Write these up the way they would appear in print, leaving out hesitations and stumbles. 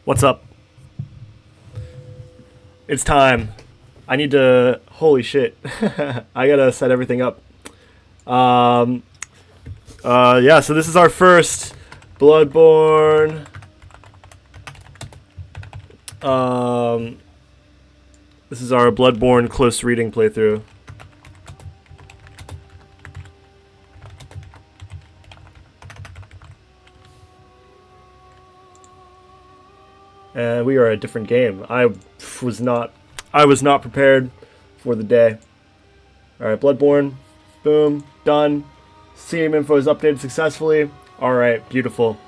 What's up? It's time. I need to... Holy shit. I gotta set everything up. Um, yeah, so this is our first Bloodborne. This is our Bloodborne close reading playthrough. And we are a different game. I was not prepared for the day. Alright, Bloodborne. Boom. Done. Steam info is updated successfully. Alright, beautiful.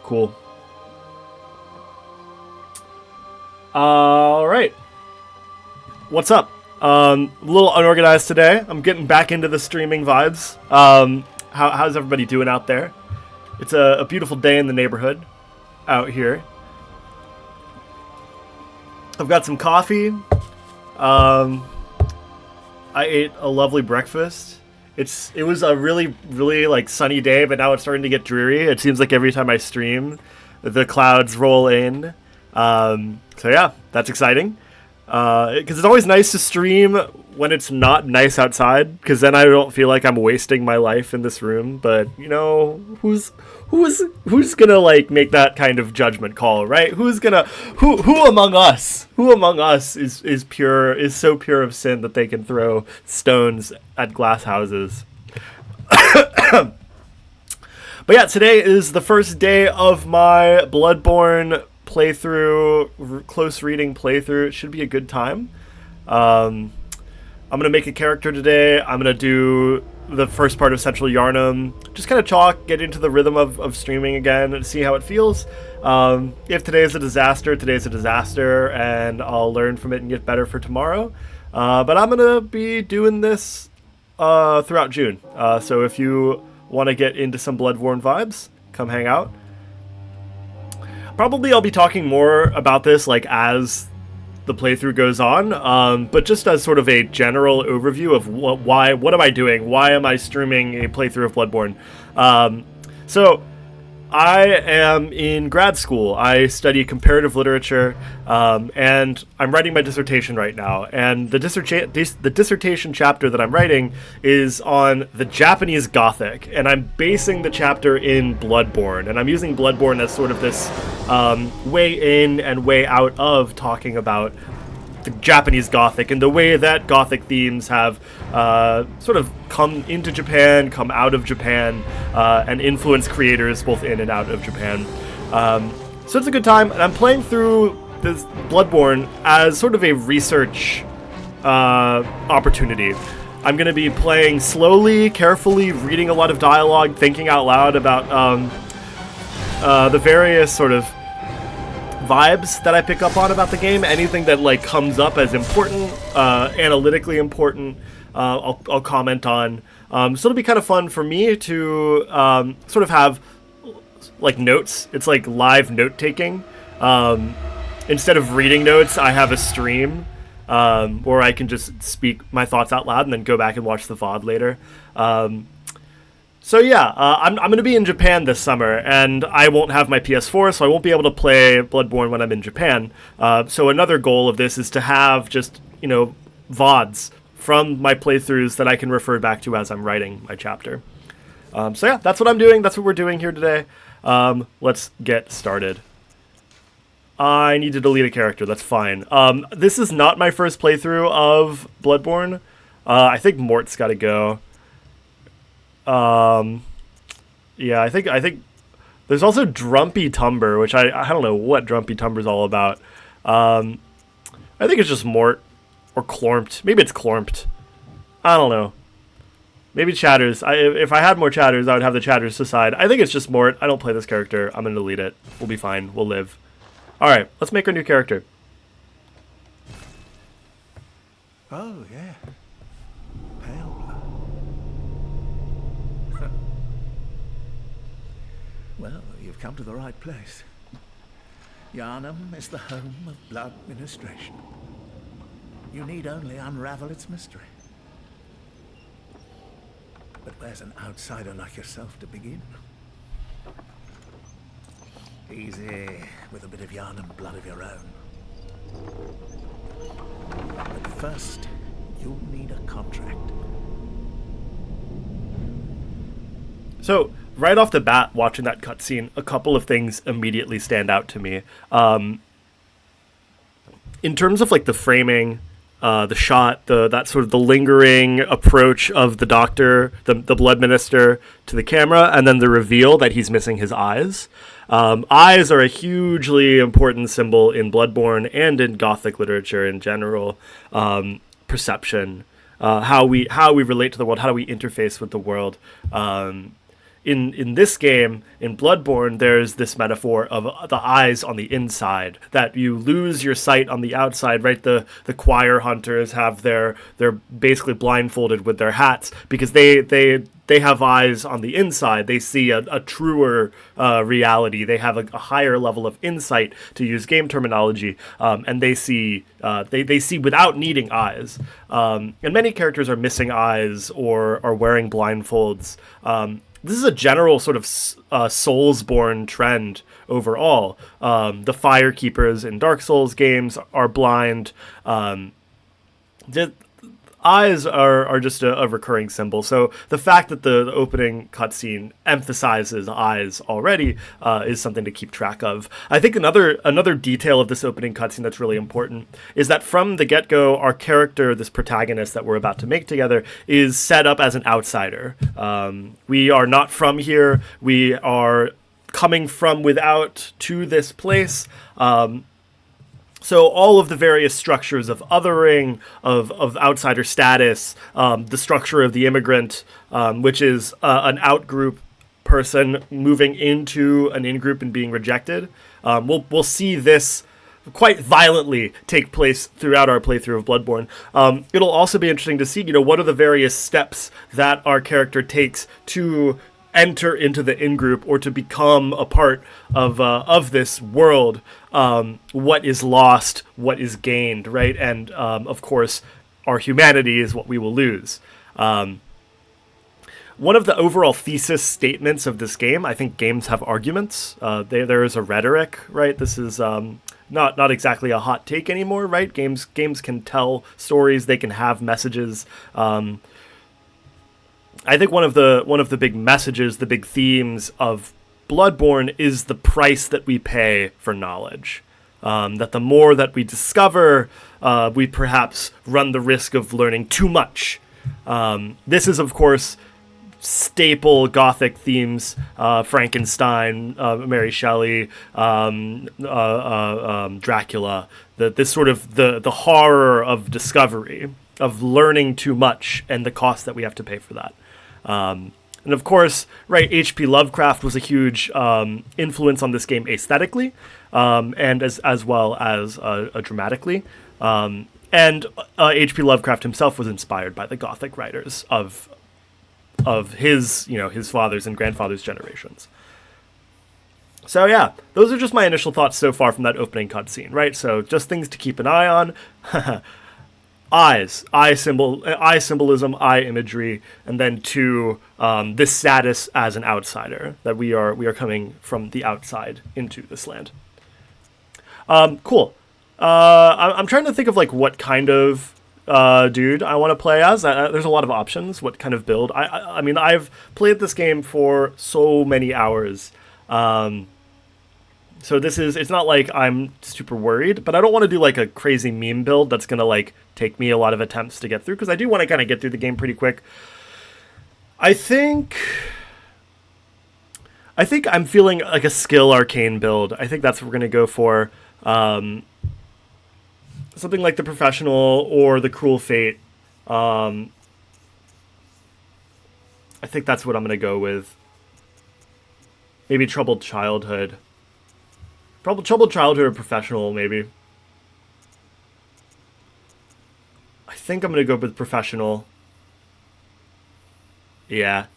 Cool. Alright. What's up? A little unorganized today. I'm getting back into the streaming vibes. How's everybody doing out there? It's a beautiful day in the neighborhood out here. I've got some coffee. I ate a lovely breakfast. It was a really, really like sunny day, but now it's starting to get dreary. It seems like every time I stream, the clouds roll in. So yeah, that's exciting. Because it's always nice to stream when it's not nice outside, because then I don't feel like I'm wasting my life in this room. But you know, who's gonna like make that kind of judgment call, right? Who among us is pure, is so pure of sin that they can throw stones at glass houses? But yeah, today is the first day of my Bloodborne playthrough, close reading playthrough. It should be a good time. I'm gonna make a character today. I'm gonna do the first part of Central Yarnum, just kind of talk, get into the rhythm of streaming again and see how it feels. If today is a disaster, and I'll learn from it and get better for tomorrow. But I'm gonna be doing this throughout June, so if you want to get into some Bloodborne vibes, come hang out. Probably I'll be talking more about this like as the playthrough goes on, but just as sort of a general overview of what am I doing? Why am I streaming a playthrough of Bloodborne? So I am in grad school. I study comparative literature, and I'm writing my dissertation right now. And the dissertation chapter that I'm writing is on the Japanese Gothic, and I'm basing the chapter in Bloodborne. And I'm using Bloodborne as sort of this way in and way out of talking about the Japanese Gothic and the way that Gothic themes have sort of come into Japan, come out of Japan, and influence creators both in and out of Japan. So it's a good time, and I'm playing through this Bloodborne as sort of a research opportunity. I'm going to be playing slowly, carefully, reading a lot of dialogue, thinking out loud about the various sort of vibes that I pick up on about the game. Anything that like comes up as important, analytically important, I'll comment on. So it'll be kind of fun for me to sort of have like notes. It's like live note taking. Instead of reading notes, I have a stream where I can just speak my thoughts out loud and then go back and watch the VOD later. So yeah, I'm going to be in Japan this summer, and I won't have my PS4, so I won't be able to play Bloodborne when I'm in Japan. So another goal of this is to have just, you know, VODs from my playthroughs that I can refer back to as I'm writing my chapter. So yeah, that's what I'm doing. That's what we're doing here today. Let's get started. I need to delete a character. That's fine. This is not my first playthrough of Bloodborne. I think Mort's got to go. Yeah, I think there's also Drumpy Tumber, which I don't know what Drumpy Tumber's all about. I think it's just Mort or Clormped. Maybe it's Clormped. I don't know. Maybe Chatters. If I had more Chatters, I would have the Chatters decide. I think it's just Mort. I don't play this character. I'm gonna delete it. We'll be fine. We'll live. All right, let's make our new character. Oh yeah, pale blood. Well, you've come to the right place. Yarnum is the home of blood ministration. You need only unravel its mystery. But where's an outsider like yourself to begin? Easy, with a bit of yarn and blood of your own. But first, you'll need a contract. So, right off the bat, watching that cutscene, a couple of things immediately stand out to me. In terms of like the framing, the shot, that sort of the lingering approach of the doctor, the blood minister to the camera, and then the reveal that he's missing his eyes. Eyes are a hugely important symbol in Bloodborne and in Gothic literature in general. Perception, how we relate to the world, how do we interface with the world. In this game, in Bloodborne, there's this metaphor of the eyes on the inside, that you lose your sight on the outside, right? The choir hunters have they're basically blindfolded with their hats because they have eyes on the inside. They see a truer reality. They have a higher level of insight, to use game terminology, and they see without needing eyes. And many characters are missing eyes or are wearing blindfolds. This is a general sort of Soulsborne trend overall. The Firekeepers in Dark Souls games are blind. The eyes are just a recurring symbol. So the fact that the opening cutscene emphasizes eyes already is something to keep track of. I think another detail of this opening cutscene that's really important is that from the get-go, our character, this protagonist that we're about to make together, is set up as an outsider. We are not from here. We are coming from without to this place. So all of the various structures of othering, of outsider status, the structure of the immigrant, which is an out-group person moving into an in-group and being rejected. We'll see this quite violently take place throughout our playthrough of Bloodborne. It'll also be interesting to see, what are the various steps that our character takes to enter into the in-group or to become a part of this world. What is lost, what is gained, right? And of course, our humanity is what we will lose. One of the overall thesis statements of this game, I think games have arguments. There is a rhetoric, right? This is not exactly a hot take anymore, right? Games can tell stories, they can have messages. I think one of the big messages, the big themes of Bloodborne is the price that we pay for knowledge. That the more that we discover, we perhaps run the risk of learning too much. This is, of course, staple Gothic themes: Frankenstein, Mary Shelley, Dracula. This sort of the horror of discovery, of learning too much, and the cost that we have to pay for that. And of course, right, H.P. Lovecraft was a huge influence on this game aesthetically, and as well as dramatically. And H.P. Lovecraft himself was inspired by the Gothic writers of his his father's and grandfather's generations. So yeah, those are just my initial thoughts so far from that opening cutscene, right? So just things to keep an eye on. Eyes, eye symbolism, eye imagery, and then two, this status as an outsider, that we are coming from the outside into this land. Cool. I'm trying to think of like what kind of dude I want to play as. There's a lot of options. What kind of build? I mean, I've played this game for so many hours. So it's not like I'm super worried, but I don't want to do like a crazy meme build that's going to like take me a lot of attempts to get through, because I do want to kind of get through the game pretty quick. I think I'm feeling like a skill arcane build. I think that's what we're going to go for. Something like the Professional or the Cruel Fate. I think that's what I'm going to go with. Maybe Troubled Childhood. Troubled Childhood or Professional, maybe. I think I'm going to go with Professional. Yeah.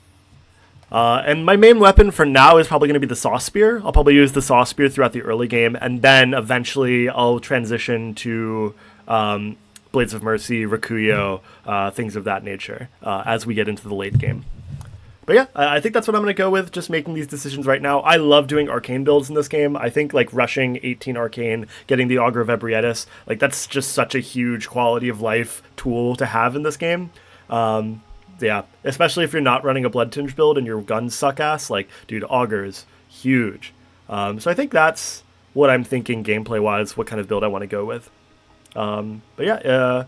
And my main weapon for now is probably going to be the Saw Spear. I'll probably use the Saw Spear throughout the early game, and then eventually I'll transition to Blades of Mercy, Rakuyo, things of that nature, as we get into the late game. But yeah, I think that's what I'm going to go with, just making these decisions right now. I love doing arcane builds in this game. I think like rushing 18 arcane, getting the Augur of Ebrietis, like that's just such a huge quality of life tool to have in this game. Yeah, especially if you're not running a Blood Tinge build and your guns suck ass, like, dude, Augur's huge. So I think that's what I'm thinking gameplay-wise, what kind of build I want to go with. But yeah,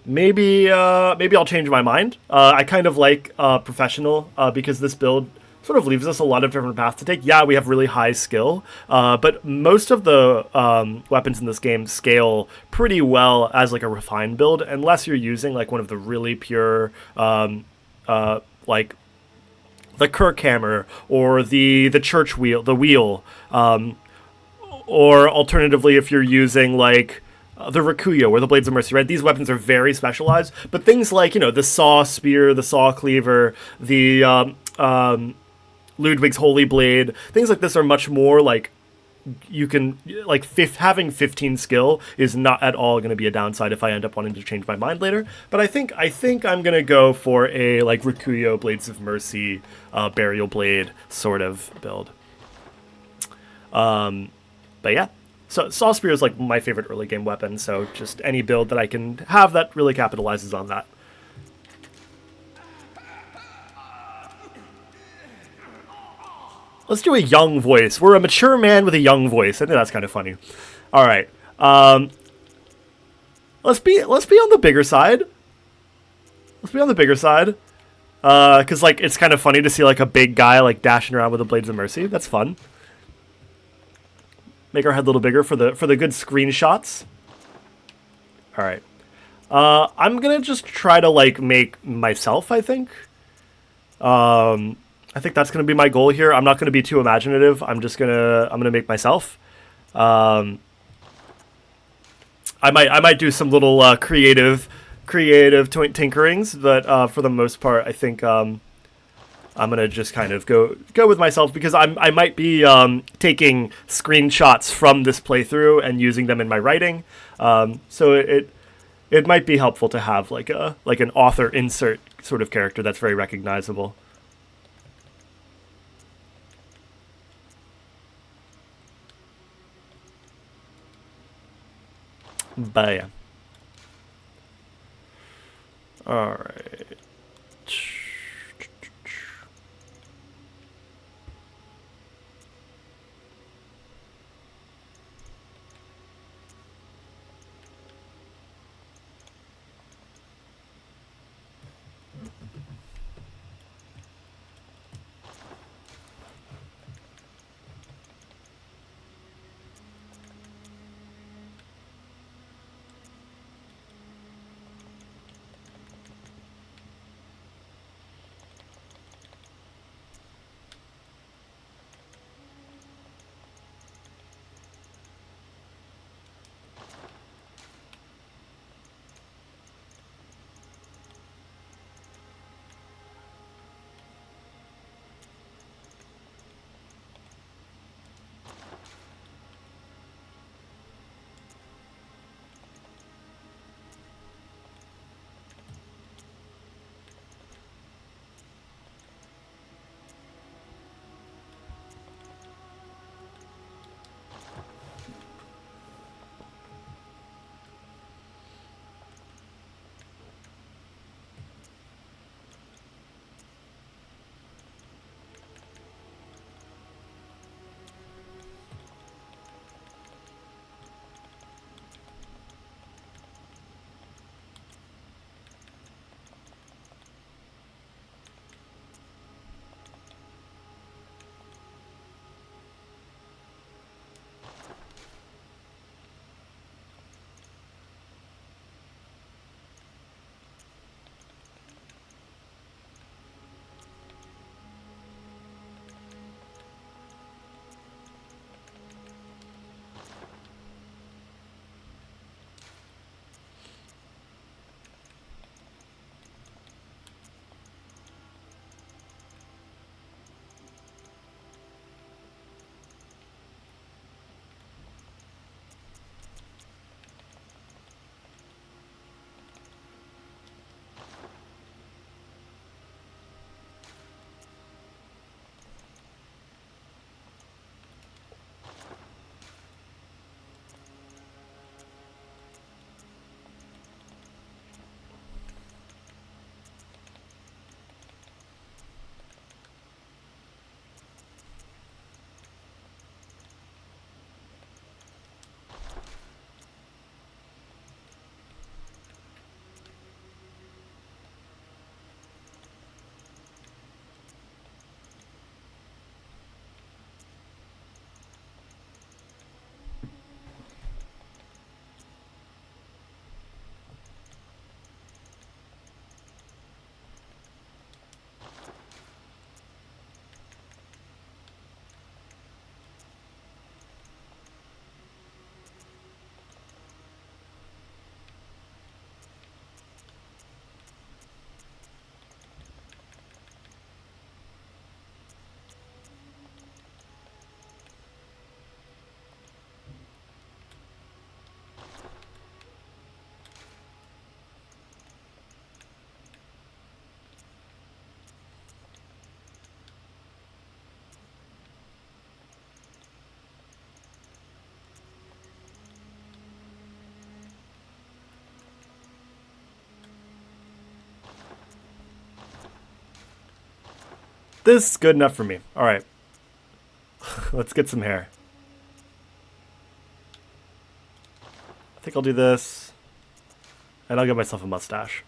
maybe I'll change my mind. I kind of like professional because this build sort of leaves us a lot of different paths to take. Yeah, we have really high skill, but most of the weapons in this game scale pretty well as like a refined build, unless you're using like one of the really pure like the Kirk hammer or the church wheel, the wheel, or alternatively if you're using like the Rakuyo or the Blades of Mercy, right? These weapons are very specialized, but things like, you know, the saw spear, the saw cleaver, the Ludwig's Holy Blade, things like this are much more like you can like having 15 skill is not at all going to be a downside if I end up wanting to change my mind later. But I think I'm going to go for a like Rakuyo Blades of Mercy Burial Blade sort of build. But yeah. So Saw Spear is like my favorite early game weapon, so just any build that I can have that really capitalizes on that. Let's do a young voice. We're a mature man with a young voice. I think that's kind of funny. All right. Let's be on the bigger side. Let's be on the bigger side. Cause like it's kind of funny to see like a big guy like dashing around with the Blades of Mercy. That's fun. Make our head a little bigger for the good screenshots. All right. I'm gonna just try to like make myself, I think. I think that's gonna be my goal here. I'm not gonna be too imaginative. I'm gonna make myself. I might do some little creative tinkerings, but for the most part, I think I'm gonna just kind of go with myself because I might be taking screenshots from this playthrough and using them in my writing. So it might be helpful to have like an author insert sort of character that's very recognizable. But yeah. All right. This is good enough for me. All right. Let's get some hair. I think I'll do this. And I'll get myself a mustache.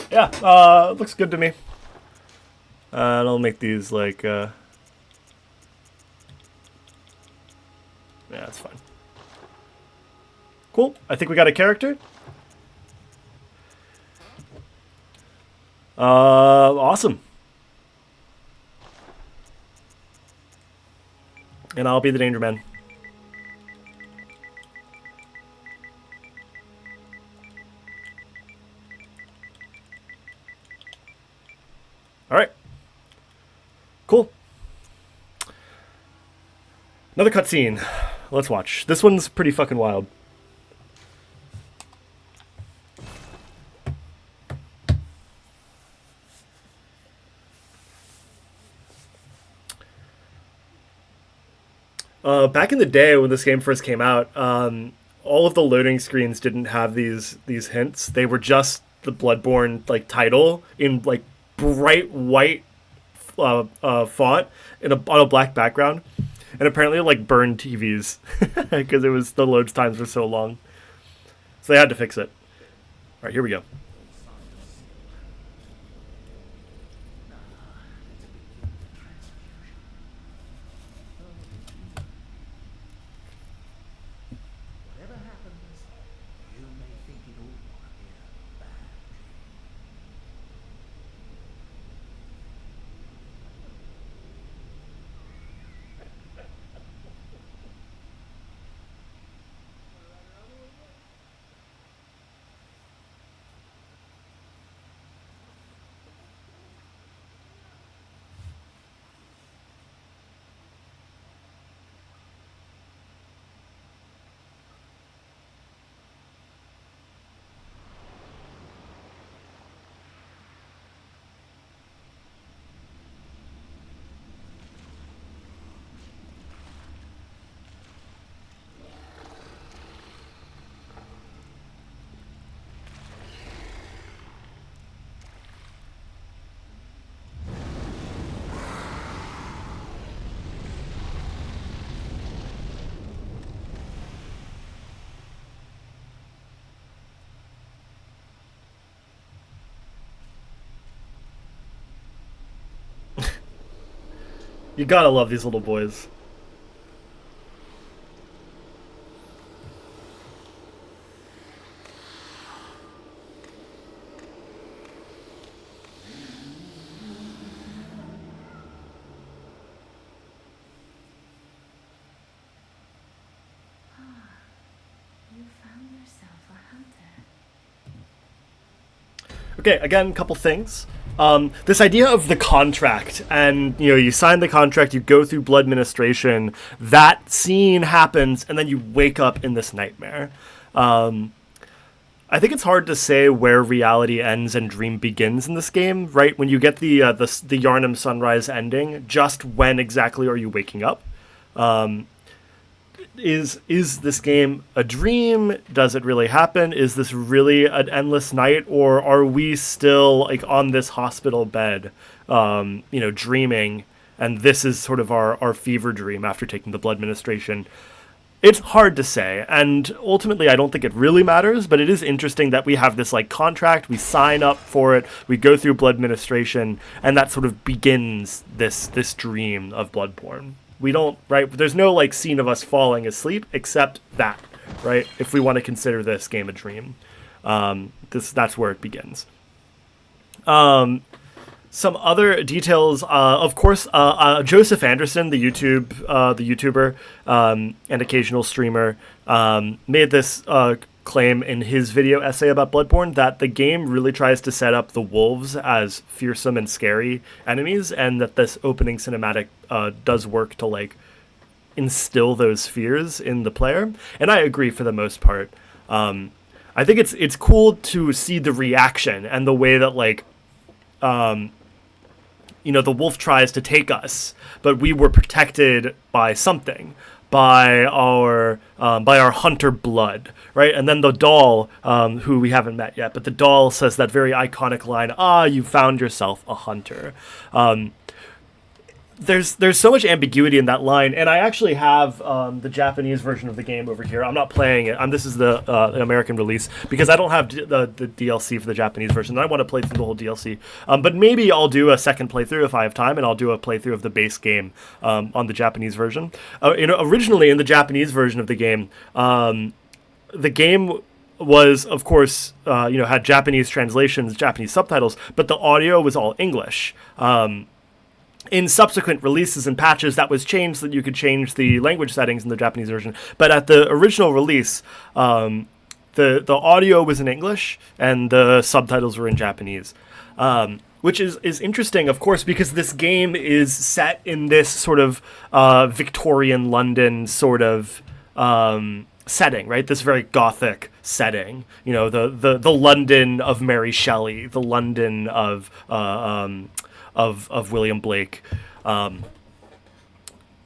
Yeah, looks good to me. I'll make these like, yeah, that's fine. Cool. I think we got a character. Awesome. And I'll be the Danger Man. All right. Cool. Another cutscene. Let's watch. This one's pretty fucking wild. Back in the day when this game first came out, all of the loading screens didn't have these hints. They were just the Bloodborne like title in like bright white font on a black background, and apparently like burned TVs because it was the load times were so long. So they had to fix it. All right, here we go. You gotta love these little boys. Okay, again, couple things. This idea of the contract, and you sign the contract, you go through blood administration, that scene happens, and then you wake up in this nightmare. I think it's hard to say where reality ends and dream begins in this game, right? When you get the Yharnam Sunrise ending, just when exactly are you waking up? Is this game a dream? Does it really happen? Is this really an endless night, or are we still like on this hospital bed, dreaming, and this is sort of our fever dream after taking the blood administration? It's hard to say, and ultimately I don't think it really matters, but it is interesting that we have this like contract, we sign up for it, we go through blood administration, and that sort of begins this dream of Bloodborne. We don't, right? There's no like scene of us falling asleep except that, right? If we want to consider this game a dream, that's where it begins. Some other details, of course, Joseph Anderson, the YouTuber, and occasional streamer, made this claim in his video essay about Bloodborne that the game really tries to set up the wolves as fearsome and scary enemies, and that this opening cinematic does work to like instill those fears in the player. And I agree for the most part. I think it's cool to see the reaction and the way that like. The wolf tries to take us, but we were protected by something, by our hunter blood, right? And then the doll, who we haven't met yet, but the doll says that very iconic line, you found yourself a hunter. There's so much ambiguity in that line, and I actually have the Japanese version of the game over here. I'm not playing it. This is the American release because I don't have the DLC for the Japanese version. I want to play through the whole DLC, but maybe I'll do a second playthrough if I have time, and I'll do a playthrough of the base game on the Japanese version. Originally, in the Japanese version of the game was, of course, had Japanese translations, Japanese subtitles, but the audio was all English. In subsequent releases and patches, that was changed so that you could change the language settings in the Japanese version. But at the original release, the audio was in English and the subtitles were in Japanese, which is interesting, of course, because this game is set in this sort of Victorian London sort of setting, right? This very gothic setting. The London of Mary Shelley, the London of William Blake. So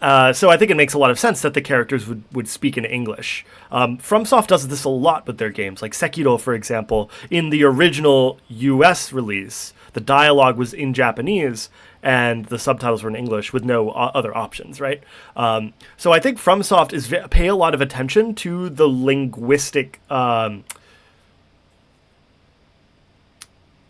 I think it makes a lot of sense that the characters would speak in English. FromSoft does this a lot with their games. Like Sekiro, for example, in the original US release, the dialogue was in Japanese and the subtitles were in English with no other options, right? So I think FromSoft pay a lot of attention to the linguistic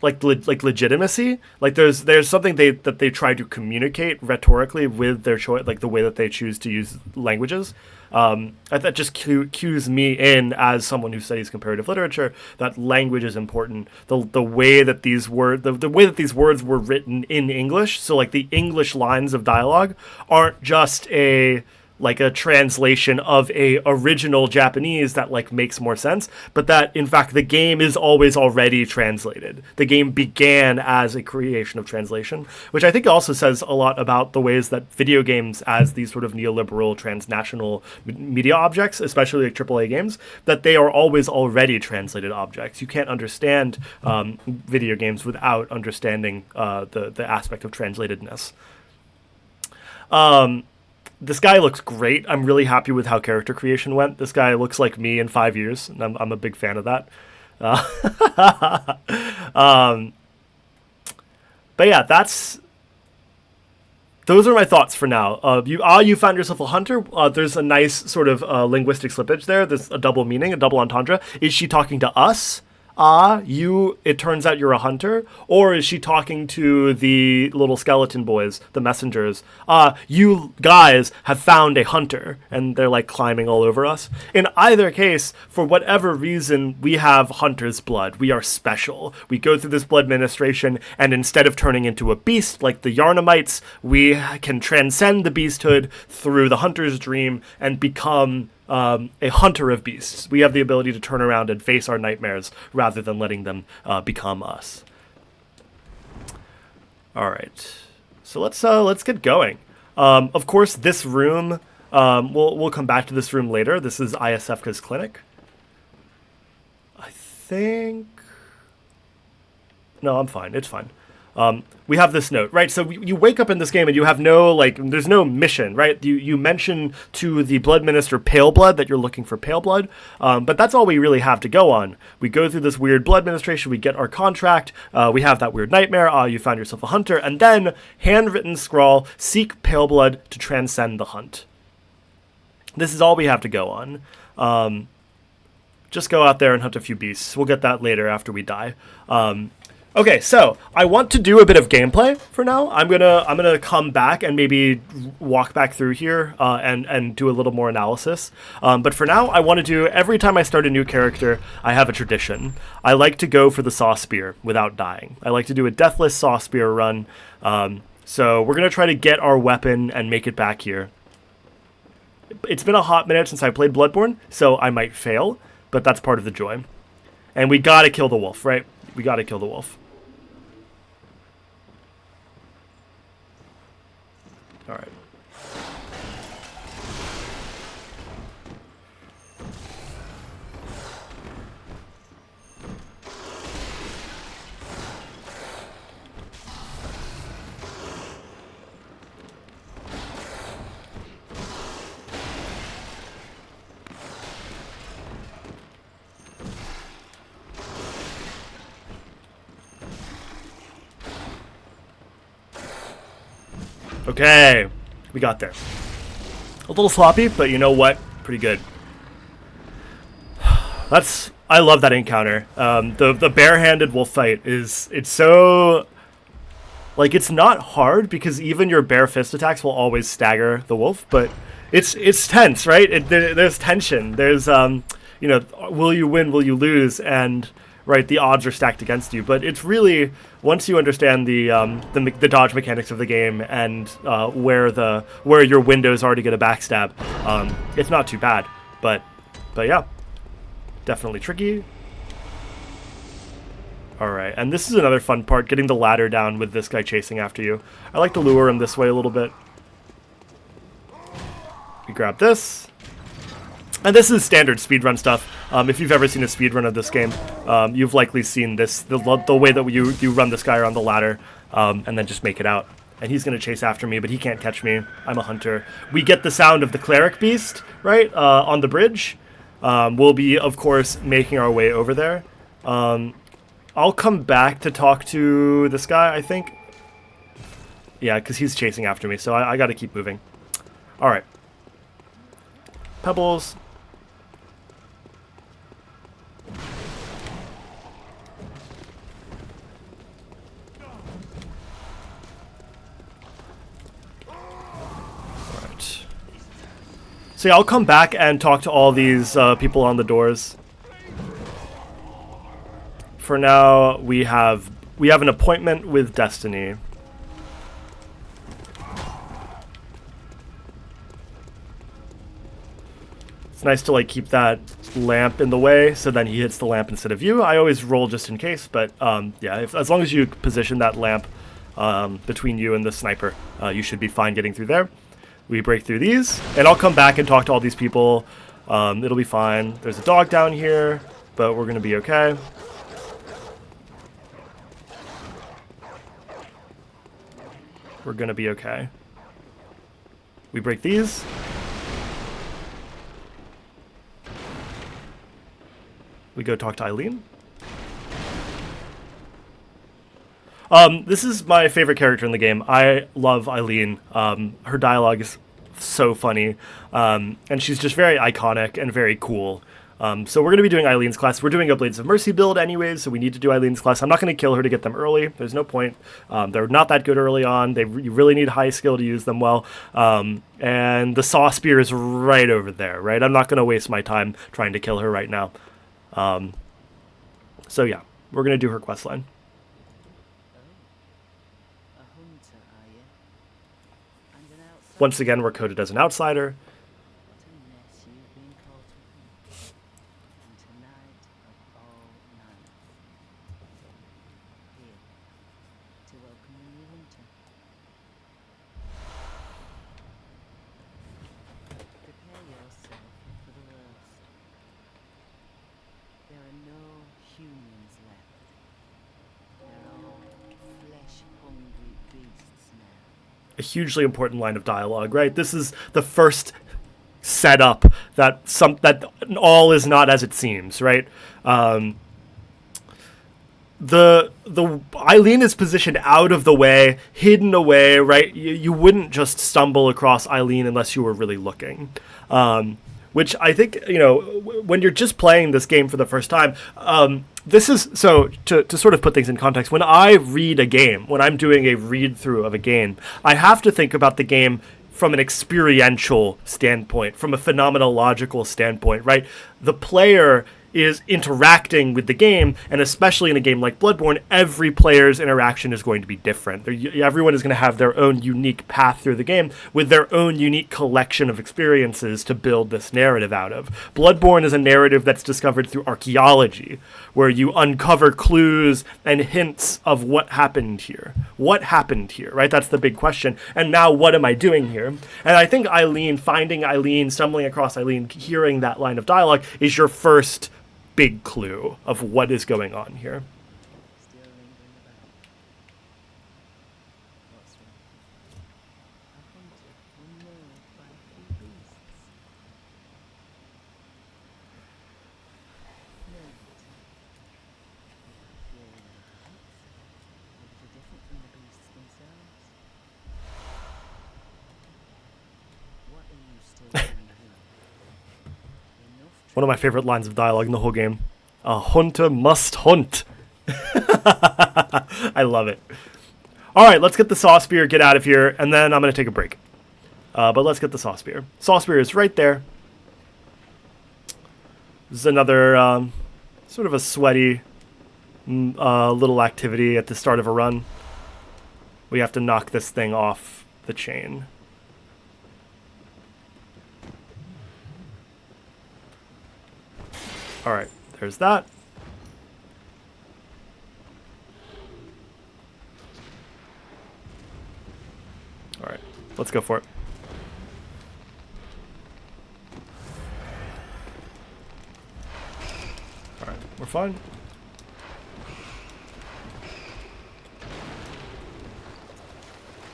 legitimacy. Like there's something that they try to communicate rhetorically with their choice, like the way that they choose to use languages. That just cues me in as someone who studies comparative literature that language is important. The way that these words were written in English. So like the English lines of dialogue aren't just a translation of a original Japanese that like makes more sense, but that in fact the game is always already translated. The game began as a creation of translation, which I think also says a lot about the ways that video games as these sort of neoliberal transnational media objects, especially like AAA games, that they are always already translated objects. You can't understand video games without understanding the aspect of translatedness. This guy looks great. I'm really happy with how character creation went. This guy looks like me in 5 years, and I'm a big fan of that. But yeah, those are my thoughts for now. You found yourself a hunter. There's a nice sort of linguistic slippage there. There's a double meaning, a double entendre. Is she talking to us? It turns out you're a hunter? Or is she talking to the little skeleton boys, the messengers? You guys have found a hunter, and they're like climbing all over us. In either case, for whatever reason, we have hunter's blood. We are special. We go through this blood ministration, and instead of turning into a beast like the Yarnamites, we can transcend the beasthood through the hunter's dream and become a hunter of beasts. We have the ability to turn around and face our nightmares rather than letting them become us. All right, so let's get going. Of course, this room. We'll come back to this room later. This is Iasefka's clinic. I think. No, I'm fine. It's fine. We have this note, right? So you wake up in this game and you have there's no mission, right? You mention to the blood minister Pale Blood that you're looking for Pale Blood, but that's all we really have to go on. We go through this weird blood ministration, we get our contract, we have that weird nightmare, you found yourself a hunter, and then, handwritten scrawl, seek Pale Blood to transcend the hunt. This is all we have to go on. Just go out there and hunt a few beasts. We'll get that later after we die. Okay, so I want to do a bit of gameplay for now. I'm gonna come back and maybe walk back through here and do a little more analysis. But for now, I want to do every time I start a new character, I have a tradition. I like to go for the saw spear without dying. I like to do a deathless saw spear run. So we're gonna try to get our weapon and make it back here. It's been a hot minute since I played Bloodborne, so I might fail, but that's part of the joy. And we gotta kill the wolf, right? We gotta kill the wolf. All right. Okay, we got there. A little sloppy, but you know what? Pretty good. I love that encounter. The barehanded wolf fight it's so, like, it's not hard because even your bare fist attacks will always stagger the wolf, but it's tense, right? There's tension. There's will you win? Will you lose? And right, the odds are stacked against you. But it's really, once you understand the dodge mechanics of the game and where your windows are to get a backstab, it's not too bad. But yeah, definitely tricky. All right, and this is another fun part, getting the ladder down with this guy chasing after you. I like to lure him this way a little bit. We grab this. And this is standard speedrun stuff. If you've ever seen a speedrun of this game, you've likely seen this, the way that you run this guy around the ladder and then just make it out. And he's going to chase after me, but he can't catch me. I'm a hunter. We get the sound of the cleric beast, right, on the bridge. We'll be, of course, making our way over there. I'll come back to talk to this guy, I think. Yeah, because he's chasing after me, so I got to keep moving. All right. Pebbles. So yeah, I'll come back and talk to all these people on the doors. For now, we have an appointment with Destiny. It's nice to like keep that lamp in the way, so then he hits the lamp instead of you. I always roll just in case, but yeah, as long as you position that lamp between you and the sniper, you should be fine getting through there. We break through these, and I'll come back and talk to all these people. It'll be fine. There's a dog down here, but we're going to be okay. We're going to be okay. We break these. We go talk to Eileen. This is my favorite character in the game. I love Eileen. Her dialogue is so funny, and she's just very iconic and very cool. So we're going to be doing Eileen's class. We're doing a Blades of Mercy build anyways, so we need to do Eileen's class. I'm not going to kill her to get them early. There's no point. They're not that good early on. You really need high skill to use them well. And the Saw Spear is right over there, right? I'm not going to waste my time trying to kill her right now. So yeah, we're going to do her quest line. Once again, we're coded as an outsider. A hugely important line of dialogue, right? This is the first setup that all is not as it seems, right? The Eileen is positioned out of the way, hidden away, right? You wouldn't just stumble across Eileen unless you were really looking. Which I think, when you're just playing this game for the first time, this is so to sort of put things in context. When I read a game, when I'm doing a read through of a game, I have to think about the game from an experiential standpoint, from a phenomenological standpoint, right? The player is interacting with the game, and especially in a game like Bloodborne, every player's interaction is going to be different. Everyone is going to have their own unique path through the game with their own unique collection of experiences to build this narrative out of. Bloodborne is a narrative that's discovered through archaeology, where you uncover clues and hints of what happened here. What happened here, right? That's the big question. And now what am I doing here? And I think finding Eileen, stumbling across Eileen, hearing that line of dialogue is your first big clue of what is going on here. Still lingering about. What's wrong? A hunter unnerved by a few beasts. Nerved. Without fearing any heights. A little different from the beasts themselves. What are you still doing here? Enough One of my favorite lines of dialogue in the whole game. A hunter must hunt. I love it. All right, let's get the saw spear, get out of here, and then I'm going to take a break. But let's get the saw spear. Saw spear is right there. This is another sort of a sweaty little activity at the start of a run. We have to knock this thing off the chain. All right, there's that. All right, let's go for it. All right, we're fine.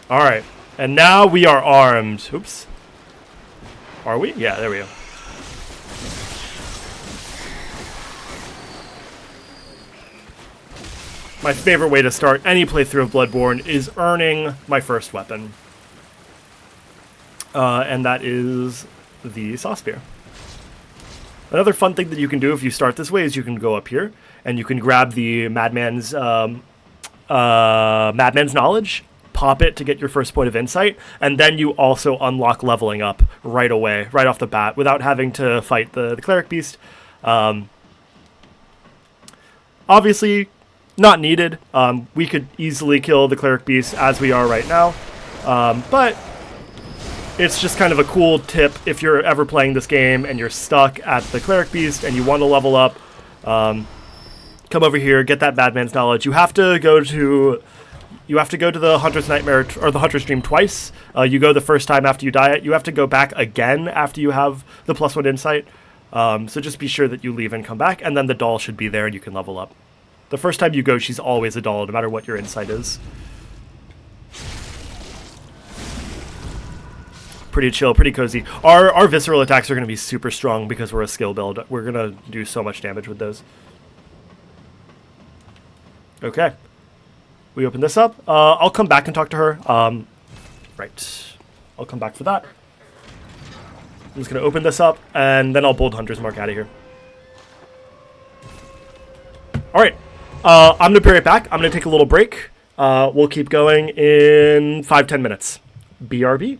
All right, and now we are armed. Oops. Are we? Yeah, there we go. My favorite way to start any playthrough of Bloodborne is earning my first weapon. And that is the saw spear. Another fun thing that you can do if you start this way is you can go up here and you can grab the Madman's knowledge, pop it to get your first point of insight, and then you also unlock leveling up right away, right off the bat, without having to fight the cleric beast. Obviously, not needed. We could easily kill the cleric beast as we are right now, but it's just kind of a cool tip if you're ever playing this game and you're stuck at the cleric beast and you want to level up. Come over here, get that Madman's knowledge. You have to go to the Hunter's Nightmare or the Hunter's Dream twice. You go the first time after you die it. You have to go back again after you have the +1 insight. So just be sure that you leave and come back, and then the doll should be there and you can level up. The first time you go, she's always a doll, no matter what your insight is. Pretty chill, pretty cozy. Our visceral attacks are going to be super strong because we're a skill build. We're going to do so much damage with those. Okay. We open this up. I'll come back and talk to her. Right. I'll come back for that. I'm just going to open this up, and then I'll bold Hunter's Mark out of here. All right. I'm going to be right back. I'm going to take a little break. We'll keep going in 5-10 minutes. BRB.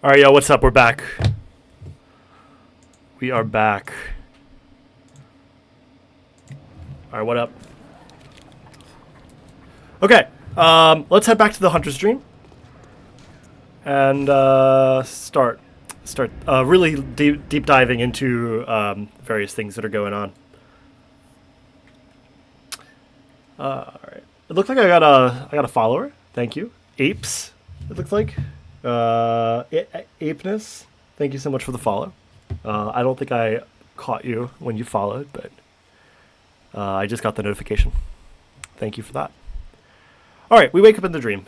All right, yo, what's up? We're back. We are back. All right, what up? Okay, let's head back to the Hunter's Dream and start really deep diving into various things that are going on. All right. It looks like I got a follower. Thank you, Apes. It looks like Apeness. Thank you so much for the follow. I don't think I caught you when you followed, but I just got the notification. Thank you for that. All right, we wake up in the dream.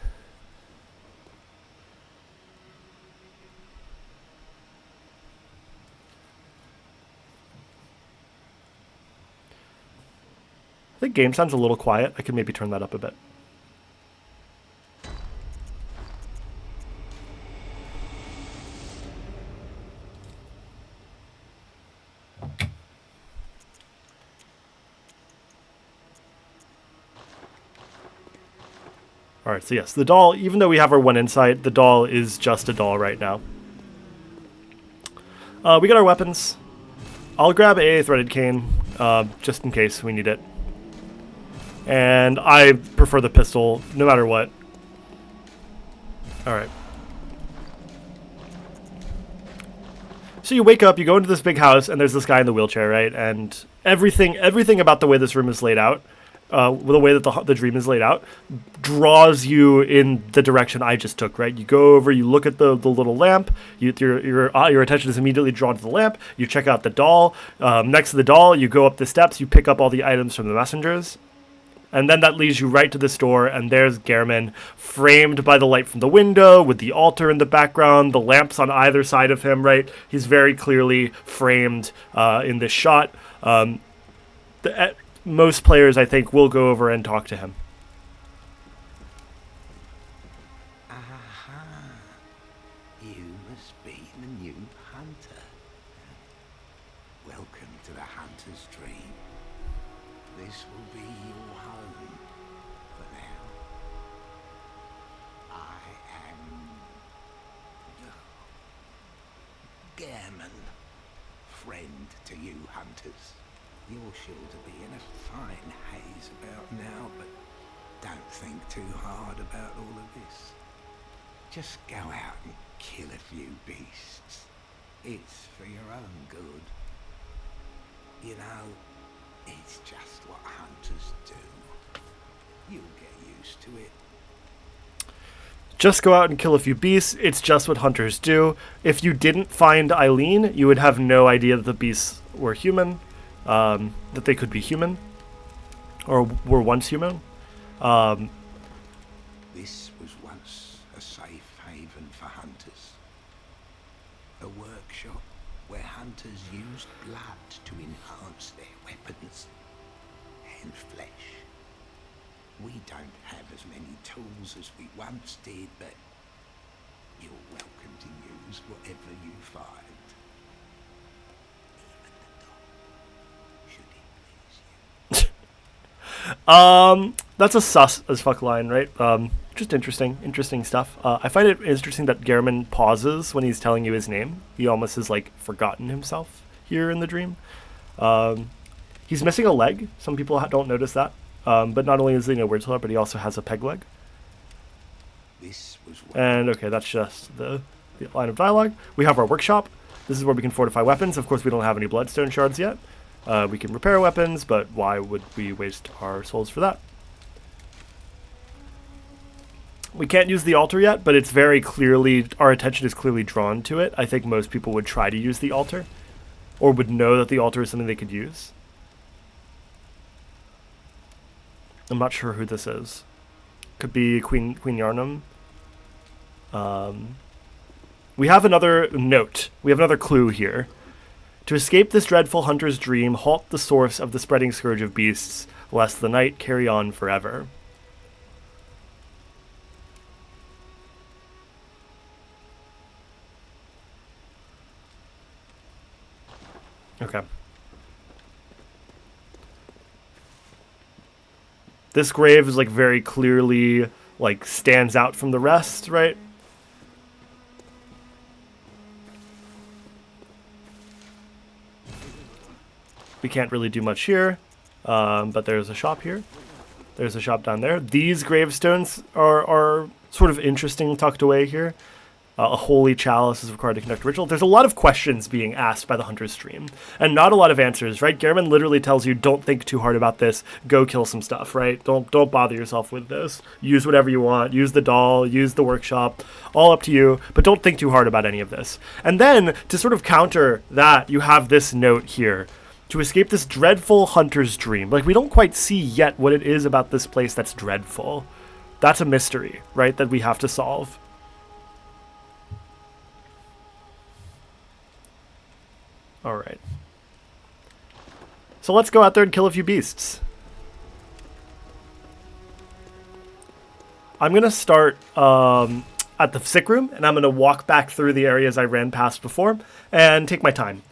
I think game sounds a little quiet. I could maybe turn that up a bit. All right, so yes, the doll, even though we have our one insight, the doll is just a doll right now. We got our weapons. I'll grab a threaded cane, just in case we need it. And I prefer the pistol, no matter what. All right. So you wake up, you go into this big house, and there's this guy in the wheelchair, right? And everything about the way this room is laid out, the way that the dream is laid out, draws you in the direction I just took, right? You go over, you look at the little lamp, your attention is immediately drawn to the lamp, you check out the doll. Next to the doll, you go up the steps, you pick up all the items from the messengers. And then that leads you right to this door, and there's Gehrman, framed by the light from the window, with the altar in the background, the lamps on either side of him, right? He's very clearly framed in this shot. Most players, I think, will go over and talk to him. Aha! You must be the new hunter. Welcome to the Hunter's Dream. This will be your home for now. I am Gehrman, friend to you hunters. You're sure to be in a fine haze about now, but don't think too hard about all of this. Just go out and kill a few beasts. It's for your own good. You know, it's just what hunters do. You'll get used to it. Just go out and kill a few beasts. It's just what hunters do. If you didn't find Eileen, you would have no idea that the beasts were human. That they could be human, or were once human. This was once a safe haven for hunters. A workshop where hunters used blood to enhance their weapons and flesh. We don't have as many tools as we once did, but you're welcome to use whatever you find. That's a sus as fuck line, right? Just interesting stuff. I find it interesting that Gehrman pauses when he's telling you his name. He almost has like forgotten himself here in the dream. He's missing a leg. Some people don't notice that. But not only is he a weird but he also has a peg leg. And okay, that's just the line of dialogue. We have our workshop. This is where we can fortify weapons. Of course, we don't have any bloodstone shards yet. We can repair weapons, but why would we waste our souls for that? We can't use the altar yet, but it's very clearly, our attention is clearly drawn to it. I think most people would try to use the altar, or would know that the altar is something they could use. I'm not sure who this is. Could be Queen Yarnum. We have another note. We have another clue here. To escape this dreadful hunter's dream, halt the source of the spreading scourge of beasts, lest the night carry on forever. Okay. This grave is like very clearly like stands out from the rest, right? We can't really do much here, but there's a shop here. There's a shop down there. These gravestones are sort of interesting tucked away here. A holy chalice is required to conduct a ritual. There's a lot of questions being asked by the hunter's stream, and not a lot of answers, right? Gehrman literally tells you, don't think too hard about this. Go kill some stuff, right? Don't bother yourself with this. Use whatever you want. Use the doll. Use the workshop. All up to you, but don't think too hard about any of this. And then, to sort of counter that, you have this note here. To escape this dreadful hunter's dream. Like, we don't quite see yet what it is about this place that's dreadful. That's a mystery, right, that we have to solve. All right. So let's go out there and kill a few beasts. I'm going to start at the sick room, and I'm going to walk back through the areas I ran past before and take my time.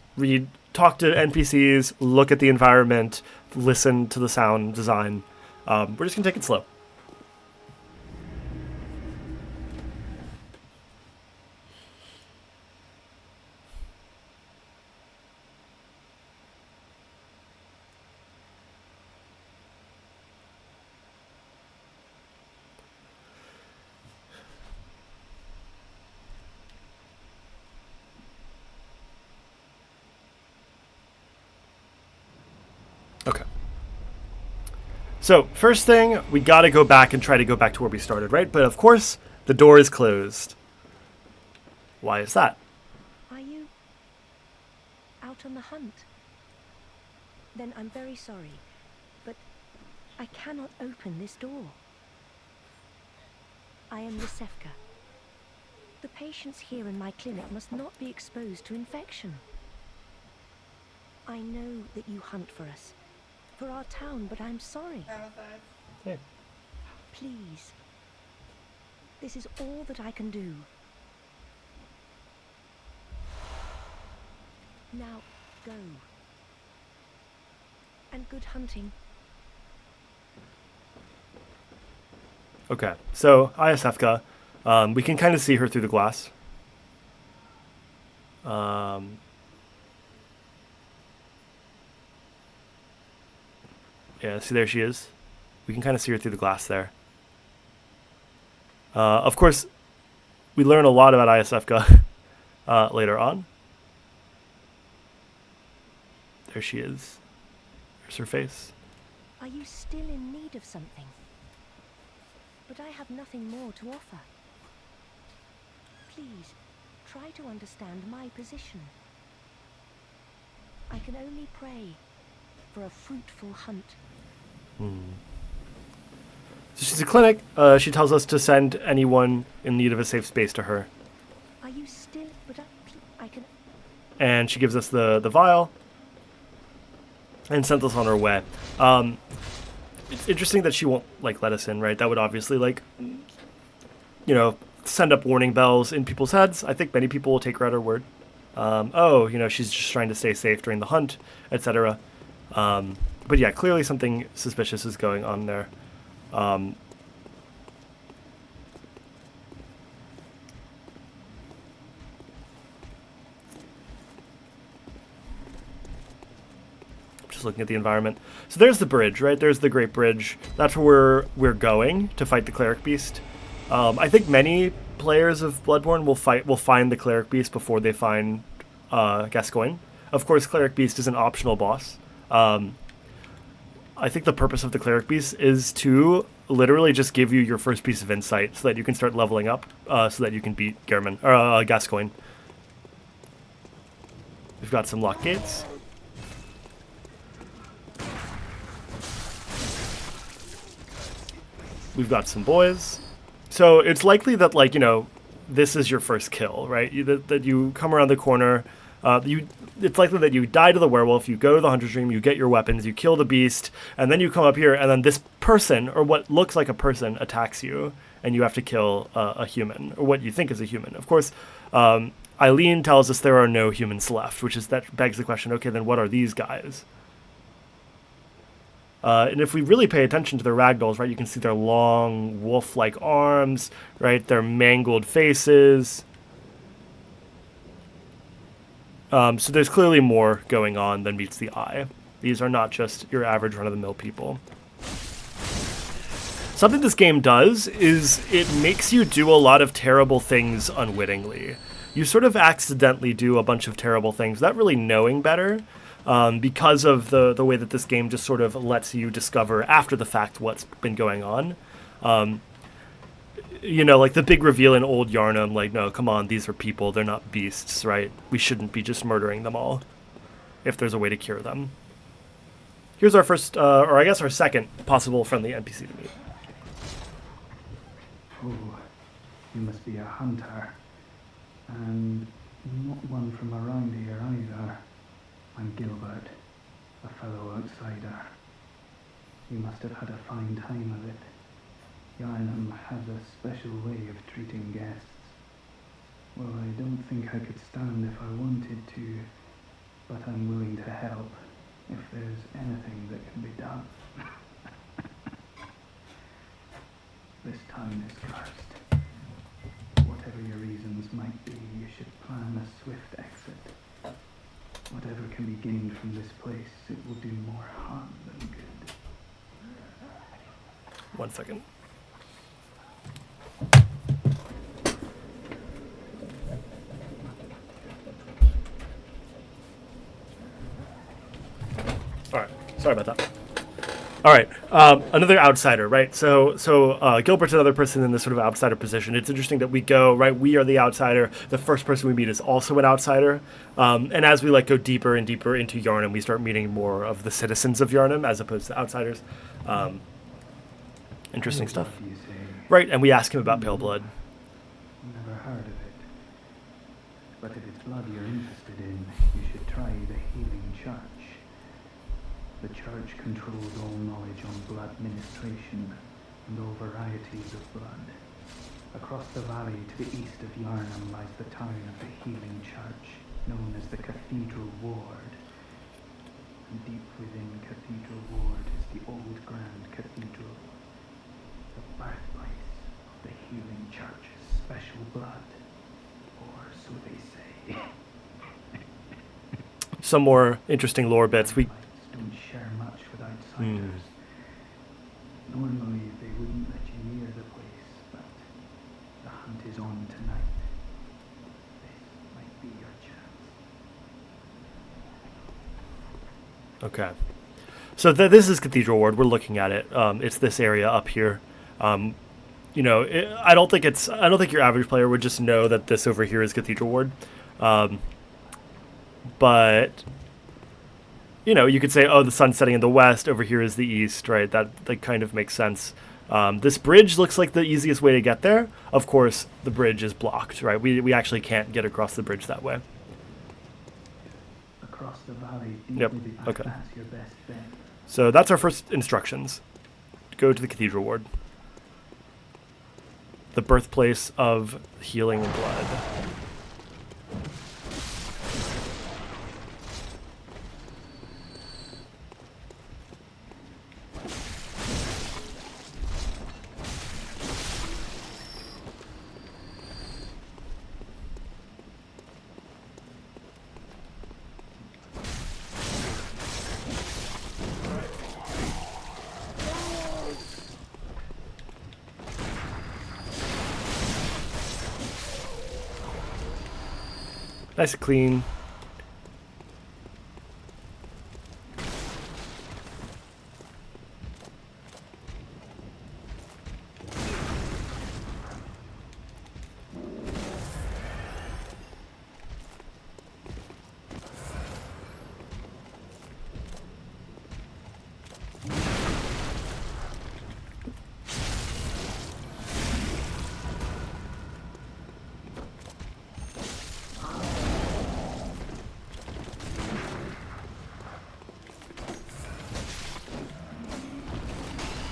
Talk to NPCs, look at the environment, listen to the sound design. We're just going to take it slow. Okay. So, first thing, we gotta go back and try to go back to where we started, right? But of course, the door is closed. Why is that? Are you out on the hunt? Then I'm very sorry, but I cannot open this door. I am Yosefka. The patients here in my clinic must not be exposed to infection. I know that you hunt for us, for our town, but I'm sorry. Hey. Please. This is all that I can do. Now, go. And good hunting. Okay, so Ayasefka, we can kind of see her through the glass. Yeah, see, there she is. We can kind of see her through the glass there. Of course, we learn a lot about Ayasefka later on. There she is. There's her face. Are you still in need of something? But I have nothing more to offer. Please, try to understand my position. I can only pray for a fruitful hunt. So she's a clinic. She tells us to send anyone in need of a safe space to her. Are you still? But I can. And she gives us the vial and sends us on our way. It's interesting that she won't let us in, right? That would obviously send up warning bells in people's heads. I think many people will take her at her word. She's just trying to stay safe during the hunt, etc. But yeah, clearly something suspicious is going on there. Just looking at the environment. So there's the bridge, right? There's the Great Bridge. That's where we're going to fight the Cleric Beast. I think many players of Bloodborne will find the Cleric Beast before they find Gascoigne. Of course, Cleric Beast is an optional boss. I think the purpose of the Cleric Beast is to literally just give you your first piece of insight so that you can start leveling up, so that you can beat Gascoigne. We've got some lock gates. We've got some boys. So it's likely that, this is your first kill, right? That you come around the corner. It's likely that you die to the werewolf, you go to the hunter's dream, you get your weapons, you kill the beast, and then you come up here, and then this person, or what looks like a person, attacks you, and you have to kill a human, or what you think is a human. Of course, Eileen tells us there are no humans left, that begs the question, okay, then what are these guys? And if we really pay attention to their ragdolls, right, you can see their long wolf-like arms, right, their mangled faces. So there's clearly more going on than meets the eye. These are not just your average run-of-the-mill people. Something this game does is it makes you do a lot of terrible things unwittingly. You sort of accidentally do a bunch of terrible things without really knowing better, because of the way that this game just sort of lets you discover after the fact what's been going on. You know, like the big reveal in Old Yarnum, like, no, come on, these are people, they're not beasts, right? We shouldn't be just murdering them all if there's a way to cure them. Here's our first, or I guess our second possible friendly NPC to meet. Oh, you must be a hunter. And not one from around here either. I'm Gilbert, a fellow outsider. You must have had a fine time of it. Yarnum has a special way of treating guests. Well, I don't think I could stand if I wanted to, but I'm willing to help if there's anything that can be done. This town is cursed. Whatever your reasons might be, you should plan a swift exit. Whatever can be gained from this place, it will do more harm than good. 1 second. All right, sorry about that. All right, another outsider, right? So Gilbert's another person in this sort of outsider position. It's interesting that we go, right, we are the outsider. The first person we meet is also an outsider. And as we like go deeper and deeper into Yarnum, we start meeting more of the citizens of Yarnum as opposed to outsiders. Interesting stuff. What do you say? Right, and we ask him about pale blood. Never heard of it. But if it's blood you're interested in, you should try the Healing Church. The church controls all knowledge on blood ministration and all varieties of blood. Across the valley to the east of Yarnum lies the town of the Healing Church, known as the Cathedral Ward. And deep within Cathedral Ward is the old Grand Cathedral, the birthplace of the Healing Church's special blood, or so they say. Some more interesting lore bits. We Don't share much with outsiders. Normally they wouldn't let you near the place, but the hunt is on tonight. This might be your chance. Okay. So this is Cathedral Ward. We're looking at it. It's this area up here. You know, I don't think your average player would just know that this over here is Cathedral Ward. But you know, you could say, oh, the sun's setting in the west. Over here is the east, right? That kind of makes sense. This bridge looks like the easiest way to get there. Of course, the bridge is blocked, right? We actually can't get across the bridge that way. Across the valley, Yep, deeply, okay. that's your best bet. So that's our first instructions. Go to the Cathedral Ward. The birthplace of healing blood. Nice and clean.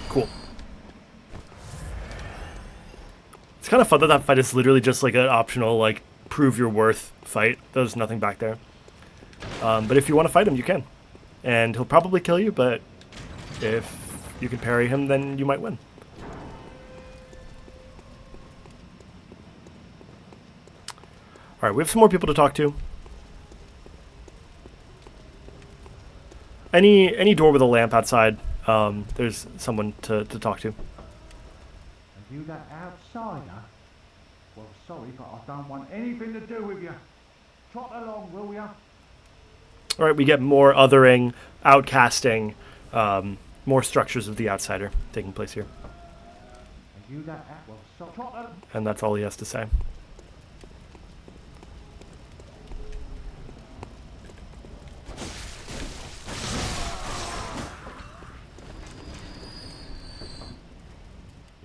Cool. It's kind of fun that that fight is literally just like an optional, like, prove your worth fight. There's nothing back there. But if you want to fight him, you can. And he'll probably kill you, but if you can parry him, then you might win. Alright, we have some more people to talk to. Any door with a lamp outside, there's someone to talk to. Are you that outsider? Well, sorry, but I don't want anything to do with you. Trot along, will ya? All right, we get more othering, outcasting, more structures of the outsider taking place here. Are you that well, trot along. And that's all he has to say.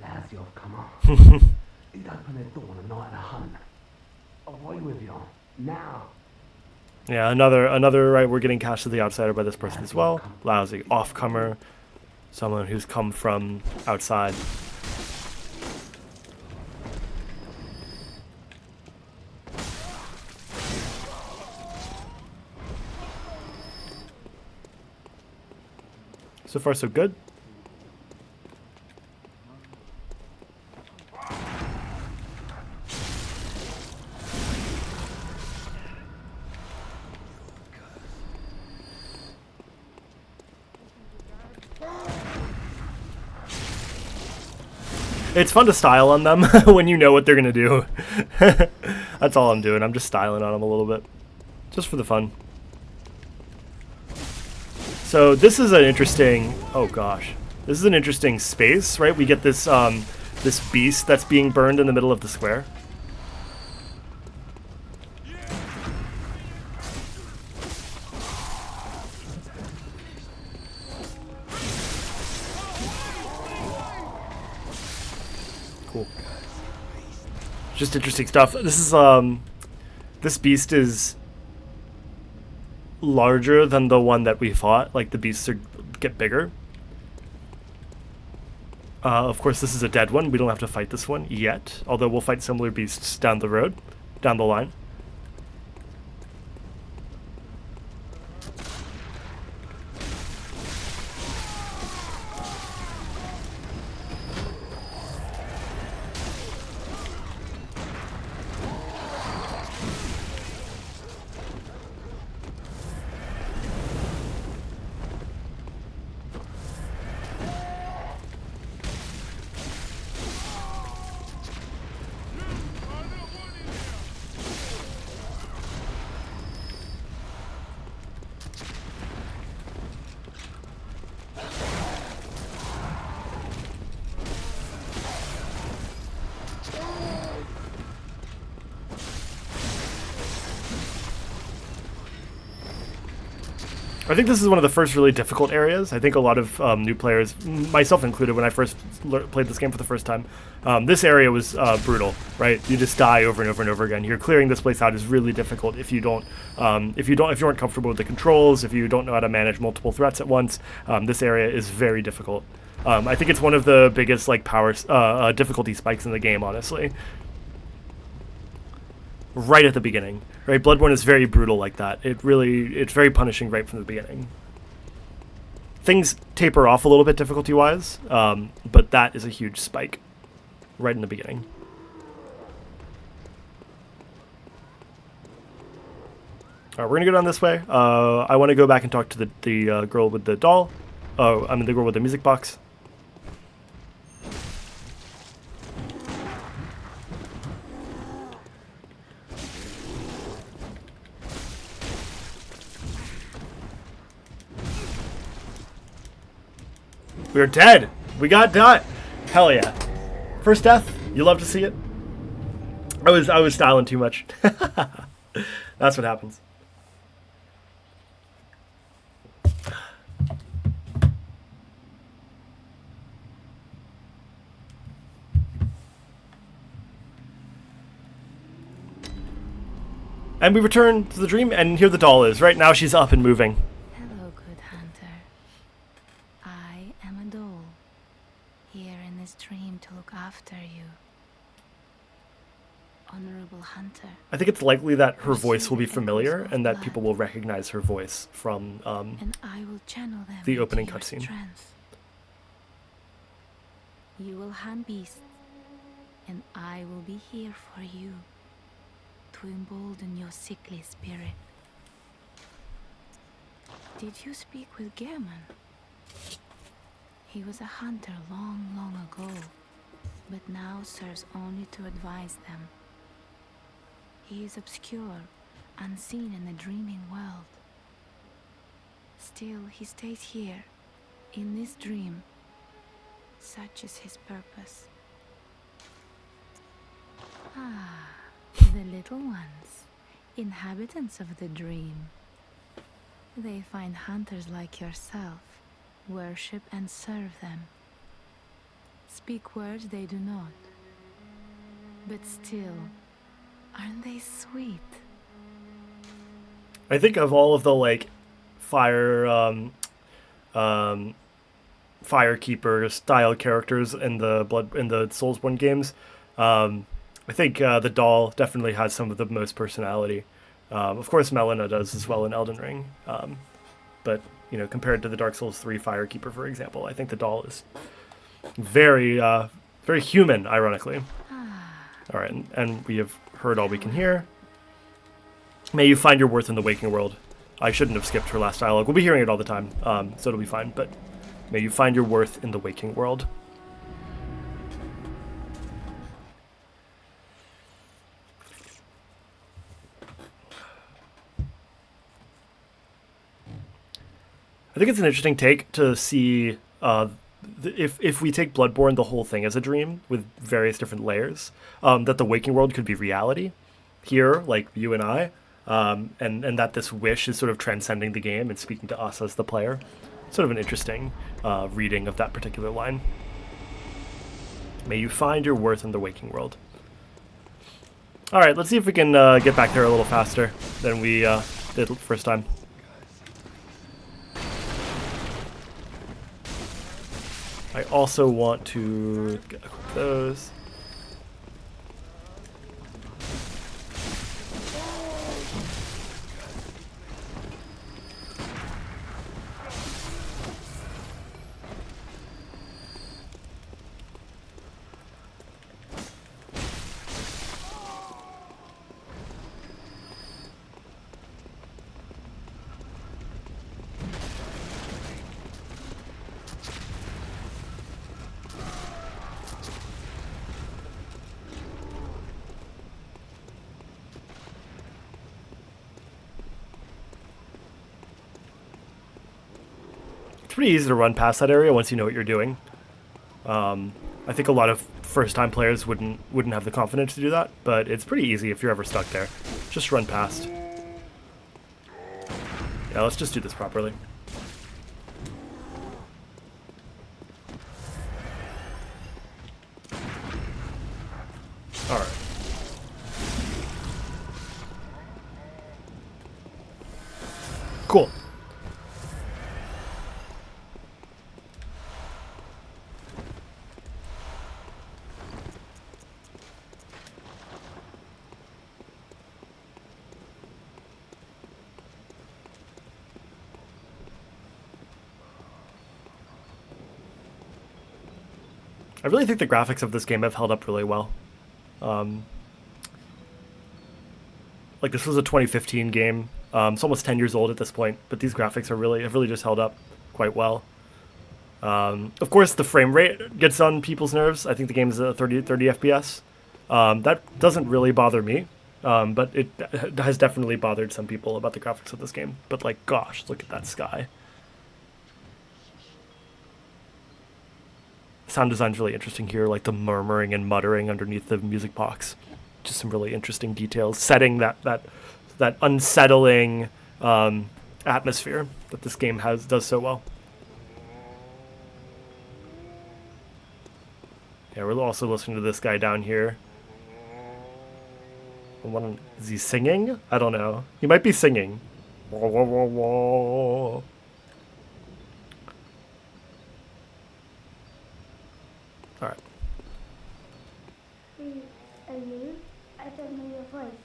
Lads, you've come on. He'd open their door on a night of the hunt. Away with you. Now. Yeah, another right, we're getting cast to the outsider by this person as well. Lousy off-comer, someone who's come from outside. So far, so good. It's fun to style on them when you know what they're going to do. That's all I'm doing. I'm just styling on them a little bit. Just for the fun. So this is an interesting... Oh gosh. This is an interesting space, right? We get this, this beast that's being burned in the middle of the square. Cool. Just interesting stuff. This is this beast is larger than the one that we fought. Like the beasts get bigger. Of course, this is a dead one. We don't have to fight this one yet. Although we'll fight similar beasts down the road, down the line. I think this is one of the first really difficult areas. I think a lot of new players, myself included, when I first played this game for the first time, this area was brutal, right? You just die over and over and over again. You're clearing this place out is really difficult if you aren't comfortable with the controls, if you don't know how to manage multiple threats at once. This area is very difficult. I think it's one of the biggest like difficulty spikes in the game, honestly. Right at the beginning, right? Bloodborne is very brutal like that. It's very punishing right from the beginning. Things taper off a little bit difficulty-wise, but that is a huge spike right in the beginning. All right, we're gonna go down this way. I want to go back and talk to the girl with the doll. Oh, I mean the girl with the music box. We're dead. We got done. Hell yeah. First death. You love to see it. I was styling too much. That's what happens. And we return to the dream, and here the doll is. Right now she's up and moving. Hello, good hunter. I am a doll, here in this dream to look after you. Honorable hunter. I think it's likely that her voice will be familiar, and that people will recognize her voice from and I will channel them the opening into your cutscene. strength. You will hunt beasts, and I will be here for you, to embolden your sickly spirit. Did you speak with Gehrman? He was a hunter long, long ago, but now serves only to advise them. He is obscure, unseen in the dreaming world. Still, he stays here, in this dream. Such is his purpose. Ah, the little ones, inhabitants of the dream. They find hunters like yourself, worship and serve them. Speak words they do not. But still, aren't they sweet? I think of all of the like Firekeeper style characters in the Soulsborne games, I think the doll definitely has some of the most personality. Of course, Melina does as well in Elden Ring, but you know, compared to the Dark Souls 3 Firekeeper, for example, I think the doll is very very human, ironically. All right, and we have heard all we can hear. May you find your worth in the waking world. I shouldn't have skipped her last dialogue. We'll be hearing it all the time, so it'll be fine. But may you find your worth in the waking world. I think it's an interesting take to see if we take Bloodborne, the whole thing as a dream with various different layers, that the waking world could be reality. Here, like you and I, and that this wish is sort of transcending the game and speaking to us as the player. Sort of an interesting reading of that particular line. May you find your worth in the waking world. All right, let's see if we can get back there a little faster than we did first time. I also want to get those. Pretty easy to run past that area once you know what you're doing. I think a lot of first-time players wouldn't have the confidence to do that, but it's pretty easy if you're ever stuck there. Just run past. Yeah, let's just do this properly. All right. Cool. I really think the graphics of this game have held up really well. Like, this was a 2015 game. It's almost 10 years old at this point, but these graphics have really just held up quite well. Of course, the frame rate gets on people's nerves. I think the game is a 30 FPS. That doesn't really bother me, but it has definitely bothered some people about the graphics of this game. But, like, gosh, look at that sky. Sound design's really interesting here, like the murmuring and muttering underneath the music box. Just some really interesting details, setting that unsettling atmosphere that this game does so well. Yeah, we're also listening to this guy down here. Is he singing? I don't know. He might be singing. Whoa, whoa, whoa, whoa. All right. Who are you? I don't know your voice,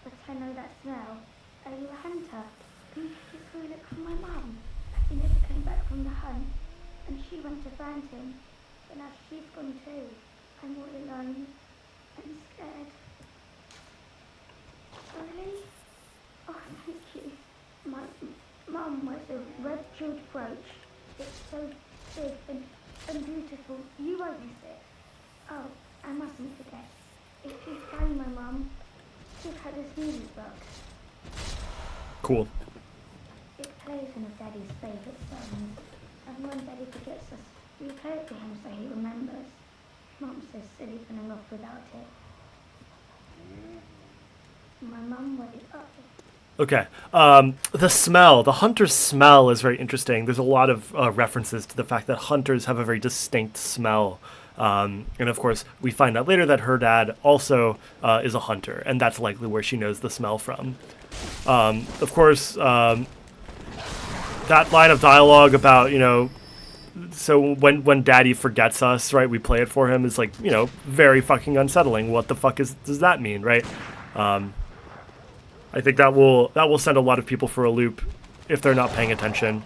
but I know that smell. Are you a hunter? Can you just steal it from my mum? She never came back from the hunt, and she went to find him, but now she's gone too. I'm all alone and scared. Really? Oh, thank you. My Mum wears a red jeweled brooch. It's so big and beautiful. You won't miss it. Oh, I mustn't forget. If you find my mum, give her this music book. Cool. It plays one of Daddy's favourite songs. And when Daddy forgets us, we play it for him so he remembers. Mum says silly running off without it. My mum wears it up. Okay. The smell, the hunter's smell is very interesting. There's a lot of references to the fact that hunters have a very distinct smell. And of course, we find out later that her dad also is a hunter, and that's likely where she knows the smell from. Of course, that line of dialogue about, so when Daddy forgets us, right, we play it for him is like, very fucking unsettling. What the fuck does that mean, right? I think that will send a lot of people for a loop if they're not paying attention.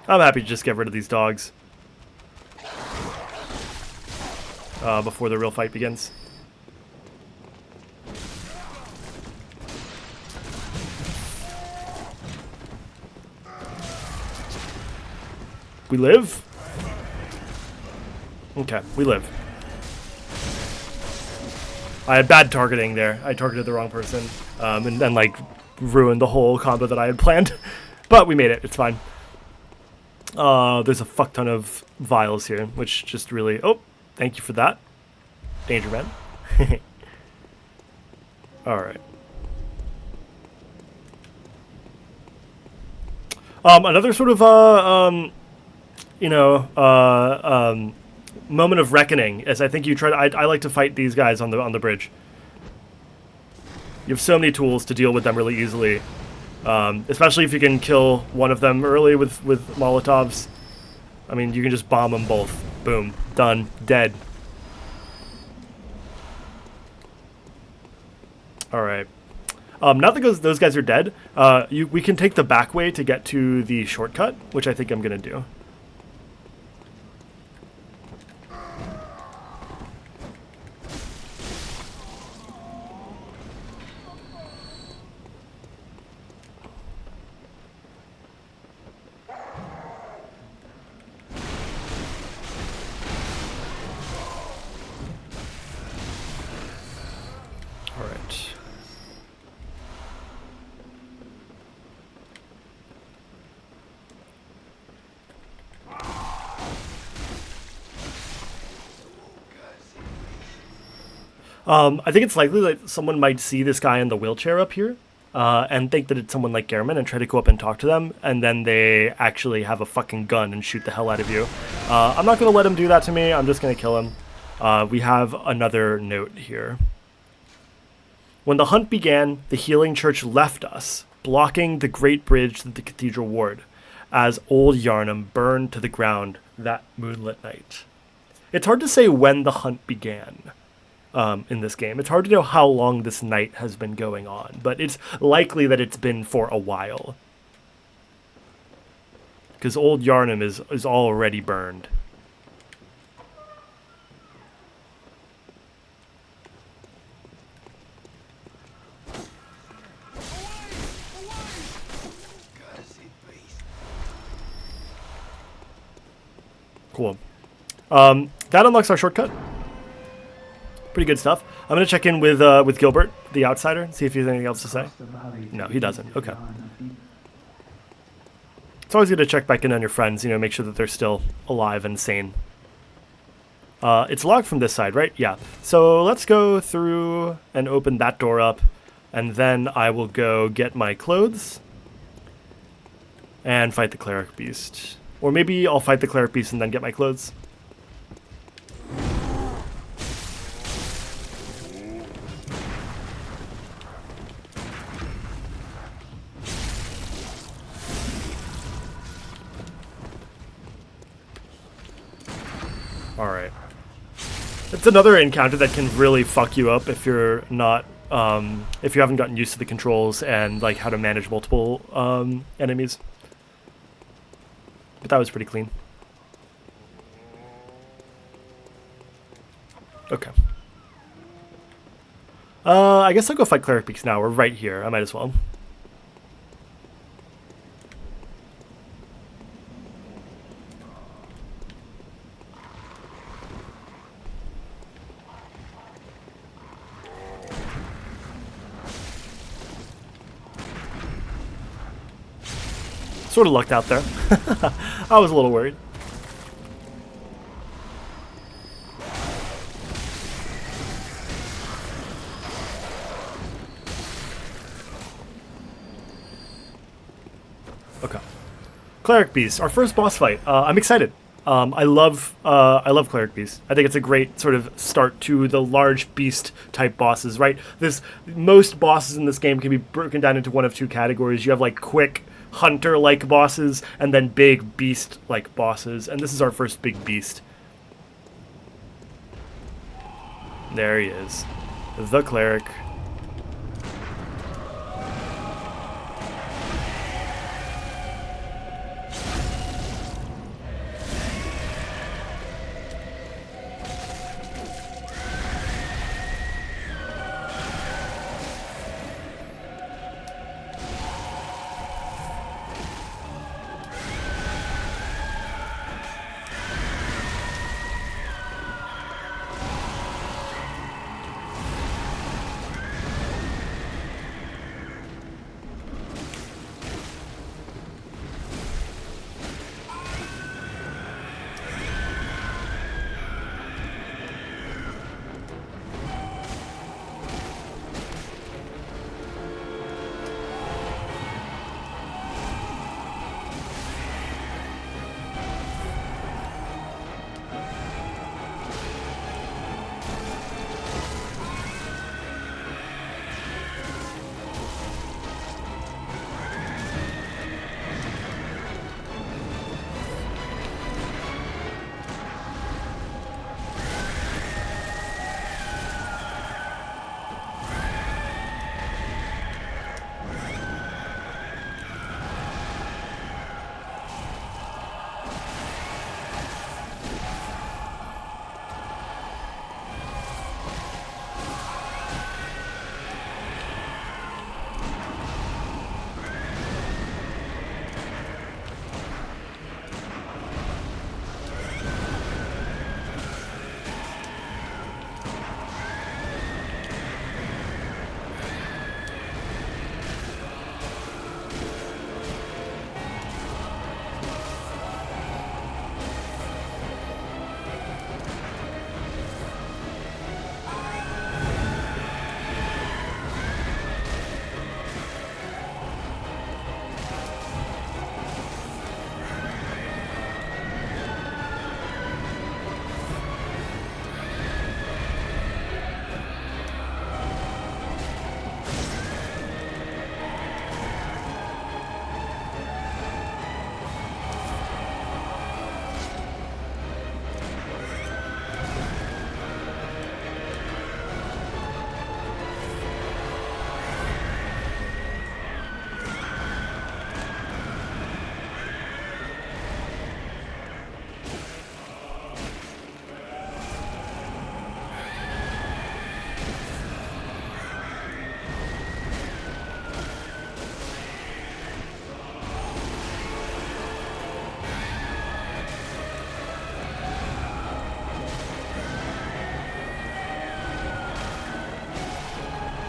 I'm happy to just get rid of these dogs before the real fight begins. We live? Okay, we live. I had bad targeting there. I targeted the wrong person, and then like ruined the whole combo that I had planned. But we made it. It's fine. There's a fuck ton of vials here, which just really... Oh, thank you for that, Danger Man. Alright. Another sort of, moment of reckoning, as I think you try to... I like to fight these guys on the bridge. You have so many tools to deal with them really easily. Especially if you can kill one of them early with Molotovs. I mean, you can just bomb them both. Boom. Done. Dead. Alright. Now that those guys are dead, we can take the back way to get to the shortcut, which I think I'm going to do. I think it's likely that someone might see this guy in the wheelchair up here and think that it's someone like Gehrman and try to go up and talk to them, and then they actually have a fucking gun and shoot the hell out of you. I'm not going to let him do that to me. I'm just going to kill him. We have another note here. When the hunt began, the healing church left us, blocking the great bridge to the cathedral ward, as old Yarnum burned to the ground that moonlit night. It's hard to say when the hunt began. In this game. It's hard to know how long this night has been going on, but it's likely that it's been for a while. Because old Yarnum is already burned. Cool. That unlocks our shortcut. Pretty good stuff. I'm going to check in with Gilbert, the outsider, see if he has anything else to say. No, he doesn't. Okay. It's always good to check back in on your friends, make sure that they're still alive and sane. It's locked from this side, right? Yeah. So let's go through and open that door up, and then I will go get my clothes and fight the cleric beast. Or maybe I'll fight the cleric beast and then get my clothes. Alright. It's another encounter that can really fuck you up if you're not, if you haven't gotten used to the controls and, like, how to manage multiple, enemies. But that was pretty clean. Okay. I guess I'll go fight Cleric Beast now. We're right here. I might as well. Sort of lucked out there. I was a little worried. Okay. Cleric Beast, our first boss fight. I'm excited. I love Cleric Beast. I think it's a great sort of start to the large beast type bosses, right? Most bosses in this game can be broken down into one of two categories. You have like quick hunter-like bosses, and then big beast-like bosses. And this is our first big beast. There he is. The cleric.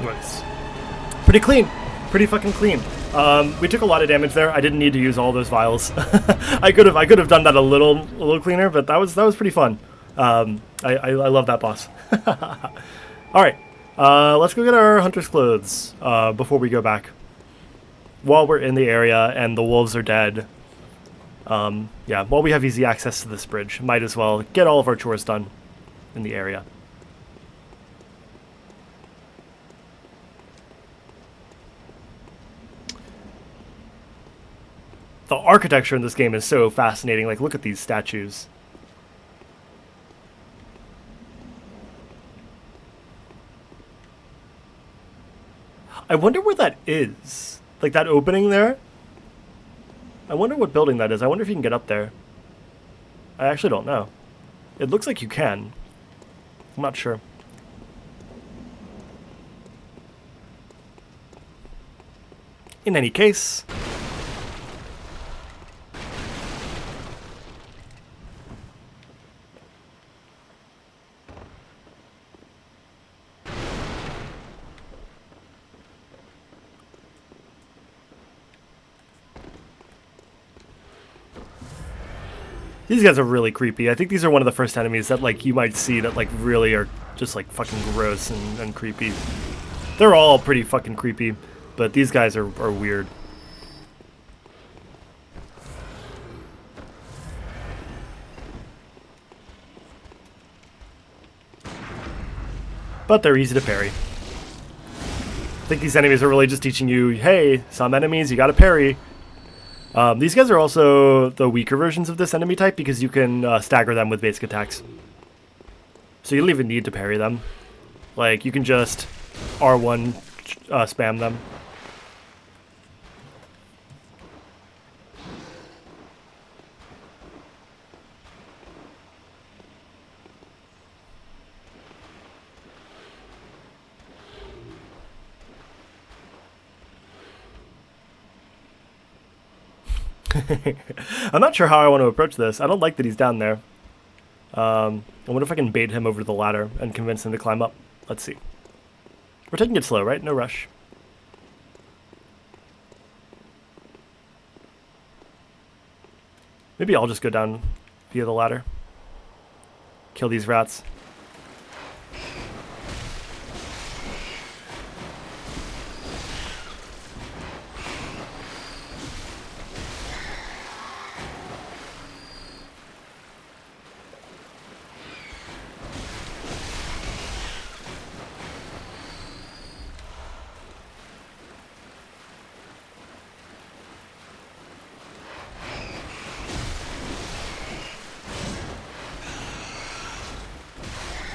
Nice. Pretty clean. Pretty fucking clean. We took a lot of damage there. I didn't need to use all those vials. I could have done that a little cleaner, but that was pretty fun. I love that boss. All right, let's go get our hunter's clothes before we go back. While we're in the area and the wolves are dead, yeah, while we have easy access to this bridge, might as well get all of our chores done in the area. The architecture in this game is so fascinating. Like, look at these statues. I wonder where that is. Like, that opening there? I wonder what building that is. I wonder if you can get up there. I actually don't know. It looks like you can. I'm not sure. In any case, these guys are really creepy. I think these are one of the first enemies that, like, you might see that, like, really are just, like, fucking gross and creepy. They're all pretty fucking creepy, but these guys are weird. But they're easy to parry. I think these enemies are really just teaching you, hey, some enemies you gotta parry. These guys are also the weaker versions of this enemy type because you can stagger them with basic attacks. So you don't even need to parry them. Like, you can just R1 spam them. I'm not sure how I want to approach this. I don't like that he's down there. I wonder if I can bait him over to the ladder and convince him to climb up. Let's see. We're taking it slow, right? No rush. Maybe I'll just go down via the ladder. Kill these rats.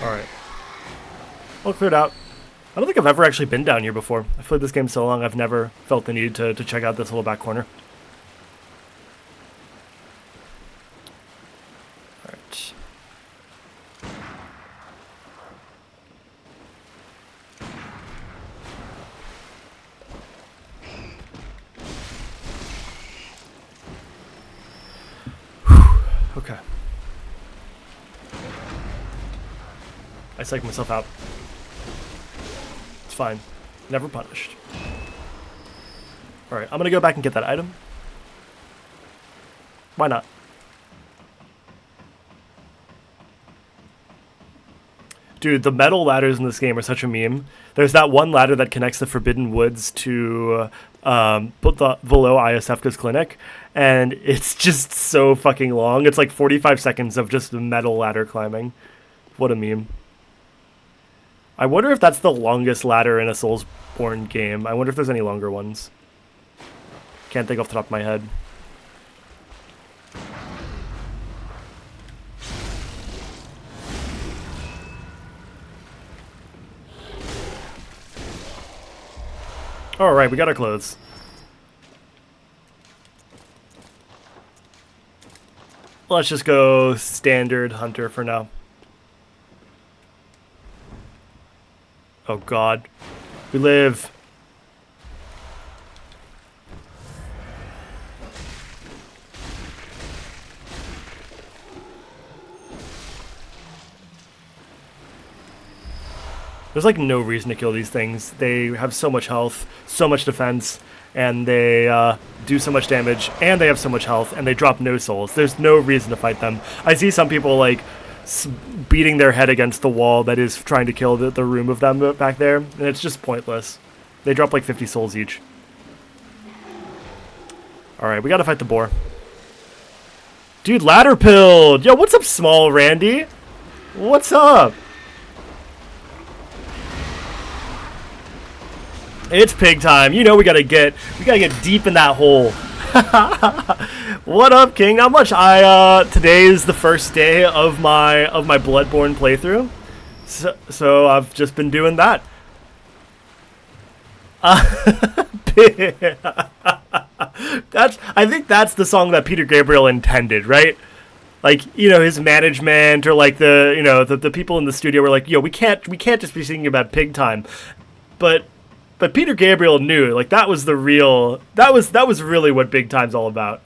Alright. All cleared out. I don't think I've ever actually been down here before. I've played this game so long, I've never felt the need to check out this little back corner. Alright. Okay. I psyched myself out. It's fine. Never punished. Alright, I'm gonna go back and get that item. Why not? Dude, the metal ladders in this game are such a meme. There's that one ladder that connects the Forbidden Woods to below Iosefka's clinic, and it's just so fucking long. It's like 45 seconds of just metal ladder climbing. What a meme. I wonder if that's the longest ladder in a Soulsborne game. I wonder if there's any longer ones. Can't think off the top of my head. Alright, we got our clothes. Let's just go standard hunter for now. Oh god. We live. There's like no reason to kill these things. They have so much health, so much defense, and they do so much damage, and they have so much health, and they drop no souls. There's no reason to fight them. I see some people like beating their head against the wall that is trying to kill the room of them back there, and it's just pointless. They drop like 50 souls each. Alright, we gotta fight the boar. Dude, ladder pilled! Yo, what's up, small Randy? What's up? It's pig time. You know we gotta get deep in that hole. What up, King? Not much. Today is the first day of my Bloodborne playthrough, so I've just been doing that. I think that's the song that Peter Gabriel intended, right? Like, you know, his management or like the people in the studio were like, yo, we can't just be singing about pig time, but But Peter Gabriel knew, like, that was the real, that was really what big time's all about.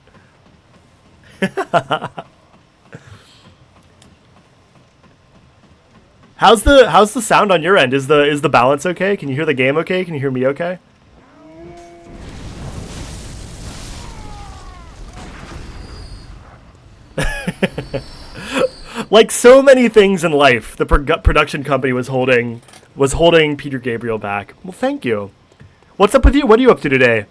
How's the sound on your end? Is the balance okay? Can you hear the game okay? Can you hear me okay? Like so many things in life, the production company was holding Peter Gabriel back. Well, thank you. What's up with you? What are you up to today?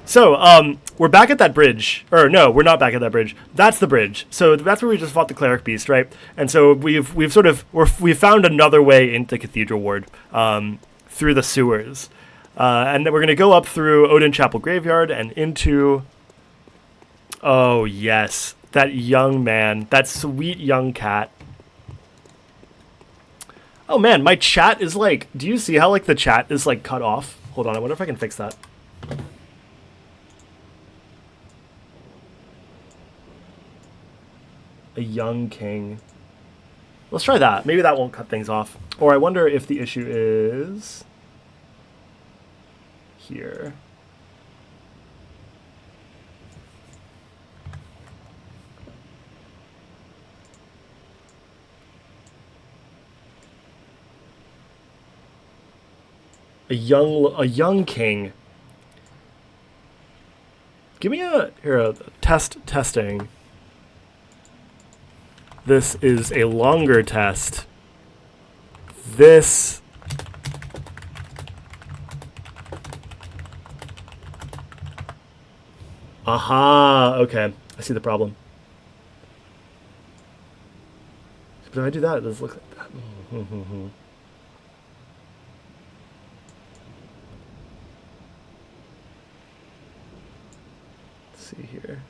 So, we're back at that bridge. Or no, we're not back at that bridge. That's the bridge. So that's where we just fought the cleric beast, right? And so we've found another way into Cathedral Ward through the sewers, and then we're gonna go up through Odin Chapel Graveyard and into. Oh yes, that young man, that sweet young cat. Oh man, my chat is like. Do you see how like the chat is like cut off? Hold on, I wonder if I can fix that. A young king. Let's try that. Maybe that won't cut things off. Or I wonder if the issue is here. A young king. Give me a testing. This is a longer test. This... Aha, okay. I see the problem. But if I do that, it does look like that. Let's see here.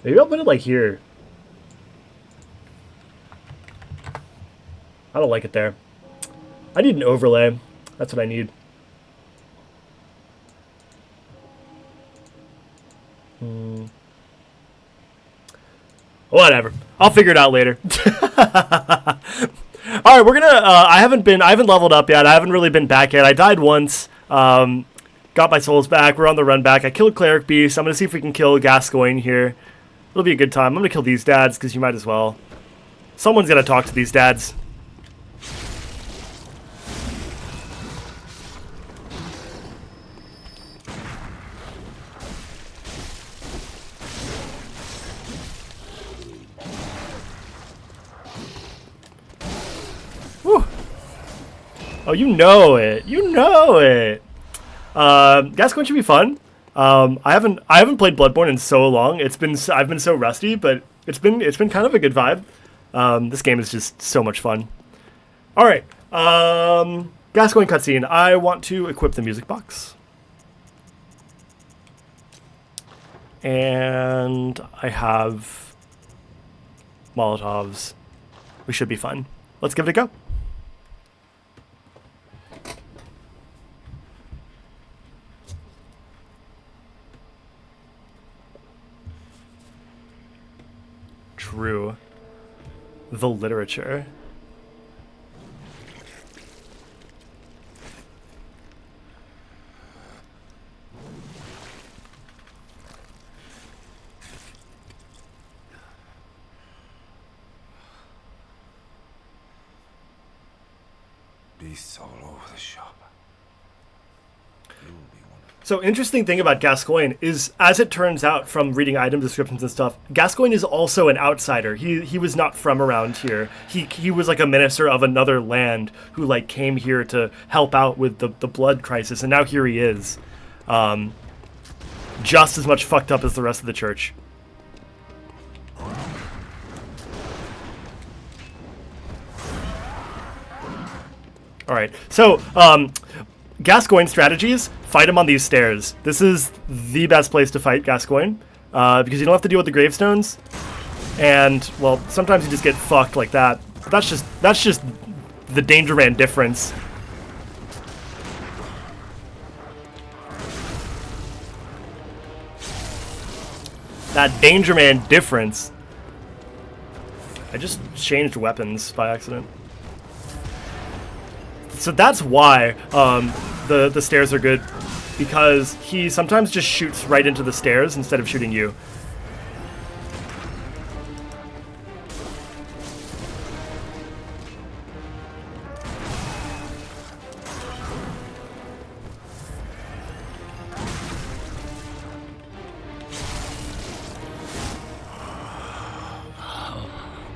Maybe I'll put it like here. I don't like it there. I need an overlay. That's what I need. Whatever. I'll figure it out later. Alright, we're gonna I haven't leveled up yet. I haven't really been back yet. I died once. Got my souls back. We're on the run back. I killed Cleric Beast. I'm gonna see if we can kill Gascoigne here. It'll be a good time. I'm gonna kill these dads because you might as well. Someone's gotta talk to these dads. Whew. Oh, you know it. You know it. Gascoigne should be fun. I haven't played Bloodborne in so long. I've been so rusty, but it's been kind of a good vibe. This game is just so much fun. All right, Gascoigne cutscene. I want to equip the music box, and I have Molotovs. We should be fun. Let's give it a go. True. The literature. Beasts all over the shop. So interesting thing about Gascoigne is, as it turns out from reading item descriptions and stuff, Gascoigne is also an outsider. He was not from around here. He was like a minister of another land who like came here to help out with the blood crisis, and now here he is. Just as much fucked up as the rest of the church. Alright, so Gascoigne strategies, fight him on these stairs. This is the best place to fight Gascoigne, because you don't have to deal with the gravestones, and, well, sometimes you just get fucked like that. But that's just the Danger Man difference. That Danger Man difference. I just changed weapons by accident. So that's why the stairs are good, because he sometimes just shoots right into the stairs instead of shooting you.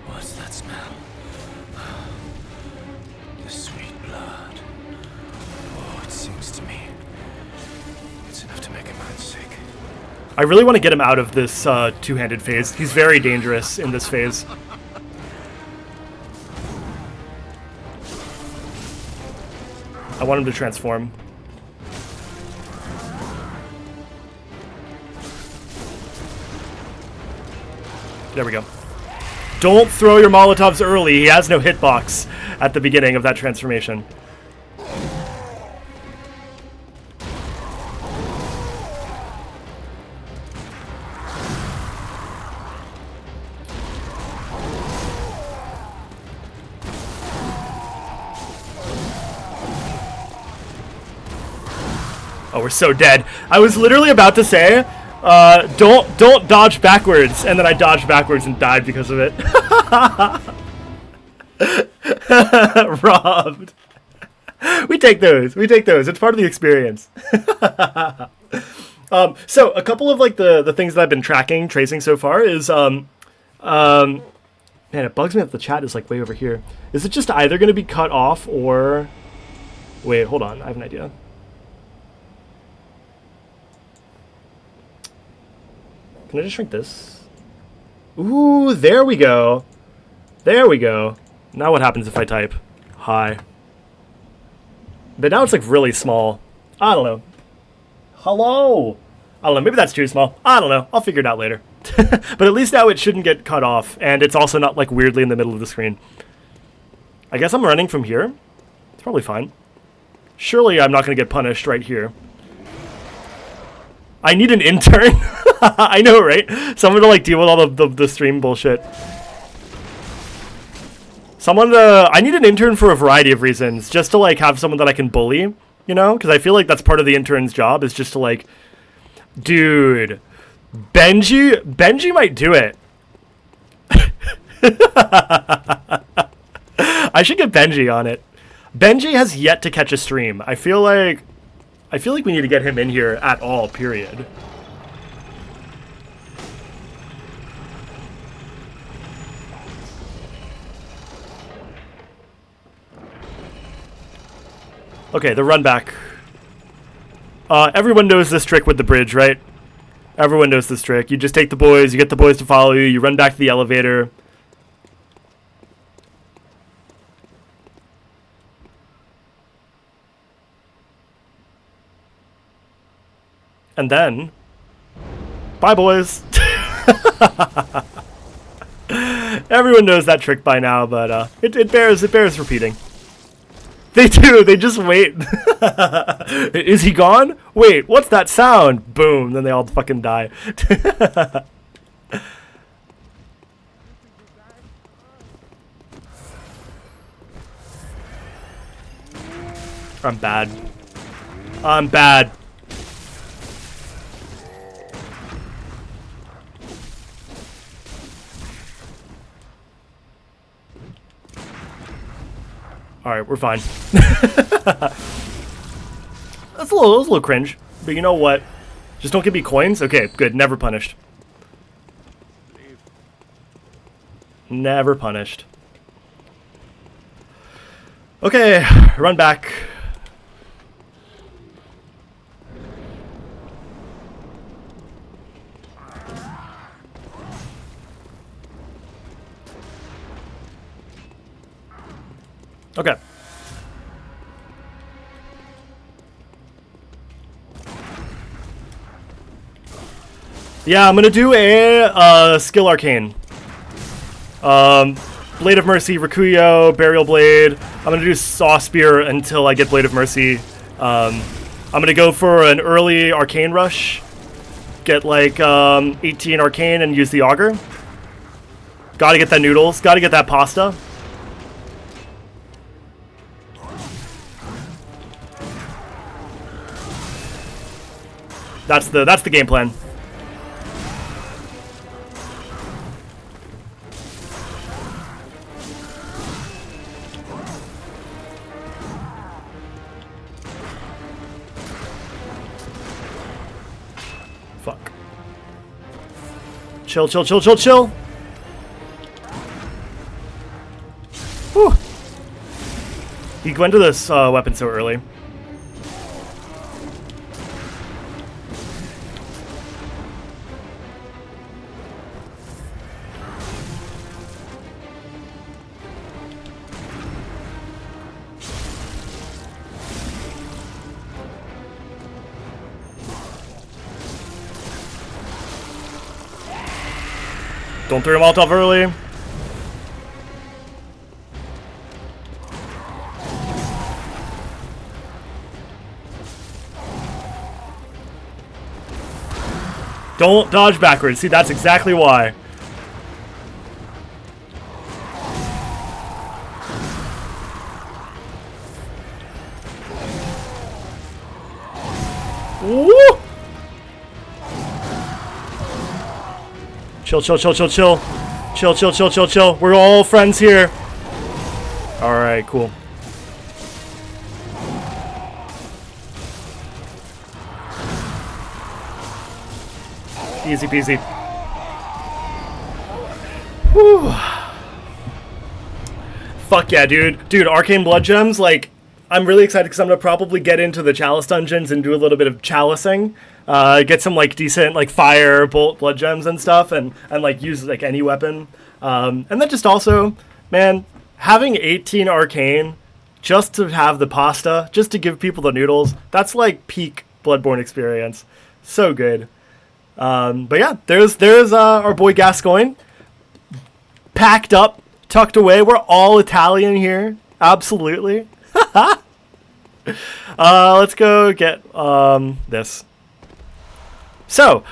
What's that smell? The sweet blood. Oh, it sings to me. It's enough to make a man sick. I really want to get him out of this two-handed phase. He's very dangerous in this phase. I want him to transform. There we go. Don't throw your Molotovs early. He has no hitbox at the beginning of that transformation. Oh, we're so dead. I was literally about to say, don't dodge backwards, and then I dodged backwards and died because of it. Robbed. We take those. We take those. It's part of the experience. So a couple of like the things that I've been tracing so far is man, it bugs me that the chat is like way over here. Is it just either going to be cut off or wait, hold on, I have an idea. Can I just shrink this? Ooh, there we go. There we go. Now what happens if I type hi? But now it's like really small. I don't know. Hello? I don't know, maybe that's too small. I don't know. I'll figure it out later. But at least now it shouldn't get cut off, and it's also not like weirdly in the middle of the screen. I guess I'm running from here. It's probably fine. Surely I'm not going to get punished right here. I need an intern. I know, right? Someone to like deal with all the stream bullshit. Someone to... I need an intern for a variety of reasons. Just to like have someone that I can bully, you know? Because I feel like that's part of the intern's job, is just to like... Dude. Benji might do it. I should get Benji on it. Benji has yet to catch a stream. I feel like we need to get him in here at all, period. Okay, the run back. Everyone knows this trick with the bridge, right? Everyone knows this trick. You just take the boys, you get the boys to follow you, you run back to the elevator. And then, bye boys. Everyone knows that trick by now, but it bears repeating. They do. They just wait. Is he gone? Wait, what's that sound? Boom. Then they all fucking die. I'm bad. I'm bad. Alright, we're fine. That's a little cringe. But you know what? Just don't give me coins? Okay, good. Never punished. Never punished. Okay, run back. Okay. Yeah, I'm gonna do a skill arcane. Blade of Mercy, Rakuyo, Burial Blade, I'm going to do Saw Spear until I get Blade of Mercy. I'm going to go for an early Arcane Rush. Get like 18 Arcane and use the Augur. Gotta get that noodles. Gotta get that pasta. That's the game plan. Fuck. Chill, chill, chill, chill, chill. Whew. He went to this weapon so early. Don't throw him out off early. Don't dodge backwards. See, that's exactly why. Woo! Chill, chill, chill, chill, chill. Chill, chill, chill, chill, chill. We're all friends here. Alright, cool. Easy peasy. Whew. Fuck yeah, dude. Dude, Arcane Blood Gems, like, I'm really excited because I'm going to probably get into the Chalice dungeons and do a little bit of chalicing. Get some, like, decent, like, fire, bolt, blood gems and stuff, and like, use, like, any weapon. And then just also, man, having 18 Arcane just to have the pasta, just to give people the noodles, that's, like, peak Bloodborne experience. So good. But yeah, there's our boy Gascoigne. Packed up, tucked away. We're all Italian here. Absolutely. Let's go get this. So,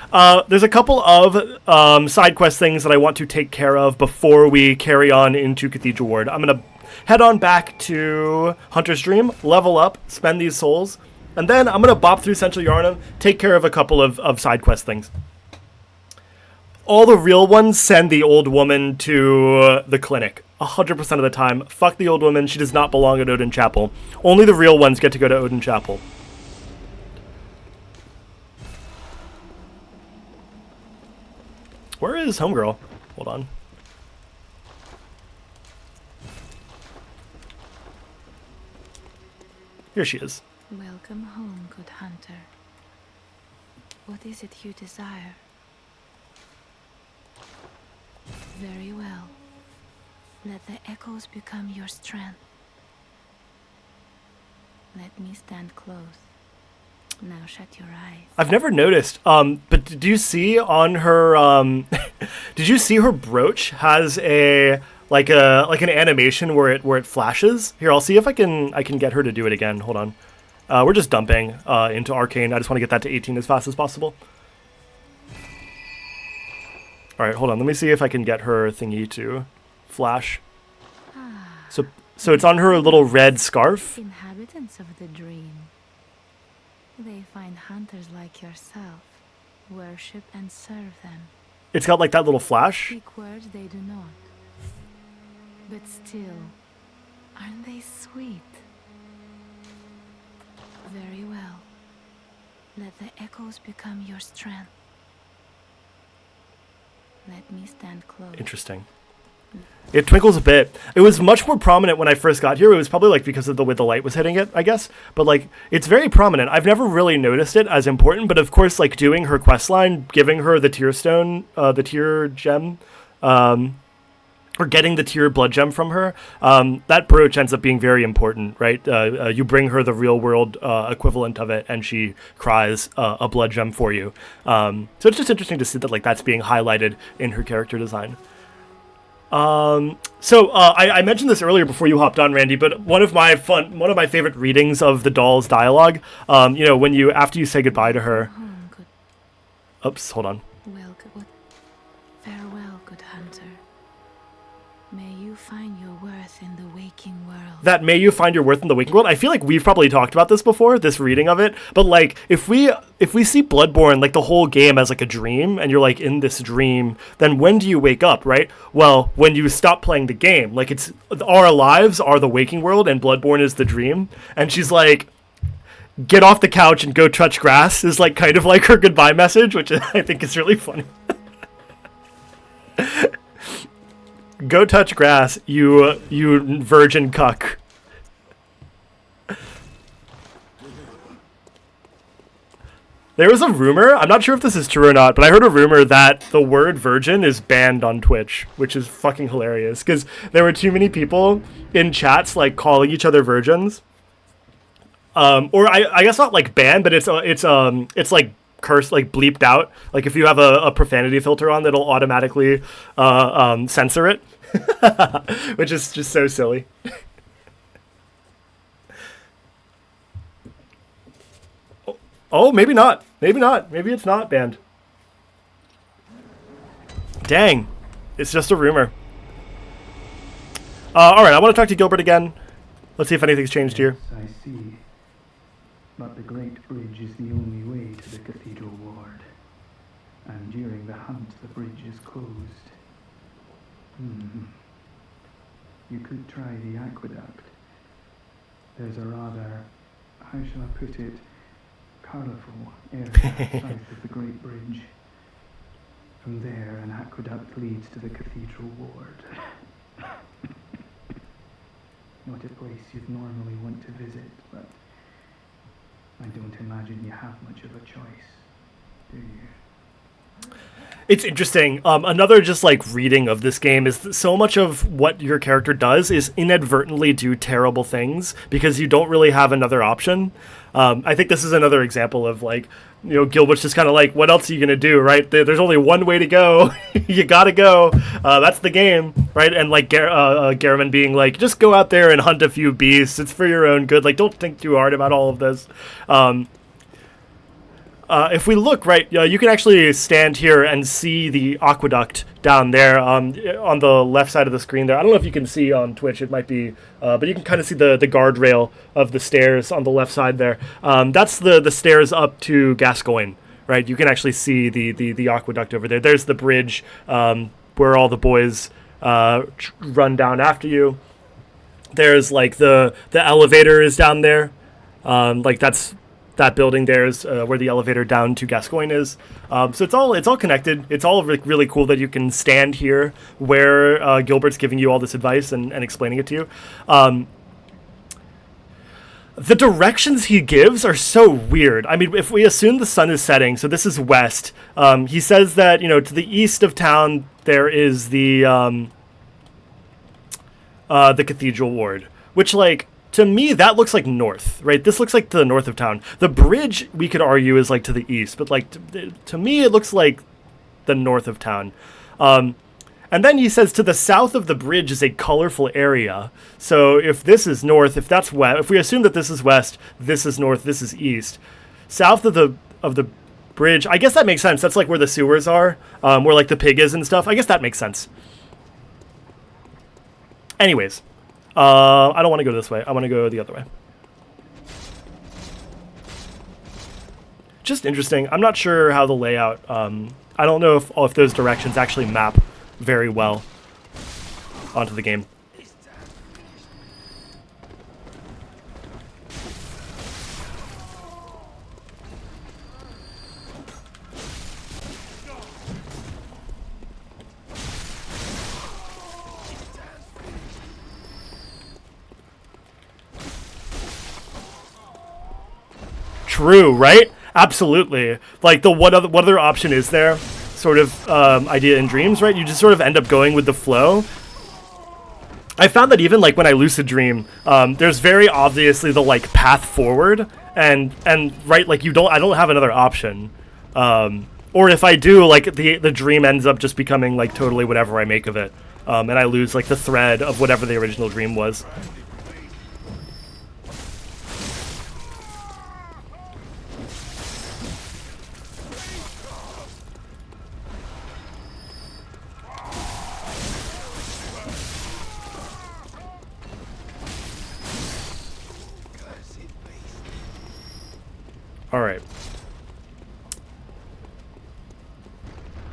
there's a couple of side quest things that I want to take care of before we carry on into Cathedral Ward. I'm going to head on back to Hunter's Dream, level up, spend these souls, and then I'm going to bop through Central Yharnam, take care of a couple of side quest things. All the real ones send the old woman to the clinic. 100% of the time. Fuck the old woman. She does not belong at Odin Chapel. Only the real ones get to go to Odin Chapel. Where is Homegirl? Hold on. Here she is. Welcome home, good hunter. What is it you desire? Very well. Let the echoes become your strength. Let me stand close. Now shut your eyes. I've never noticed, but did you see on her, did you see her brooch has a, like an animation where it flashes? Here, I'll see if I can get her to do it again. Hold on. We're just dumping into Arcane. I just want to get that to 18 as fast as possible. Alright, hold on. Let me see if I can get her thingy to flash. So it's on her little red scarf. Inhabitants of the dream. They find hunters like yourself, worship and serve them. It's got like that little flash. Speak words they do not. But still, aren't they sweet? Very well. Let the echoes become your strength. Let me stand close. Interesting. It twinkles a bit. It was much more prominent when I first got here. It was probably like because of the way the light was hitting it, I guess. But like, it's very prominent. I've never really noticed it as important, but of course, like doing her quest line, giving her the tear stone, the tear gem, or getting the tear blood gem from her, that brooch ends up being very important, right? You bring her the real world equivalent of it, and she cries a blood gem for you. So it's just interesting to see that like that's being highlighted in her character design. I mentioned this earlier before you hopped on, Randy, but one of my favorite readings of the doll's dialogue, when after you say goodbye to her. Oops, hold on. Farewell, good hunter. May you find your worth in the waking world. That may you find your worth in the waking world. I feel like we've probably talked about this before, this reading of it. But like, if we see Bloodborne, like the whole game as like a dream, and you're like in this dream, then when do you wake up, right? Well, when you stop playing the game. Like our lives are the waking world, and Bloodborne is the dream. And she's like, get off the couch and go touch grass is like kind of like her goodbye message, which I think is really funny. Go touch grass, you virgin cuck. There was a rumor, I'm not sure if this is true or not, but I heard a rumor that the word virgin is banned on Twitch, which is fucking hilarious, because there were too many people in chats like calling each other virgins. Or I guess not like banned, but it's like cursed, like bleeped out. Like if you have a profanity filter on, that'll automatically censor it, which is just so silly. Oh, maybe not. Maybe not. Maybe it's not banned. Dang, it's just a rumor. All right, I want to talk to Gilbert again. Let's see if anything's changed here. I see. But the Great Bridge is the only way to the Cathedral Ward. And during the hunt, the bridge is closed. You could try the aqueduct. There's a rather, how shall I put it, colourful area south of the Great Bridge. From there, an aqueduct leads to the Cathedral Ward. Not a place you'd normally want to visit, but I don't imagine you have much of a choice, do you? It's interesting. Another just like reading of this game is that so much of what your character does is inadvertently do terrible things because you don't really have another option. I think this is another example of like, Gilbert's just kind of like, what else are you going to do, right? There's only one way to go. You got to go. That's the game, right? And like Garamond being like, just go out there and hunt a few beasts. It's for your own good. Like, don't think too hard about all of this. If we look, right, you can actually stand here and see the aqueduct down there on the left side of the screen there. I don't know if you can see on Twitch. It might be, but you can kind of see the guardrail of the stairs on the left side there. That's the stairs up to Gascoigne, right? You can actually see the aqueduct over there. There's the bridge where all the boys run down after you. There's like the elevator is down there. Like that building there is where the elevator down to Gascoigne is. So it's all connected. It's all really cool that you can stand here where Gilbert's giving you all this advice and explaining it to you. The directions he gives are so weird. I mean, if we assume the sun is setting, so this is west, he says that, to the east of town there is the Cathedral Ward, which, like, to me, that looks like north, right? This looks like to the north of town. The bridge, we could argue, is like to the east, but like to me, it looks like the north of town. And then he says to the south of the bridge is a colorful area. So if this is north, if that's west, if we assume that this is west, this is north, this is east. South of the bridge, I guess that makes sense. That's like where the sewers are, where like the pig is and stuff. I guess that makes sense. Anyways. I don't want to go this way. I want to go the other way. Just interesting. I'm not sure how the layout... I don't know if those directions actually map very well onto the game. True, right? Absolutely. Like, what other option is there? Sort of idea in dreams, right? You just sort of end up going with the flow. I found that even like when I lucid dream, there's very obviously the like path forward, and right, like I don't have another option. Or if I do, like the dream ends up just becoming like totally whatever I make of it. and I lose like the thread of whatever the original dream was. All right.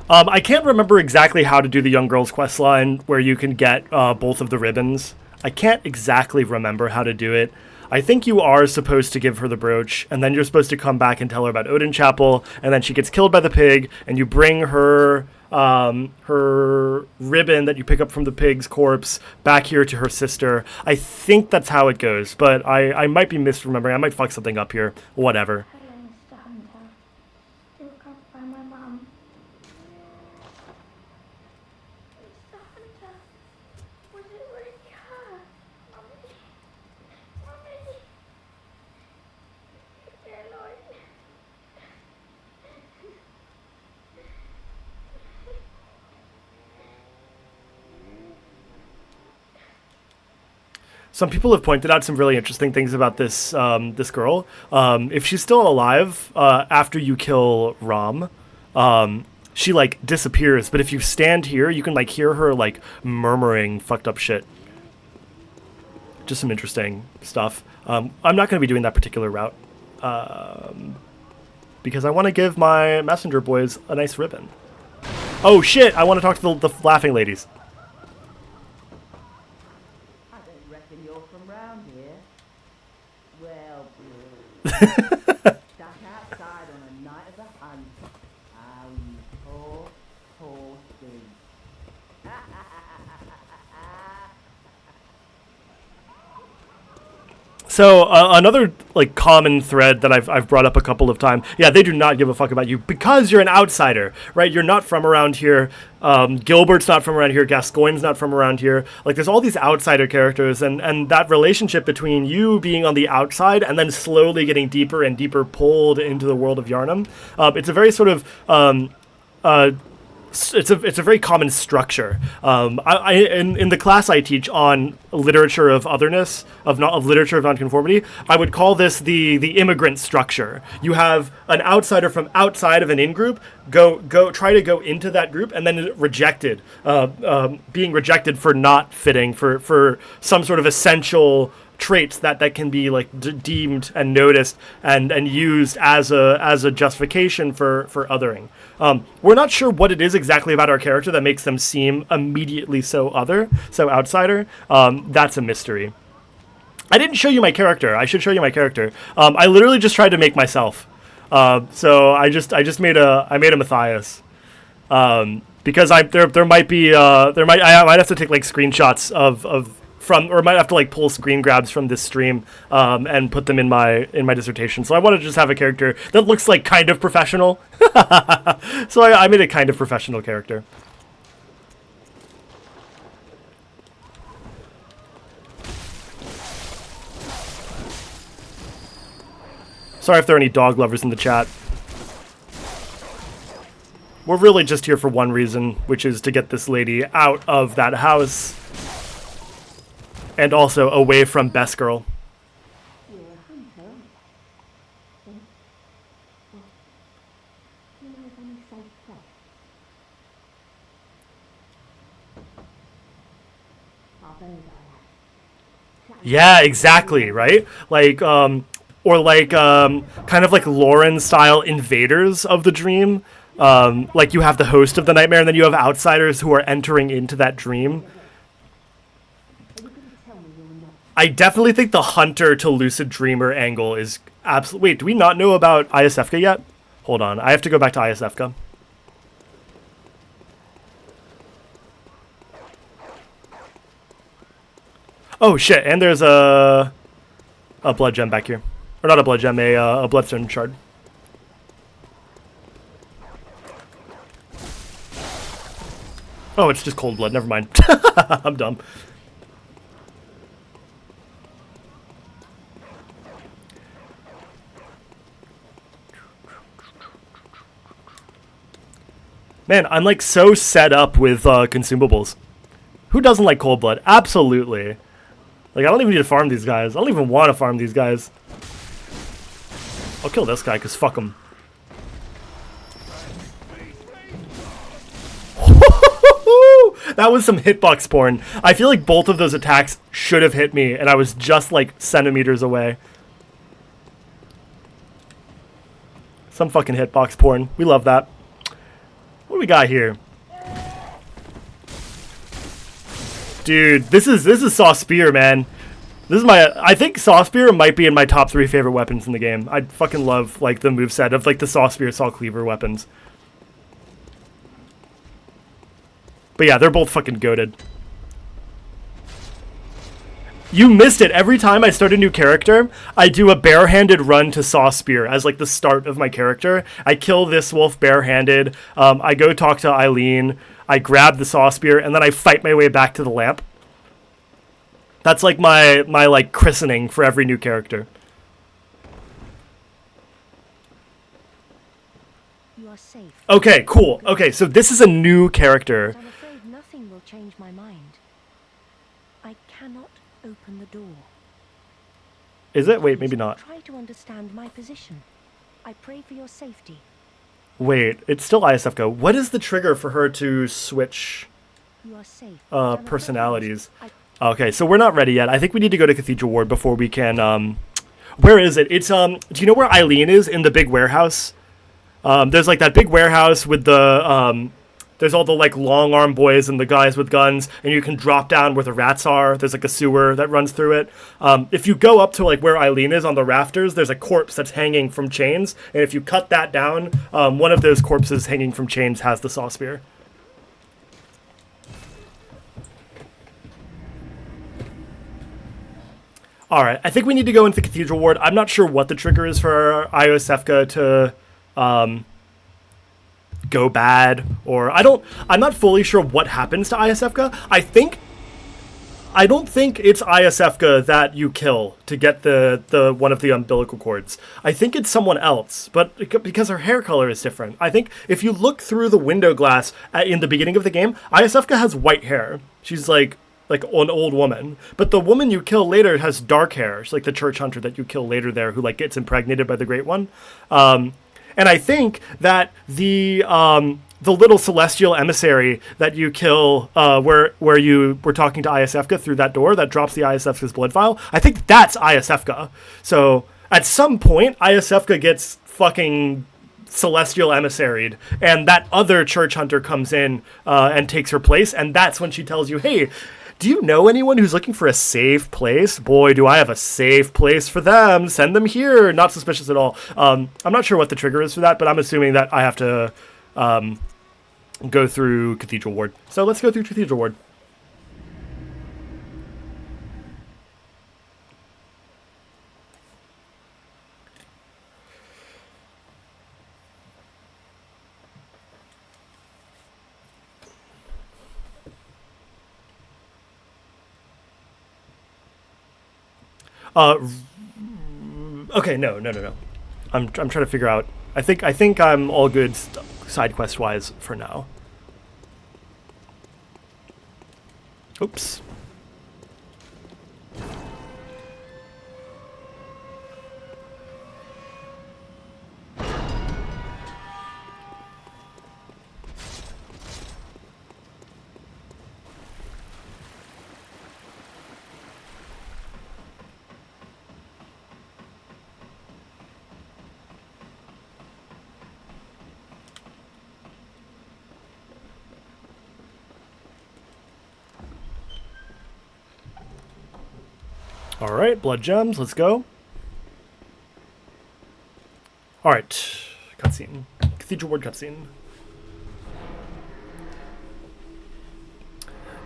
I can't remember exactly how to do the young girl's quest line where you can get both of the ribbons. I can't exactly remember how to do it. I think you are supposed to give her the brooch, and then you're supposed to come back and tell her about Odin Chapel, and then she gets killed by the pig, and you bring her her ribbon that you pick up from the pig's corpse back here to her sister. I think that's how it goes, but I might be misremembering. I might fuck something up here. Whatever. Hello, Mr. Hunter. You were covered by my mum. Mr. Hunter, was it really her? Mummy. Mummy. Dear Lord. Some people have pointed out some really interesting things about this this girl. If she's still alive after you kill Ram, she like disappears. But if you stand here, you can like hear her like murmuring fucked up shit. Just some interesting stuff. I'm not going to be doing that particular route because I want to give my messenger boys a nice ribbon. Oh shit! I want to talk to the laughing ladies. Stuck outside on a night of the hunt. Oh, you poor, poor thing. So another like common thread that I've brought up a couple of times. Yeah, they do not give a fuck about you because you're an outsider, right? You're not from around here. Gilbert's not from around here. Gascoigne's not from around here. Like there's all these outsider characters, and that relationship between you being on the outside and then slowly getting deeper and deeper pulled into the world of Yharnam. It's a very sort of it's a very common structure. In the class I teach on literature of otherness, of literature of nonconformity, I would call this the immigrant structure. You have an outsider from outside of an in-group try to go into that group and then rejected, being rejected for not fitting, for some sort of essential traits that can be like deemed and noticed and used as a justification for othering. We're not sure what it is exactly about our character that makes them seem immediately so outsider. That's a mystery. I didn't show you my character. I should show you my character. I literally just tried to make myself. So I made a Matthias. Because I might have to take like screenshots of from, or might have to like pull screen grabs from this stream and put them in my dissertation. So I want to just have a character that looks like kind of professional. So I made a kind of professional character. Sorry if there are any dog lovers in the chat. We're really just here for one reason, which is to get this lady out of that house. And also away from Best Girl. You're a hunter. Well, do you know of any safe place? I'll bet I have. Yeah, exactly, right? Like, or like, kind of like Lauren-style invaders of the dream. Like you have the host of the nightmare, and then you have outsiders who are entering into that dream. I definitely think the hunter to lucid dreamer angle is absolutely... Wait, do we not know about ISFK yet? Hold on, I have to go back to ISFK. Oh shit, and there's a blood gem back here. Or not a blood gem, a bloodstone shard. Oh, it's just cold blood, never mind. I'm dumb. Man, I'm like so set up with consumables. Who doesn't like cold blood? Absolutely. Like, I don't even need to farm these guys. I don't even want to farm these guys. I'll kill this guy, because fuck him. That was some hitbox porn. I feel like both of those attacks should have hit me, and I was just, like, centimeters away. Some fucking hitbox porn. We love that. What do we got here? Dude, this is Saw Spear, man. This is I think Saw Spear might be in my top 3 favorite weapons in the game. I fucking love, like, the moveset of, like, the Saw Spear, Saw Cleaver weapons. But yeah, they're both fucking goated. You missed it. Every time I start a new character, I do a barehanded run to Saw Spear as, like, the start of my character. I kill this wolf barehanded. I go talk to Eileen. I grab the Saw Spear, and then I fight my way back to the lamp. That's like my like christening for every new character. You are safe. Okay, cool. Okay, so this is a new character. But I'm afraid nothing will change my mind. I cannot open the door. Is it? Wait, maybe not. Try to understand my position. I pray for your safety. Wait, it's still ISFGO. What is the trigger for her to switch You are safe. personalities? Okay, so we're not ready yet. I think we need to go to Cathedral Ward before we can, where is it? It's, do you know where Eileen is in the big warehouse? There's, like, that big warehouse with the, there's all the, like, long arm boys and the guys with guns, and you can drop down where the rats are. There's, like, a sewer that runs through it. If you go up to, like, where Eileen is on the rafters, there's a corpse that's hanging from chains, and if you cut that down, one of those corpses hanging from chains has the Saw Spear. Alright, I think we need to go into the Cathedral Ward. I'm not sure what the trigger is for ISFGO to go bad, or I'm not fully sure what happens to ISFGO. I don't think it's ISFGO that you kill to get the one of the umbilical cords. I think it's someone else, but because her hair color is different. I think if you look through the window glass in the beginning of the game, ISFGO has white hair. She's like an old woman, but the woman you kill later has dark hair. She's like the church hunter that you kill later there, who, like, gets impregnated by the Great One. And I think that the little celestial emissary that you kill, where you were talking to ISFGO through that door that drops the ISFGO's blood vial, I think that's ISFGO. So at some point, ISFGO gets fucking celestial emissaried, and that other church hunter comes in and takes her place, and that's when she tells you, hey, do you know anyone who's looking for a safe place? Boy, do I have a safe place for them. Send them here. Not suspicious at all. I'm not sure what the trigger is for that, but I'm assuming that I have to go through Cathedral Ward. So let's go through Cathedral Ward. Okay, no. I'm trying to figure out. I think I'm all good side quest wise for now. Oops. Alright, blood gems, let's go. Alright, cutscene. Cathedral Ward cutscene.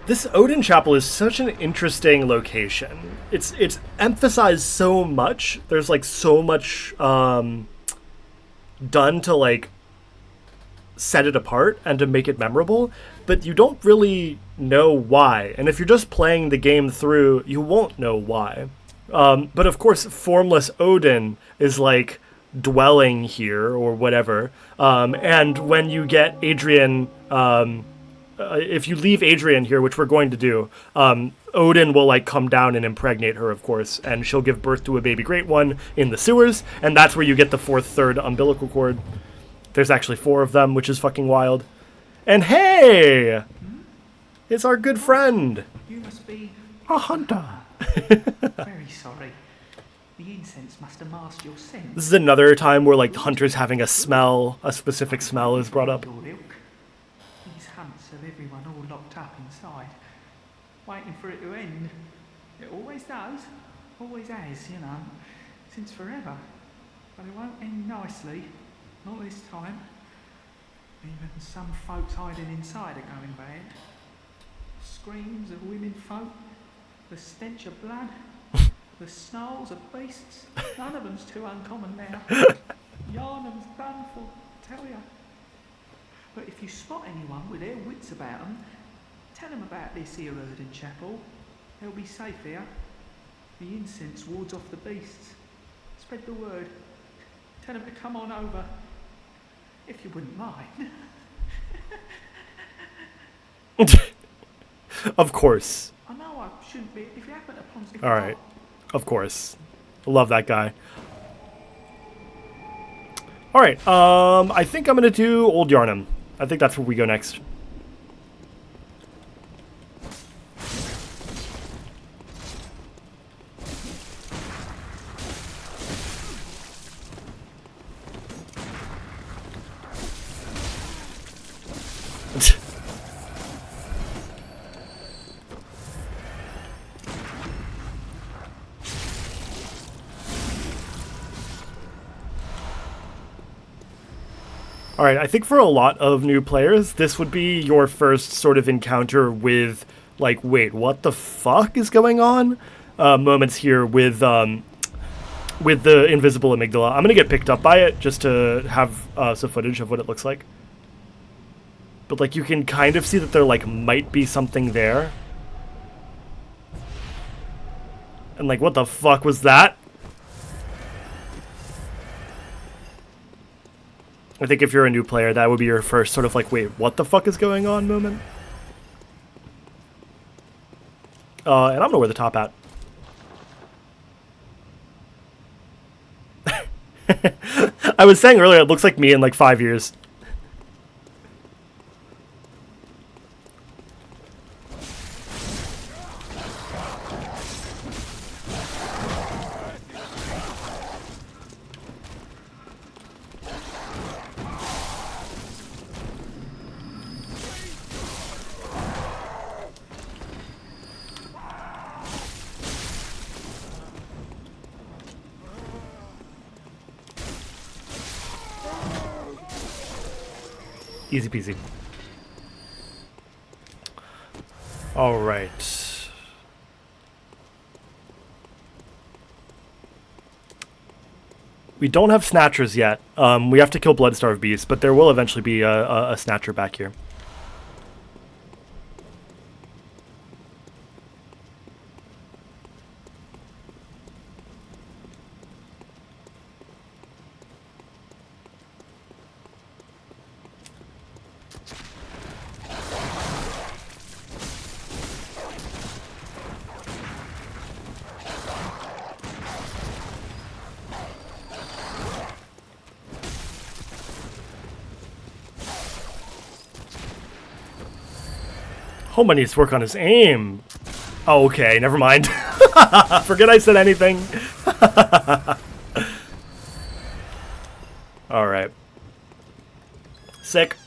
This Odin Chapel is such an interesting location. It's emphasized so much. There's, like, so much done to, like, set it apart and to make it memorable, but you don't really know why. And if you're just playing the game through, you won't know why. But of course, formless Odin is, like, dwelling here or whatever. And when you get Adrian if you leave Adrian here, which we're going to do, Odin will like come down and impregnate her, of course, and she'll give birth to a baby great one in the sewers, and that's where you get the third umbilical cord. There's actually 4 of them, which is fucking wild. And hey, it's our good friend. You must be a hunter. very sorry. The incense must have masked your scent. This is another time where like hunters having a smell, a specific smell is brought up. These hunts have everyone all locked up inside, waiting for it to end. It always does, always has, you know, since forever. But it won't end nicely, not this time. Even some folks hiding inside are going bad. Screams of women folk, the stench of blood, the snarls of beasts. None of them's too uncommon now. Yarnum's done for, tell ya. But if you spot anyone with their wits about them, tell them about this here Erden Chapel. They'll be safe here. The incense wards off the beasts. Spread the word. Tell them to come on over. If you wouldn't mind. Of course. I know I shouldn't be. If you happen upon... All right. Of course. Love that guy. All right. I think I'm going to do Old Yarnum. I think that's where we go next. All right, I think for a lot of new players, this would be your first sort of encounter with, like, wait, what the fuck is going on? Moments here with the invisible amygdala. I'm gonna get picked up by it just to have some footage of what it looks like. But like, you can kind of see that there like might be something there. And like, what the fuck was that? I think if you're a new player, that would be your first sort of like, wait, what the fuck is going on moment. And I'm gonna wear the top hat. I was saying earlier, it looks like me in like 5 years. Easy peasy. All right. We don't have snatchers yet. We have to kill Bloodstarved beasts, but there will eventually be a snatcher back here. Homa needs to work on his aim. Oh, okay, never mind. Forget I said anything. Alright. Sick.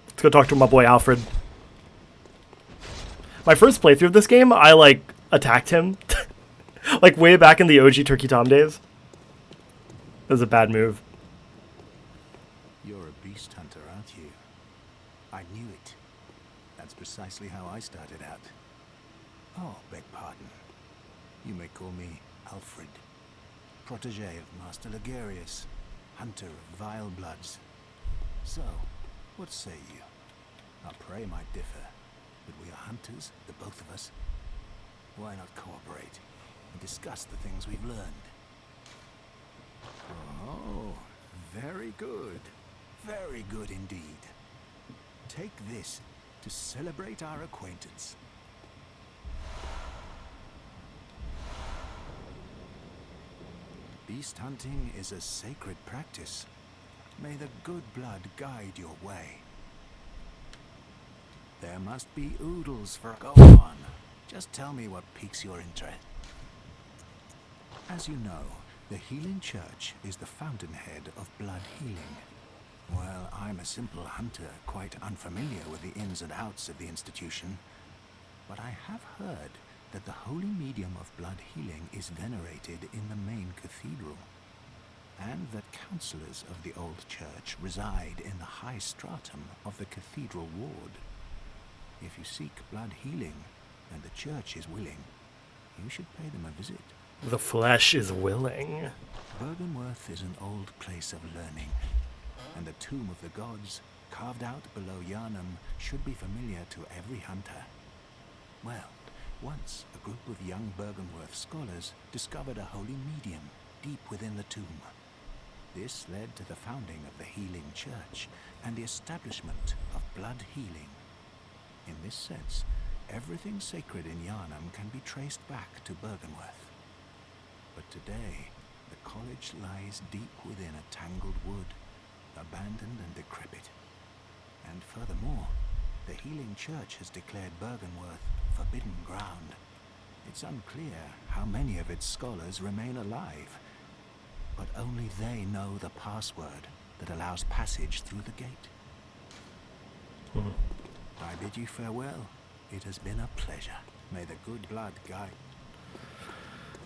Let's go talk to my boy Alfred. My first playthrough of this game, I, like, attacked him. Like, way back in the OG Turkey Tom days. That was a bad move. You're a beast hunter, aren't you? I knew it. That's precisely how I started out. Oh, beg pardon. You may call me Alfred, protege of Master Ligarius, hunter of vile bloods. So, what say you? Our prey might differ, but we are hunters, the both of us. Why not cooperate and discuss the things we've learned? Oh, very good. Very good indeed. Take this to celebrate our acquaintance. Beast hunting is a sacred practice. May the good blood guide your way. There must be oodles for... Go on. Just tell me what piques your interest. As you know, the Healing Church is the fountainhead of blood healing. Well, I'm a simple hunter, quite unfamiliar with the ins and outs of the institution. But I have heard that the holy medium of blood healing is venerated in the main cathedral, and that counselors of the old church reside in the high stratum of the cathedral ward. If you seek blood healing, and the church is willing, you should pay them a visit. The flesh is willing. Byrgenwerth is an old place of learning, and the tomb of the gods, carved out below Yharnam, should be familiar to every hunter. Well, once a group of young Byrgenwerth scholars discovered a holy medium deep within the tomb. This led to the founding of the Healing Church and the establishment of blood healing. In this sense, everything sacred in Yharnam can be traced back to Byrgenwerth. But today, the college lies deep within a tangled wood, abandoned and decrepit. And furthermore, the Healing Church has declared Byrgenwerth forbidden ground. It's unclear how many of its scholars remain alive, but only they know the password that allows passage through the gate. I bid you farewell. It has been a pleasure. May the good blood guide.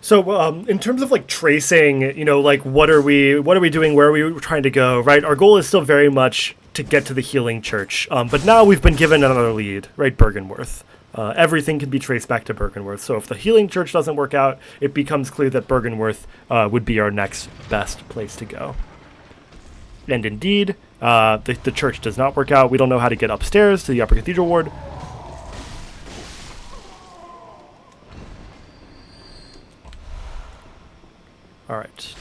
So, in terms of like tracing, like what are we doing? Where are we trying to go? Right, our goal is still very much to get to the Healing Church. But now we've been given another lead, right? Byrgenwerth. Everything can be traced back to Byrgenwerth. So if the Healing Church doesn't work out, it becomes clear that Byrgenwerth would be our next best place to go. And indeed, the church does not work out. We don't know how to get upstairs to the Upper Cathedral Ward. All right.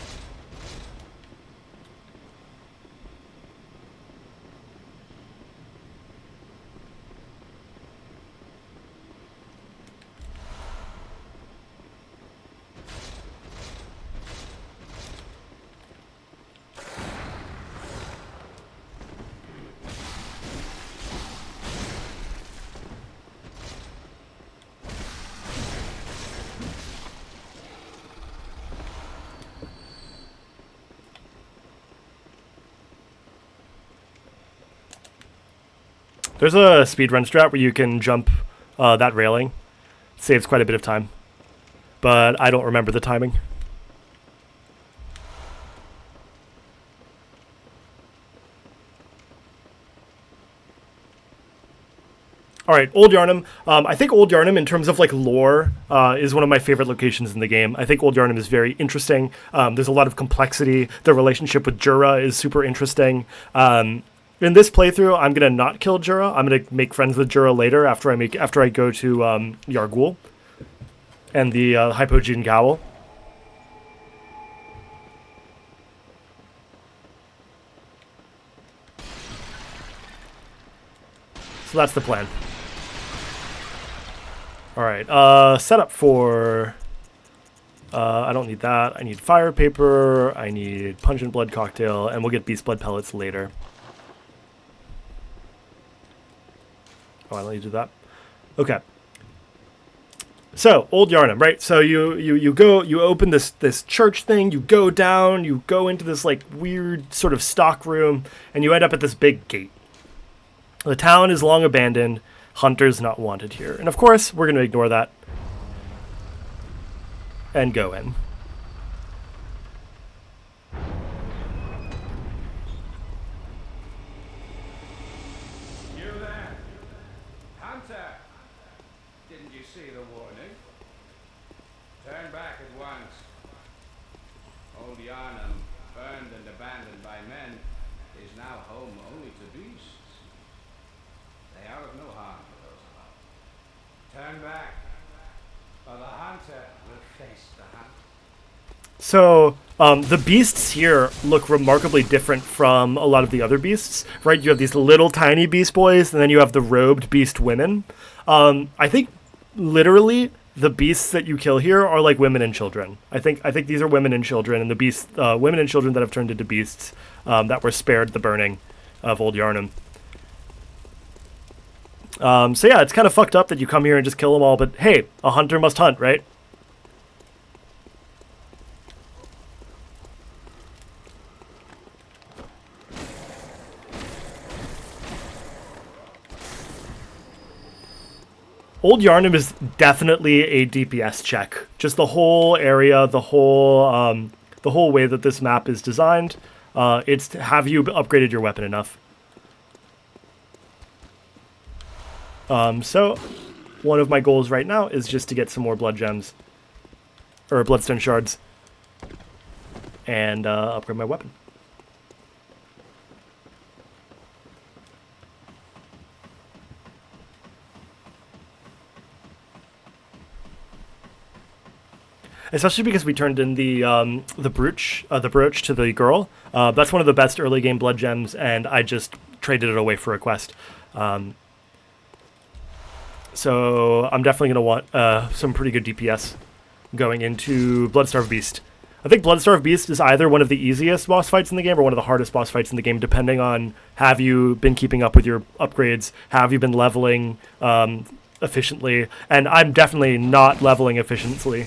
There's a speedrun strat where you can jump that railing. Saves quite a bit of time. But I don't remember the timing. All right, Old Yharnam. I think Old Yharnam, in terms of like lore, is one of my favorite locations in the game. I think Old Yharnam is very interesting. There's a lot of complexity. The relationship with Jura is super interesting. In this playthrough, I'm gonna not kill Jura. I'm gonna make friends with Jura later after I go to Yargul and the Hypojin Gowl. So that's the plan. All right, setup for... I don't need that. I need fire paper, I need pungent blood cocktail, and we'll get beast blood pellets later. Oh, I don't need to do that. Okay. So, Old Yharnam, right? So you open this church thing, you go down, you go into this like weird sort of stock room, and you end up at this big gate. The town is long abandoned, hunters not wanted here. And of course, we're going to ignore that and go in. Turn back at once. Old Yharnam, burned and abandoned by men, is now home only to beasts. They are of no harm to those about. Turn back, or the hunter will face the hunt. So the beasts here look remarkably different from a lot of the other beasts, right? You have these little tiny beast boys, and then you have the robed beast women. I think literally the beasts that you kill here are like women and children. I think these are women and children, and the beasts, women and children that have turned into beasts that were spared the burning of Old Yarnum. So yeah, it's kind of fucked up that you come here and just kill them all, but hey, a hunter must hunt, right? Old Yarnum is definitely a DPS check. Just the whole area, the whole way that this map is designed. It's have you upgraded your weapon enough? So one of my goals right now is just to get some more blood gems or bloodstone shards and upgrade my weapon. Especially because we turned in the brooch to the girl. That's one of the best early game blood gems, and I just traded it away for a quest. So I'm definitely going to want some pretty good DPS going into Bloodstarved Beast. I think Bloodstarved Beast is either one of the easiest boss fights in the game or one of the hardest boss fights in the game, depending on have you been keeping up with your upgrades, have you been leveling efficiently, and I'm definitely not leveling efficiently.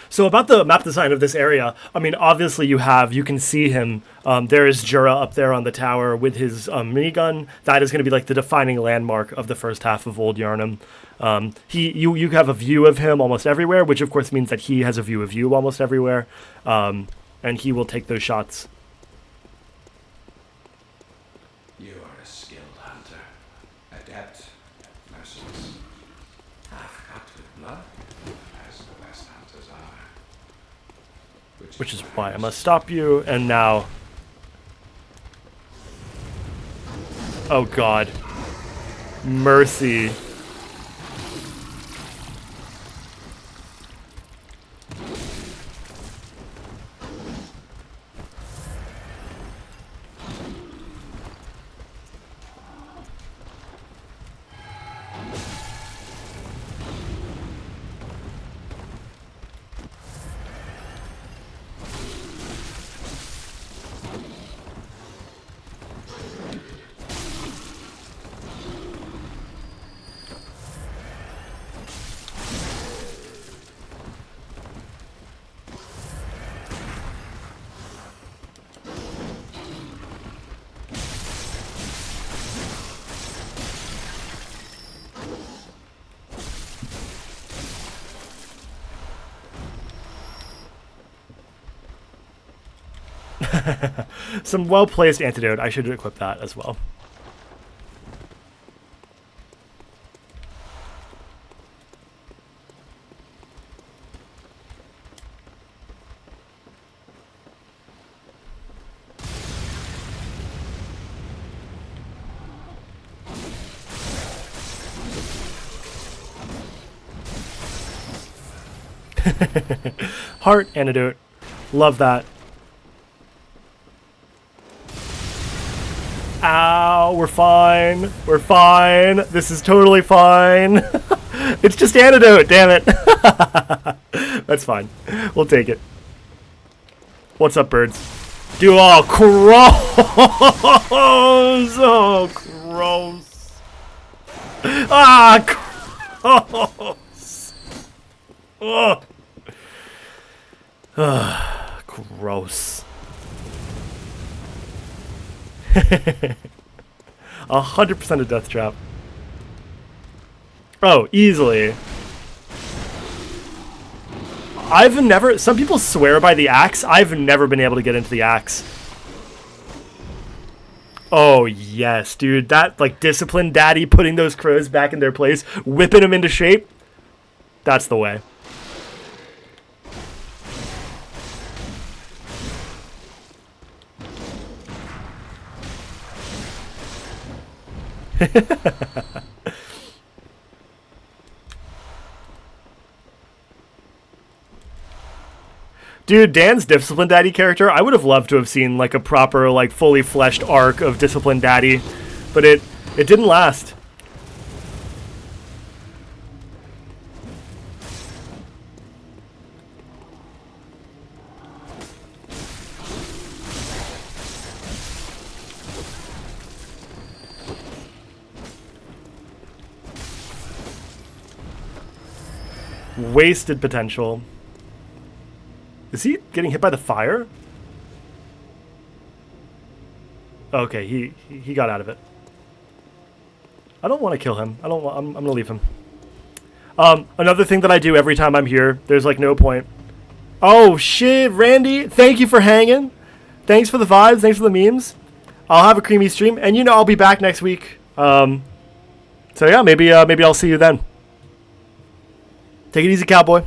So about the map design of this area, I mean, obviously you can see him. There is Jura up there on the tower with his minigun. That is going to be like the defining landmark of the first half of Old Yarnum. You have a view of him almost everywhere, which of course means that he has a view of you almost everywhere, and he will take those shots. You are a skilled hunter, adept, merciless, half-cut with blood, as the best hunters are. Which is why I must stop you, and now... Oh god. Mercy. Some well-placed antidote. I should equip that as well. Heart antidote. Love that. Ow, we're fine. We're fine. This is totally fine. It's just antidote, damn it. That's fine. We'll take it. What's up, birds? Oh, gross! Oh, gross. Ah, gross. Oh. Gross. 100% a death trap. Oh, easily. I've never... Some people swear by the axe. I've never been able to get into the axe. Oh, yes, dude. That, like, disciplined daddy putting those crows back in their place, whipping them into shape. That's the way. Dude, Dan's Discipline Daddy character, I would have loved to have seen like a proper, like fully fleshed arc of Discipline Daddy, but it didn't last. Wasted potential. Is he getting hit by the fire? Okay, he got out of it. I don't want to kill him. I'm gonna leave him. Another thing that I do every time I'm here, there's like no point. Oh shit, Randy, thank you for hanging. Thanks for the vibes, thanks for the memes. I'll have a creamy stream, and you know I'll be back next week. So yeah, maybe I'll see you then. Take it easy, cowboy.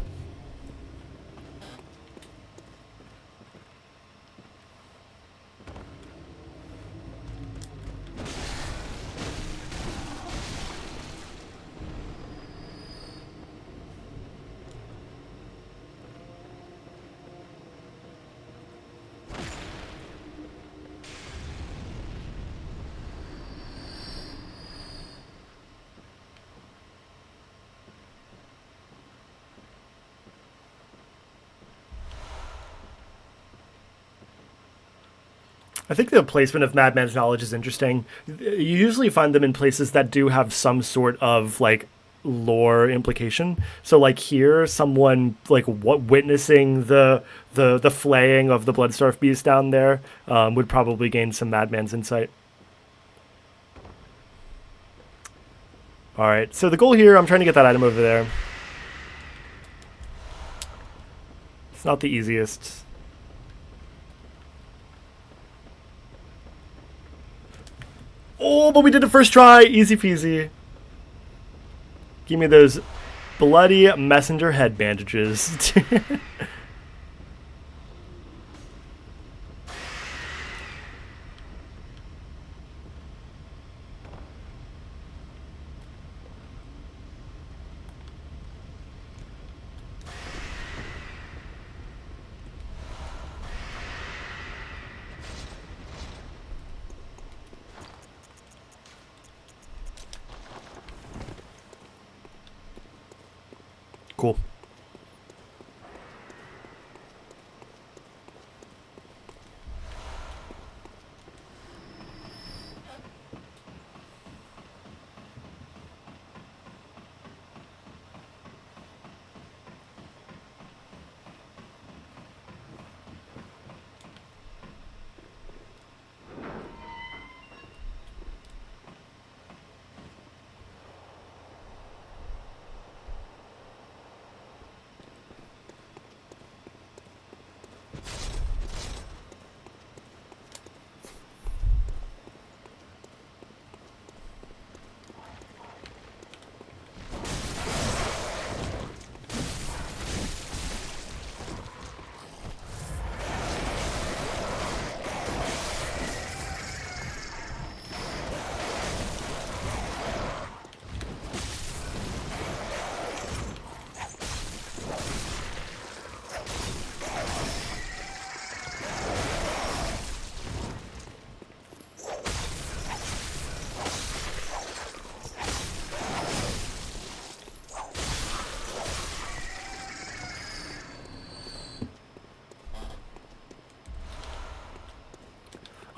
I think the placement of Madman's knowledge is interesting. You usually find them in places that do have some sort of like lore implication. So like here, someone like witnessing the flaying of the Bloodstarf beast down there would probably gain some Madman's insight. All right, so the goal here, I'm trying to get that item over there. It's not the easiest. Oh, but we did it first try. Easy peasy. Give me those bloody messenger head bandages. Cool.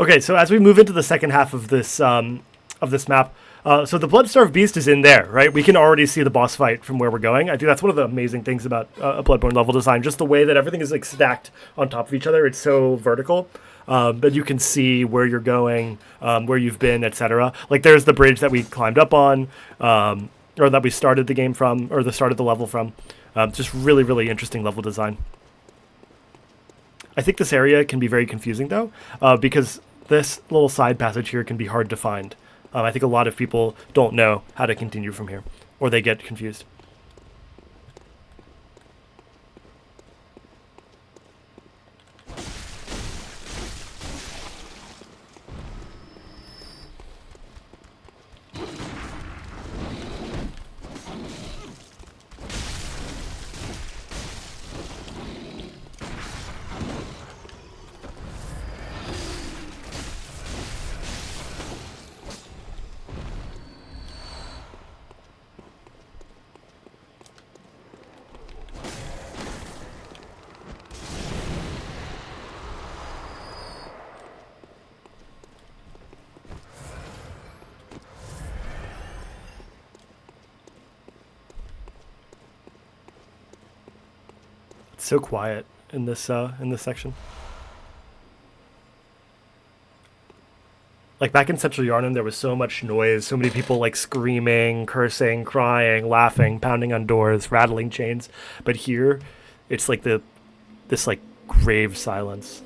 Okay, so as we move into the second half of this map, So the Bloodstarved Beast is in there, right? We can already see the boss fight from where we're going. I think that's one of the amazing things about a Bloodborne level design, just the way that everything is like stacked on top of each other. It's so vertical that you can see where you're going, where you've been, etc. Like there's the bridge that we climbed up on, or that we started the game from, or the start of the level from. Just really, really interesting level design. I think this area can be very confusing though, because this little side passage here can be hard to find. I think a lot of people don't know how to continue from here, or they get confused. It's so quiet in this section. Like back in Central Yarnum, there was so much noise, so many people like screaming, cursing, crying, laughing, pounding on doors, rattling chains. But here, it's like this like grave silence.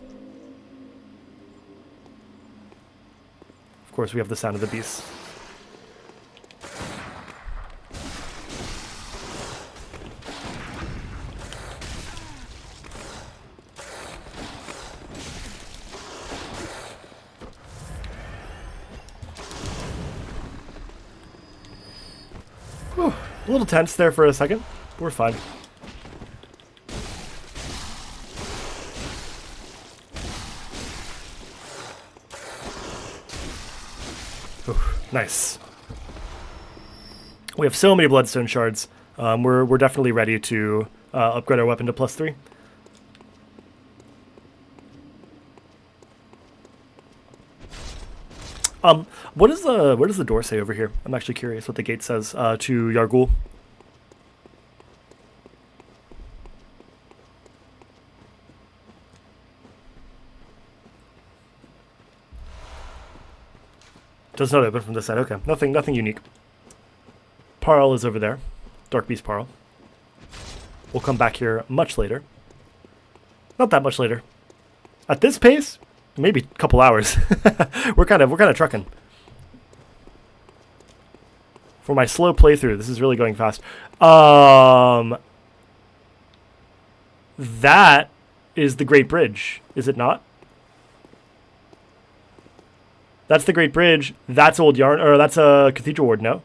Of course, we have the sound of the beast. Whew, a little tense there for a second. We're fine. Ooh, nice. We have so many bloodstone shards. We're definitely ready to upgrade our weapon to +3. What does the door say over here? I'm actually curious what the gate says to Yargul. Does not open from this side. Okay, nothing unique. Parl is over there. Dark Beast Parl. We'll come back here much later. Not that much later. At this pace, maybe a couple hours. we're kind of trucking. For my slow playthrough, this is really going fast. That is the Great Bridge, is it not? That's the Great Bridge. That's Old Yarn, or that's a Cathedral Ward, no?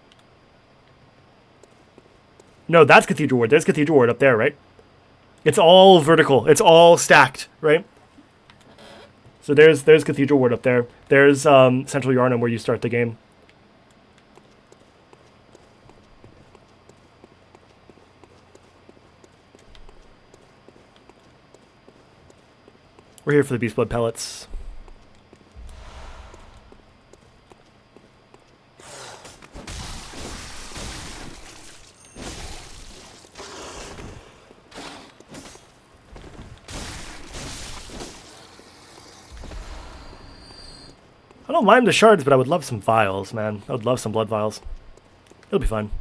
No, that's Cathedral Ward. There's Cathedral Ward up there, right? It's all vertical. It's all stacked, right? So there's Cathedral Ward up there. There's Central Yarnum where you start the game. We're here for the Beastblood pellets. I don't mind the shards, but I would love some vials, man. I would love some blood vials. It'll be fun.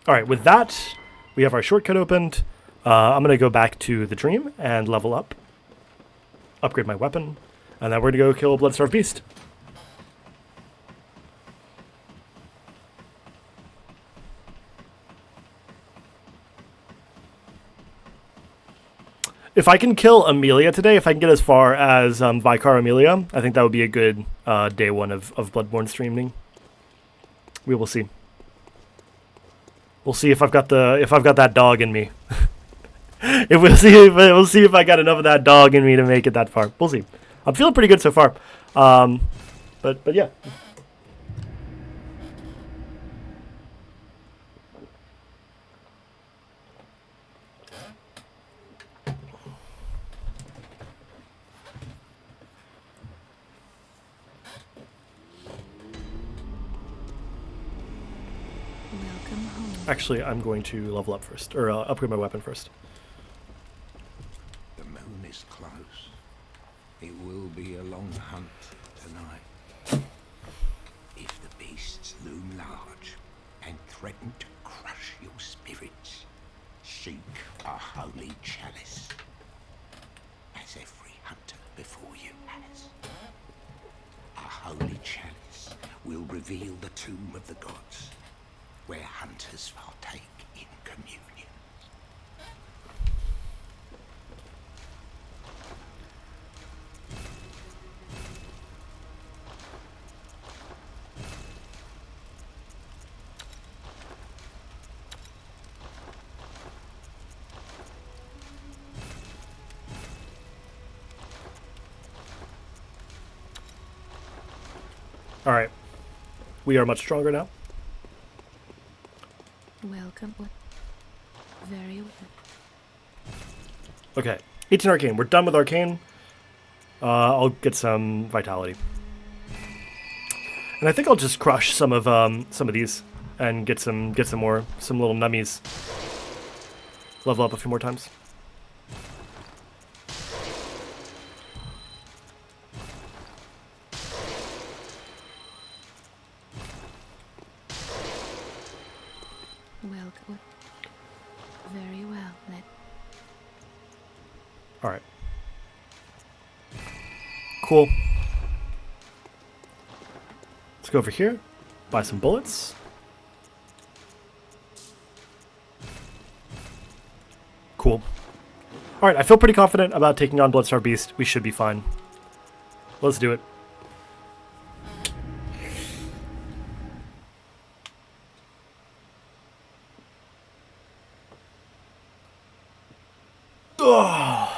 Alright, with that, we have our shortcut opened. I'm going to go back to the dream and level up. Upgrade my weapon. And then we're going to go kill a Bloodstarved Beast. if I can kill Amelia today, if I can get as far as Vicar Amelia, I think that would be a good day one of Bloodborne streaming. We will see. We'll see if I've got that dog in me. We'll see if I got enough of that dog in me to make it that far. We'll see. I'm feeling pretty good so far. But yeah. Welcome home. Actually, I'm going to level up first, or upgrade my weapon first. The moon is close. It will be a long hunt tonight. If the beasts loom large and threaten to crush your spirits, seek a holy chalice, as every hunter before you has. A holy chalice will reveal the tomb of the gods, where hunters partake in communion. All right. We are much stronger now. Welcome. Very well. Okay. 18 Arcane. We're done with Arcane. I'll get some Vitality. And I think I'll just crush some of these and get some little nummies. Level up a few more times. Welcome. Very well. All right. Cool. Let's go over here. Buy some bullets. Cool. All right, I feel pretty confident about taking on Bloodstar Beast. We should be fine. Let's do it. Ugh.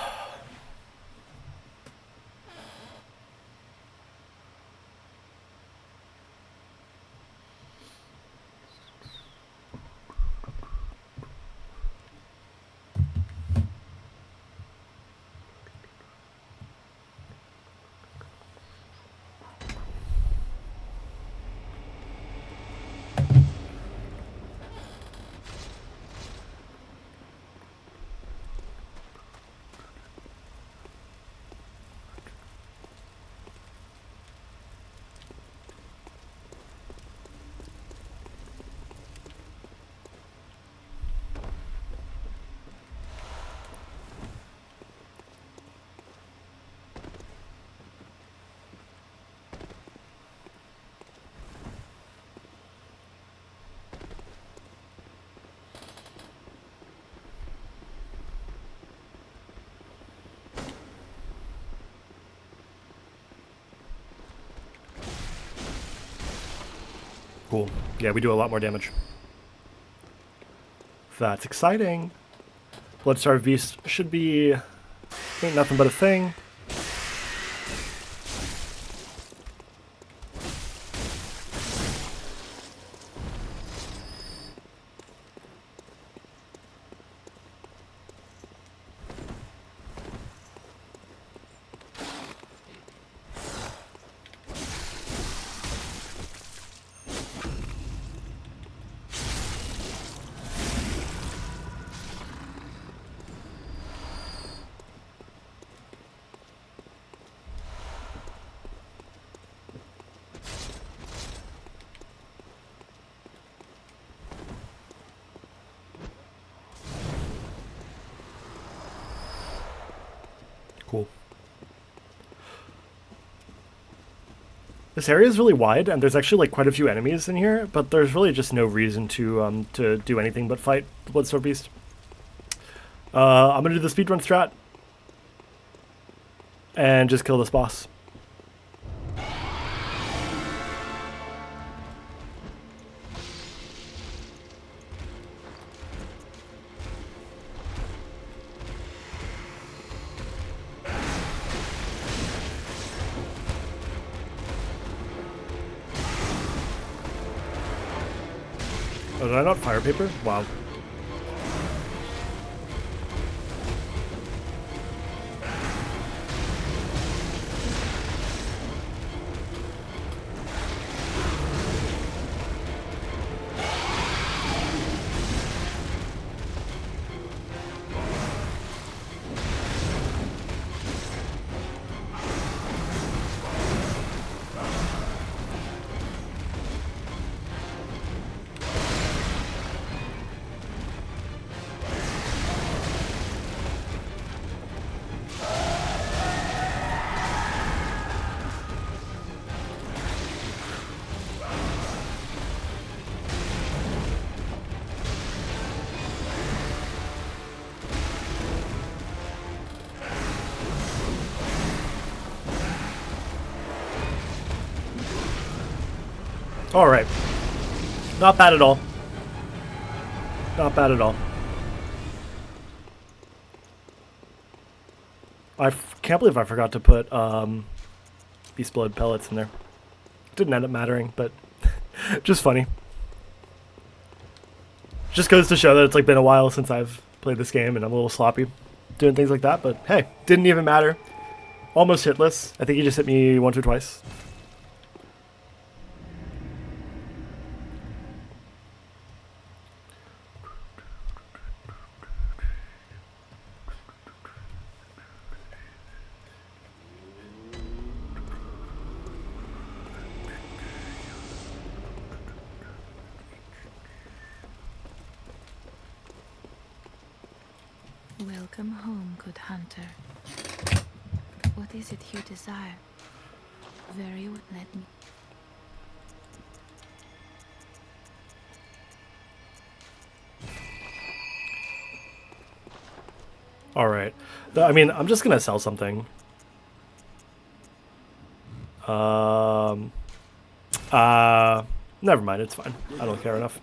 Cool. Yeah, we do a lot more damage. That's exciting. Bloodstar Beast should be... ain't nothing but a thing. Cool. This area is really wide, and there's actually like quite a few enemies in here, but there's really just no reason to do anything but fight the Bloodstar Beast. I'm gonna do the speedrun strat. and just kill this boss. Oh, did I not fire paper? Wow. All right. Not bad at all. Not bad at all. Can't believe I forgot to put Beast Blood pellets in there. Didn't end up mattering, but just funny. Just goes to show that it's like been a while since I've played this game and I'm a little sloppy doing things like that, but hey, didn't even matter. Almost hitless. I think he just hit me once or twice. Welcome home, good hunter. What is it you desire? Very well, let me. All right. I mean, I'm just gonna sell something. Never mind. It's fine. I don't care enough.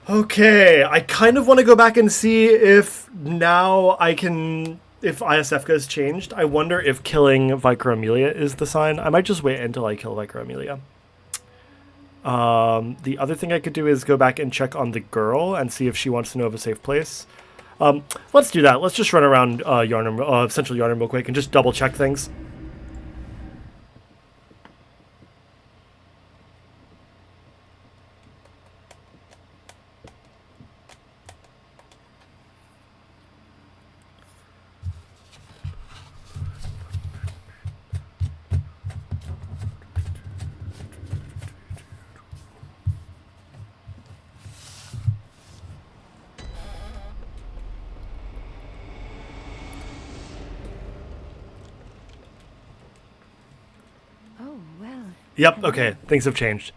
Okay, I kind of want to go back and see if now I can, if ISFK has changed. I wonder if killing Vicar Amelia is the sign. I might just wait until I kill Vicar Amelia. The other thing I could do is go back and check on the girl and see if she wants to know of a safe place. Let's do that. Let's just run around Central Yarnum real quick and just double check things. Yep, okay, things have changed.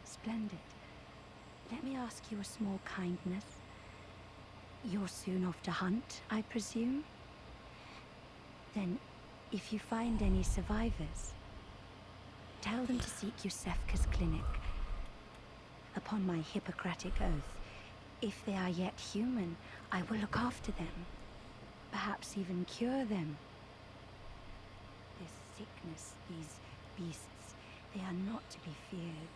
Splendid. Let me ask you a small kindness. You're soon off to hunt, I presume? Then, if you find any survivors, tell them to seek Yusefka's clinic. Upon my Hippocratic oath, if they are yet human, I will look after them. Perhaps even cure them. This sickness, these beasts, they are not to be feared.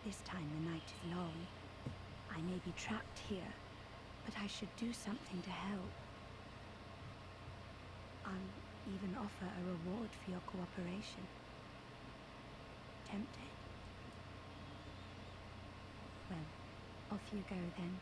This time the night is long. I may be trapped here, but I should do something to help. I'll even offer a reward for your cooperation. Tempted? Well, off you go then.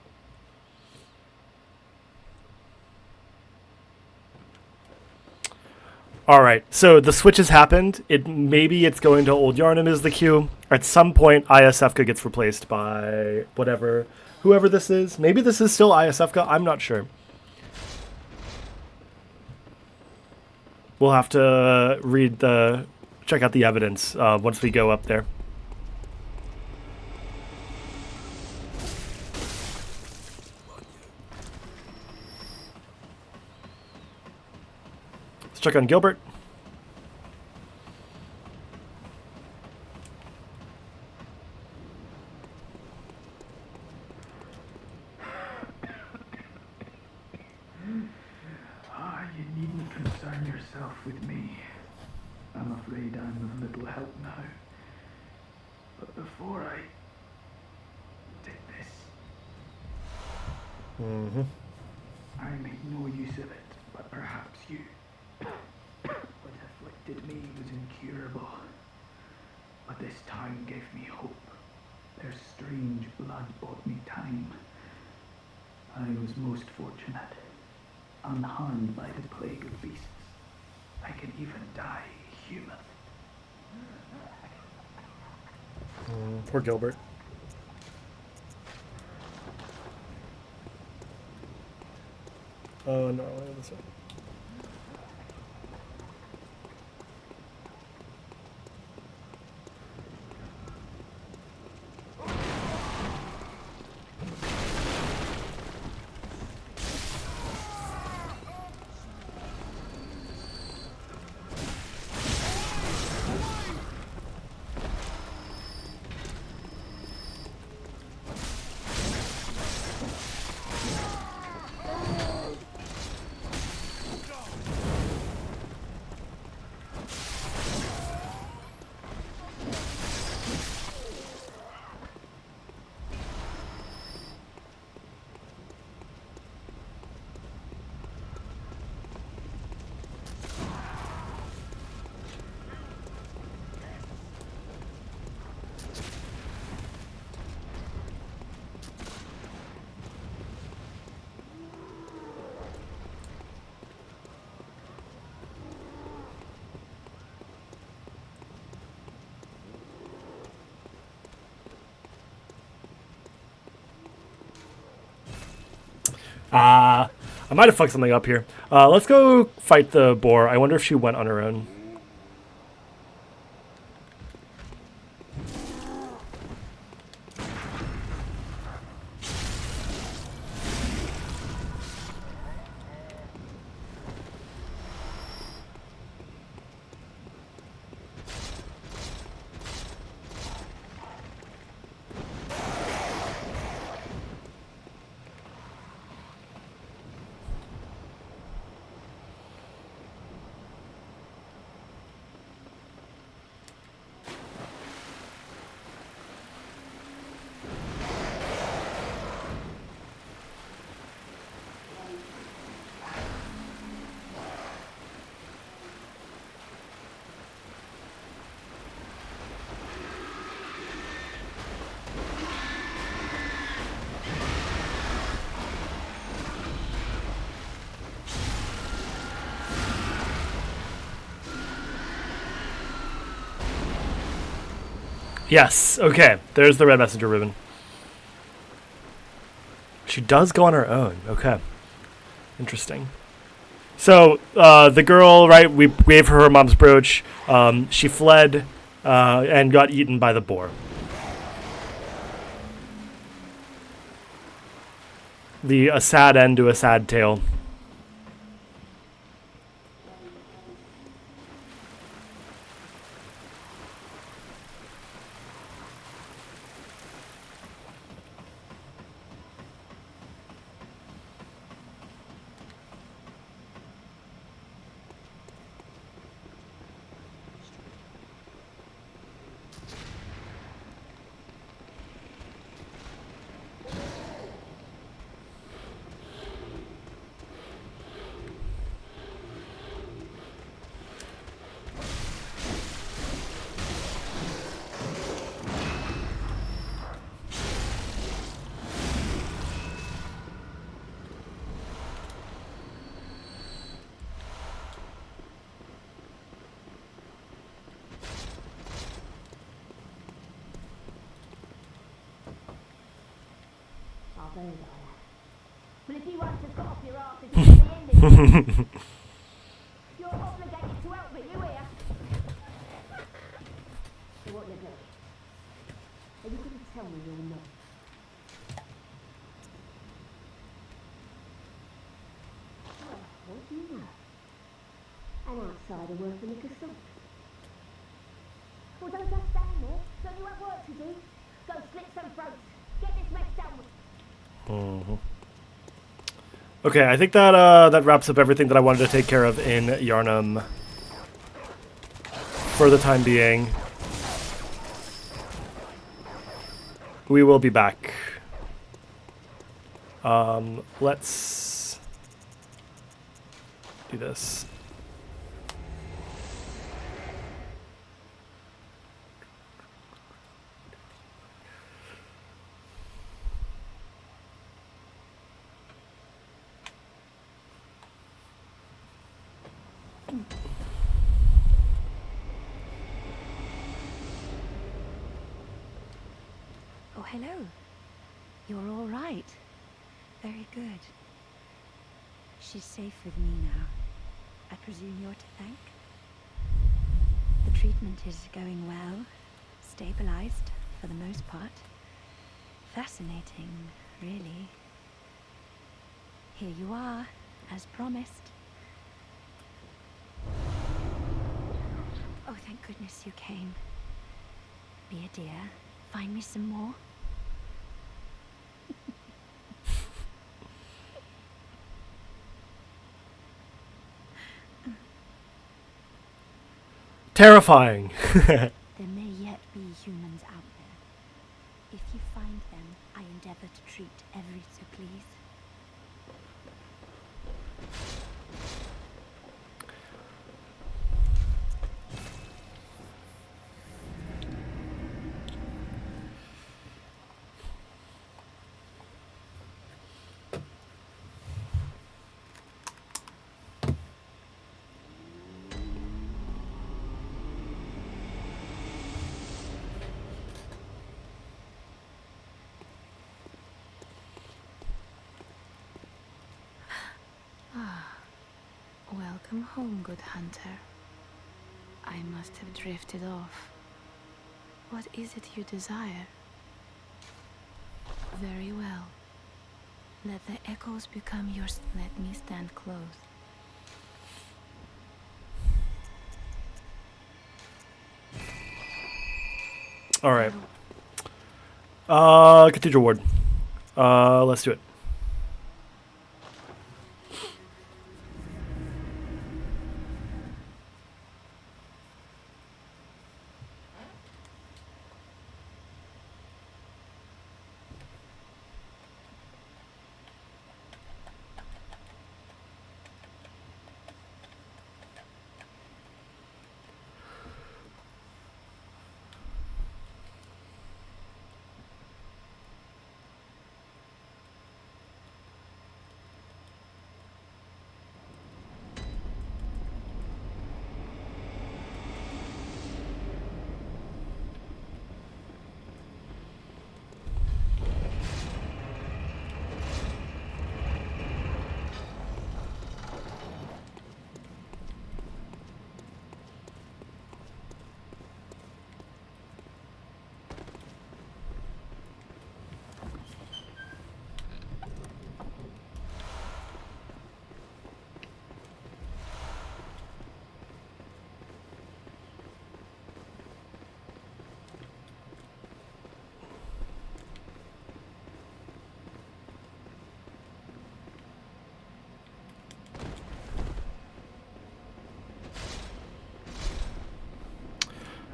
All right, so the switch has happened. Maybe it's going to Old Yarnum is the queue. At some point, ISFK gets replaced by whoever this is. Maybe this is still ISFK. I'm not sure. We'll have to check out the evidence once we go up there. check on Gilbert. You needn't concern yourself with me. I'm afraid I'm of little help now. But before I did this, I made no use of it, but perhaps you. What afflicted me was incurable. But this town gave me hope. Their strange blood bought me time. I was most fortunate. Unharmed by the plague of beasts. I can even die human. Poor Gilbert. Oh no, this one. I might have fucked something up here. Let's go fight the boar. I wonder if she went on her own. Yes, okay. There's the red messenger ribbon. She does go on her own. Okay. Interesting. So, the girl, right, we gave her mom's brooch. She fled and got eaten by the boar. A sad end to a sad tale. But if you want to cut off your arse, it's the ending. You're obligated to help me, you hear? So what you do? Are you going to tell me you're not? What do you know? And outsider worth a lick of salt. Well, don't just stand there. Don't you have work to do? Go slit some throats. Get this mess done with. Okay, I think that that wraps up everything that I wanted to take care of in Yharnam for the time being. We will be back. Let's do this. Oh, hello. You're all right. Very good. She's safe with me now. I presume you're to thank? The treatment is going well. Stabilized, for the most part. Fascinating, really. Here you are, as promised. Oh, thank goodness you came. Be a dear. Find me some more. Terrifying. There may yet be humans out there. If you find them, I endeavor to treat every so please. Welcome home, good hunter. I must have drifted off. What is it you desire? Very well. Let the echoes become yours. Let me stand close. All right. Cathedral Ward. Let's do it.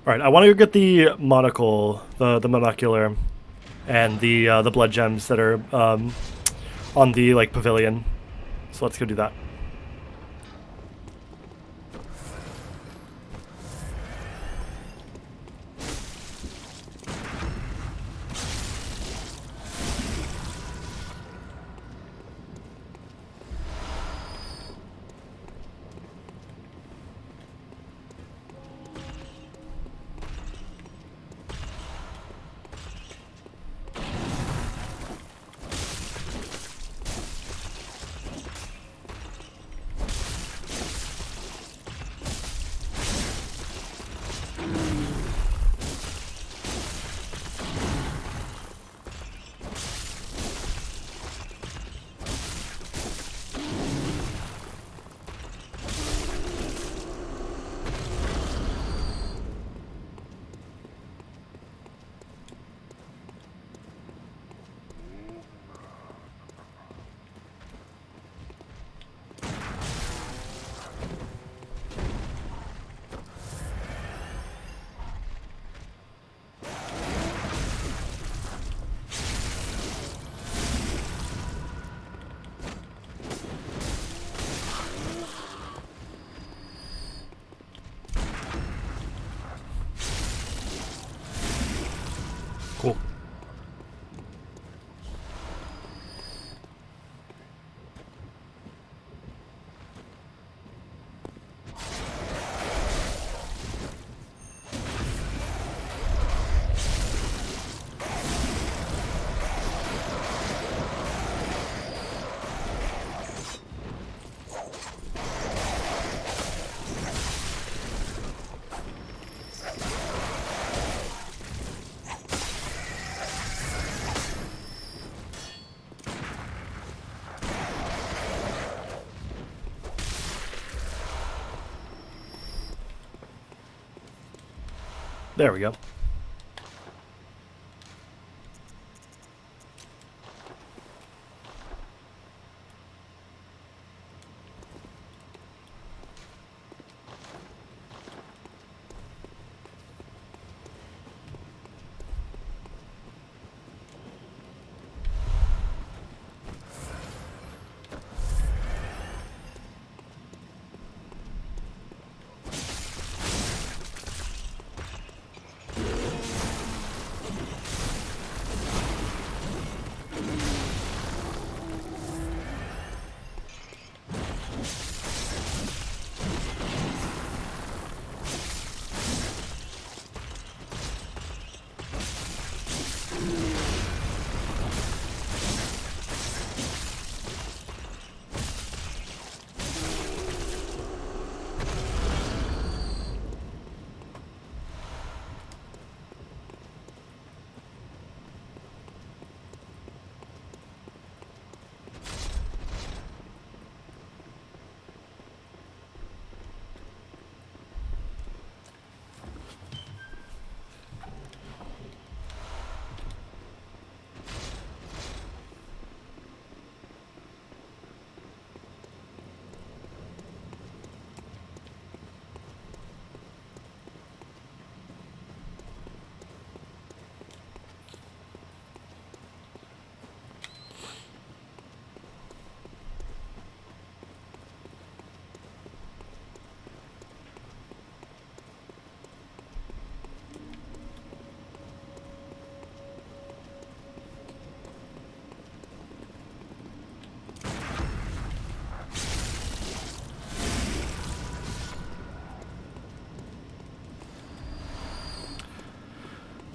All right, I want to go get the monocle, the monocular, and the blood gems that are on the like pavilion. So let's go do that. There we go.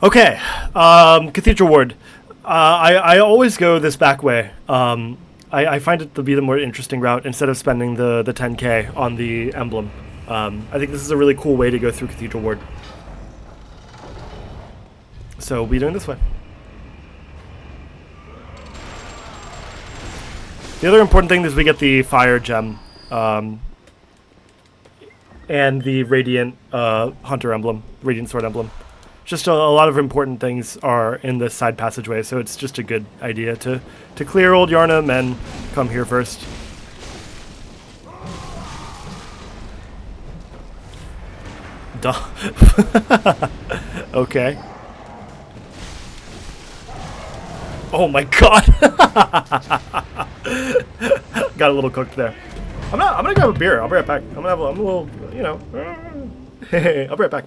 Okay, Cathedral Ward. I always go this back way. I find it to be the more interesting route instead of spending the 10k on the emblem. I think this is a really cool way to go through Cathedral Ward. So we'll be doing this way. The other important thing is we get the fire gem and the radiant hunter emblem, radiant sword emblem. Just a lot of important things are in this side passageway, so it's just a good idea to clear Old Yharnam and come here first. Duh. Okay. Oh my god. Got a little cooked there. I'm gonna grab a beer. I'll be right back. I'm a little, you know. I'll be right back.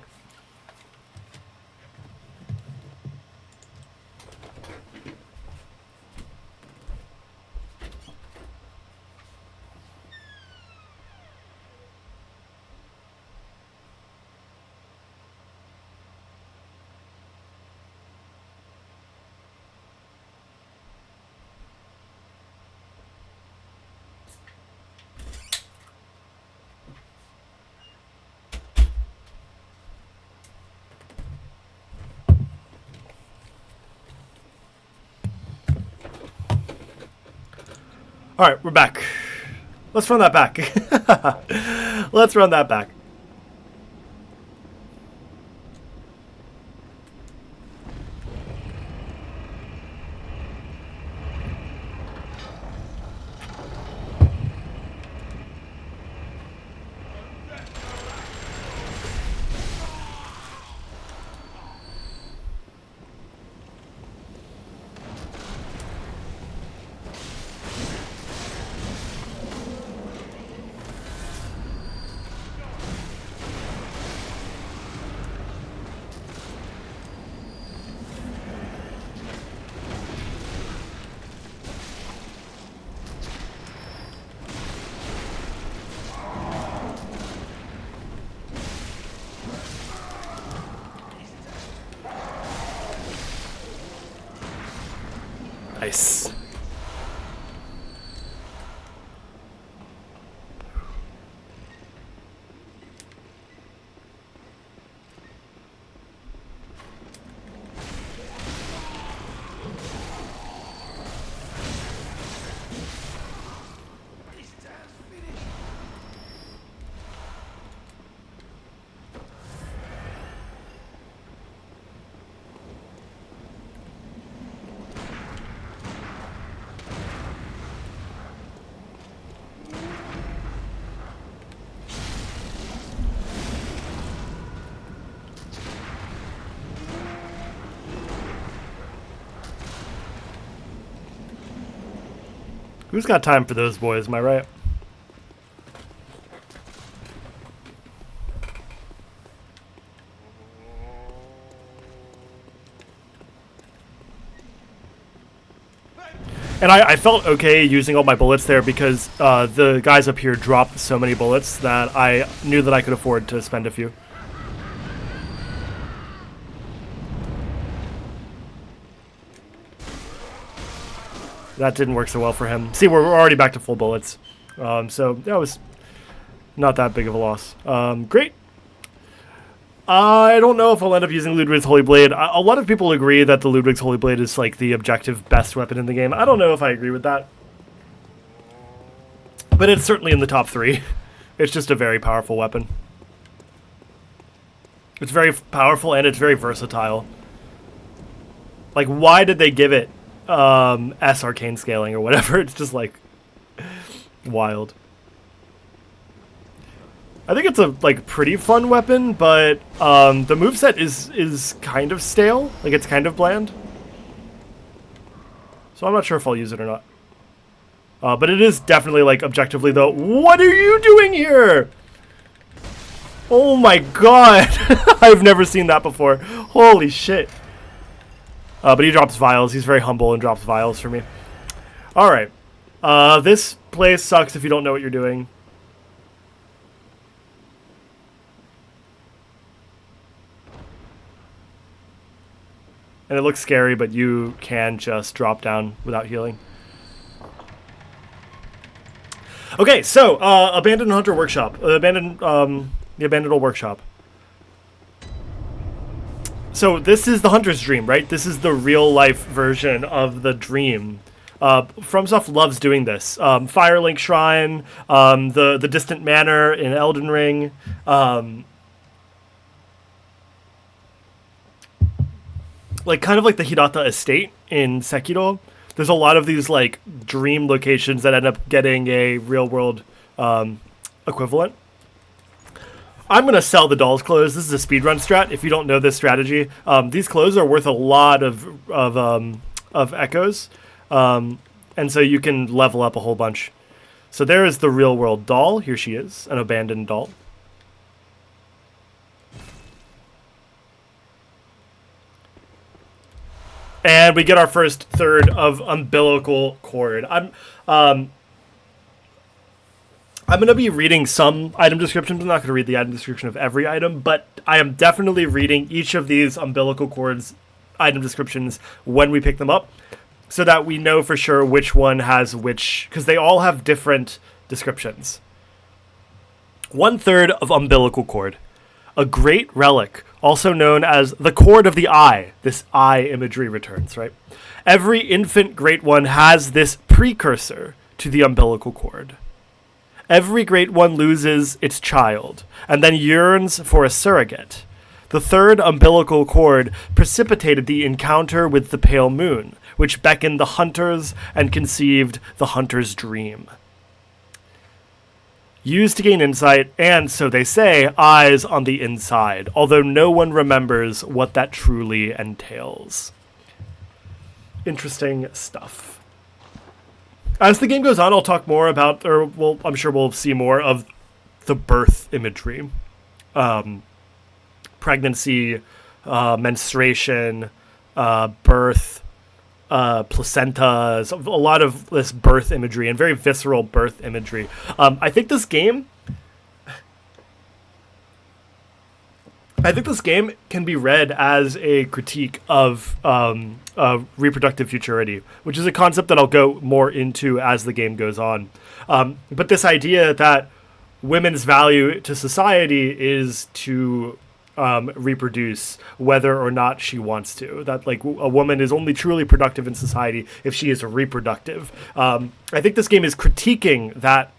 All right, we're back. Let's run that back. Let's run that back. Nice. Who's got time for those boys, am I right? And I felt okay using all my bullets there because the guys up here dropped so many bullets that I knew that I could afford to spend a few. That didn't work so well for him. See, we're already back to full bullets. So that was not that big of a loss. Great. I don't know if I'll end up using Ludwig's Holy Blade. A lot of people agree that the Ludwig's Holy Blade is like the objective best weapon in the game. I don't know if I agree with that. But it's certainly in the top 3. It's just a very powerful weapon. It's very powerful and it's very versatile. Like, why did they give it S arcane scaling or whatever? It's just like wild. I think it's a like pretty fun weapon, but the moveset is kind of stale. Like, it's kind of bland. So I'm not sure if I'll use it or not. But it is definitely, like, objectively though. What are you doing here? Oh my god. I've never seen that before. Holy shit. But he drops vials. He's very humble and drops vials for me. Alright. This place sucks if you don't know what you're doing. And it looks scary, but you can just drop down without healing. Okay, so Abandoned Hunter Workshop. The Abandoned Old Workshop. So this is the Hunter's Dream, right? This is the real-life version of the dream. FromSoft loves doing this. Firelink Shrine, the Distant Manor in Elden Ring, like kind of like the Hirata Estate in Sekiro. There's a lot of these like dream locations that end up getting a real-world equivalent. I'm going to sell the doll's clothes. This is a speedrun strat. If you don't know this strategy, these clothes are worth a lot of echoes. And so you can level up a whole bunch. So there is the real-world doll. Here she is, an abandoned doll. And we get our first third of umbilical cord. I'm going to be reading some item descriptions. I'm not going to read the item description of every item, but I am definitely reading each of these umbilical cords item descriptions when we pick them up, so that we know for sure which one has which, because they all have different descriptions. 1/3 of umbilical cord. A great relic, also known as the cord of the eye. This eye imagery returns, right? Every infant great one has this precursor to the umbilical cord. Every great one loses its child, and then yearns for a surrogate. The third umbilical cord precipitated the encounter with the pale moon, which beckoned the hunters and conceived the hunter's dream. Used to gain insight, and, so they say, eyes on the inside, although no one remembers what that truly entails. Interesting stuff. As the game goes on, I'll talk more about, or well, I'm sure we'll see more of the birth imagery. Pregnancy, menstruation, birth, placentas, a lot of this birth imagery and very visceral birth imagery. I think this game can be read as a critique of reproductive futurity, which is a concept that I'll go more into as the game goes on. But this idea that women's value to society is to reproduce whether or not she wants to, that like a woman is only truly productive in society if she is reproductive. I think this game is critiquing that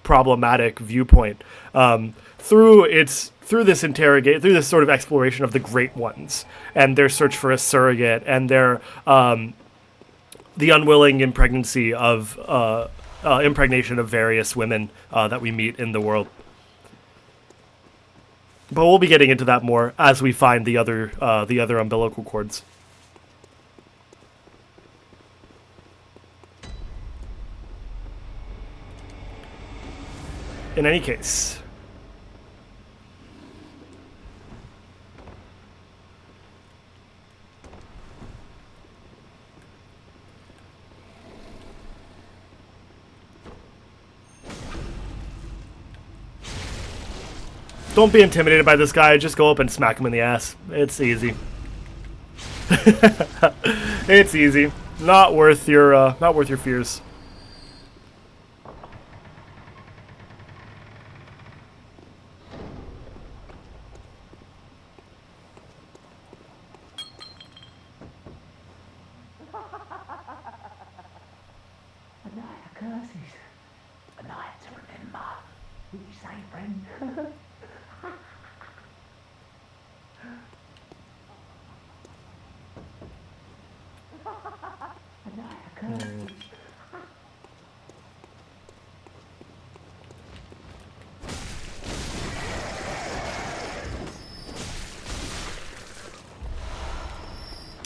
problematic viewpoint through this sort of exploration of the Great Ones and their search for a surrogate and their the unwilling impregnation of various women that we meet in the world. But we'll be getting into that more as we find the other umbilical cords. in any case. Don't be intimidated by this guy. Just go up and smack him in the ass. It's easy. It's easy. Not worth your fears. A night of curses. A night to remember. What you say, friend? A night of curses.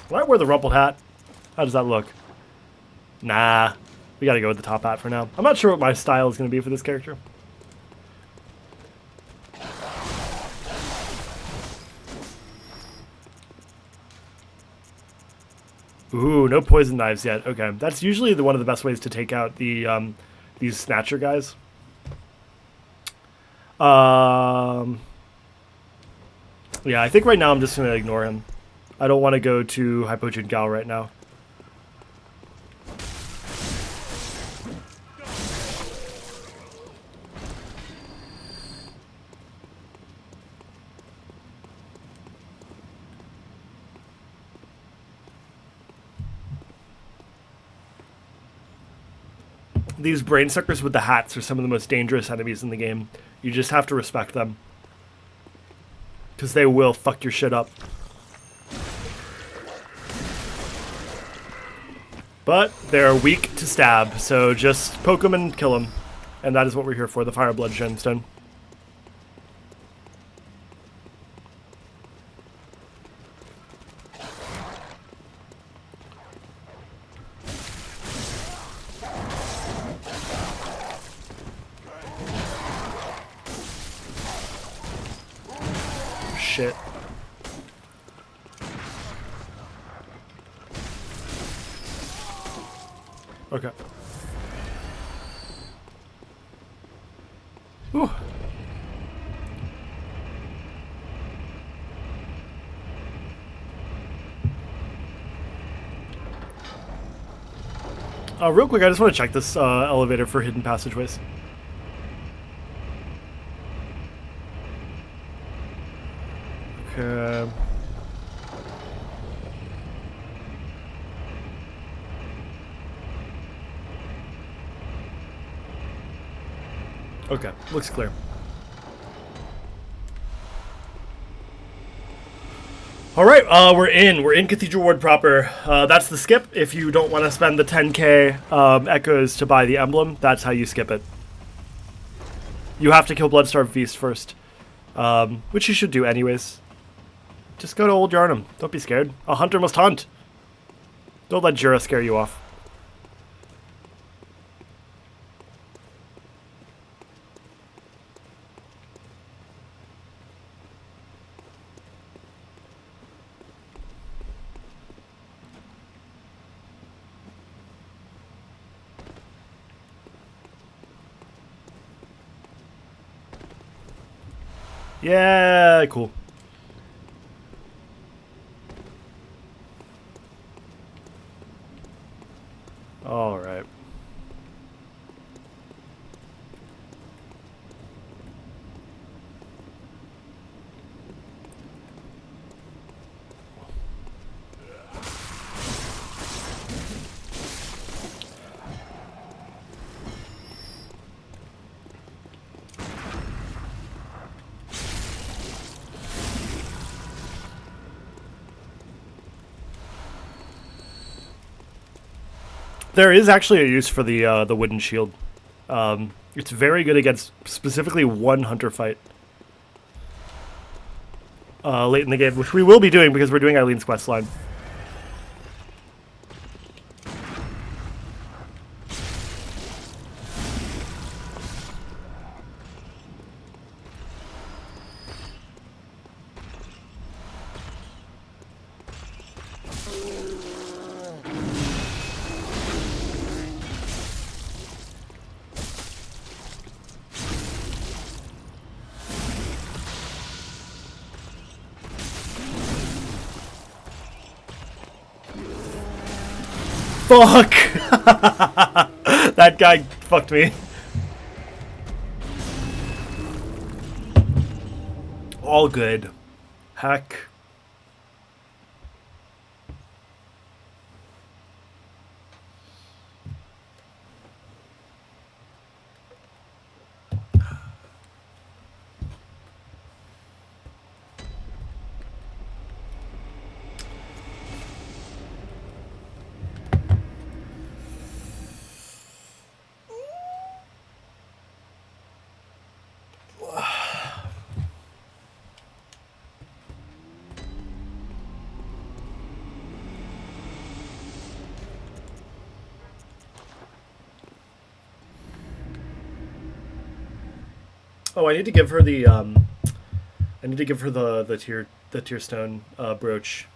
Will I wear the rumpled hat? How does that look? Nah. We gotta go with the top hat for now. I'm not sure what my style is gonna be for this character. Ooh, no poison knives yet. Okay, that's usually one of the best ways to take out the these snatcher guys. Yeah, I think right now I'm just gonna ignore him. I don't want to go to Hypogean Gal right now. These brain suckers with the hats are some of the most dangerous enemies in the game. You just have to respect them. Because they will fuck your shit up. But they're weak to stab, so just poke them and kill them. And that is what we're here for, the Fire Blood Gemstone. Shit. Okay. Whew. Real quick, I just want to check this elevator for hidden passageways. Okay. Okay, looks clear. All right, we're in Cathedral Ward proper. That's the skip. If you don't want to spend the 10k echoes to buy the emblem, that's how you skip it. You have to kill Bloodstarved Beast first, which you should do anyways. Just go to Old Yarnum. Don't be scared. A hunter must hunt. Don't let Jura scare you off. Yeah, cool. All right. There is actually a use for the wooden shield. It's very good against specifically one hunter fight late in the game, which we will be doing because we're doing Eileen's quest line. Fuck! That guy fucked me. All good. Heck. Oh, I need to give her the the tear stone brooch.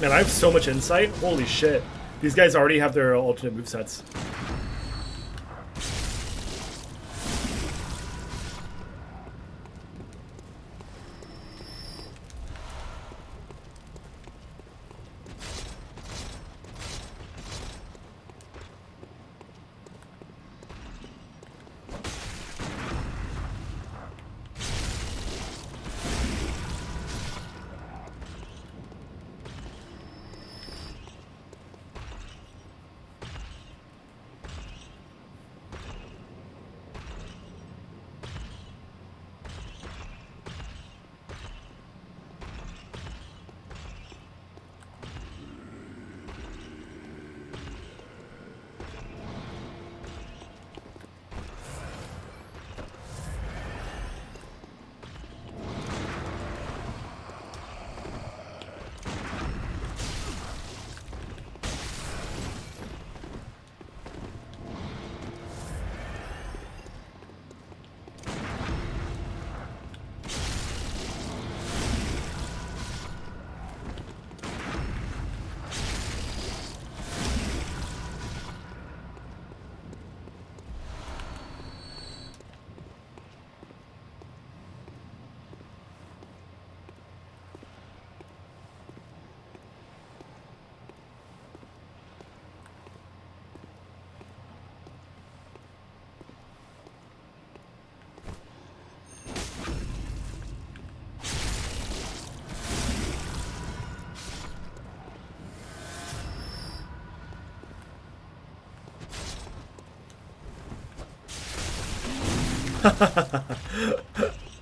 Man, I have so much insight. Holy shit. These guys already have their alternate movesets.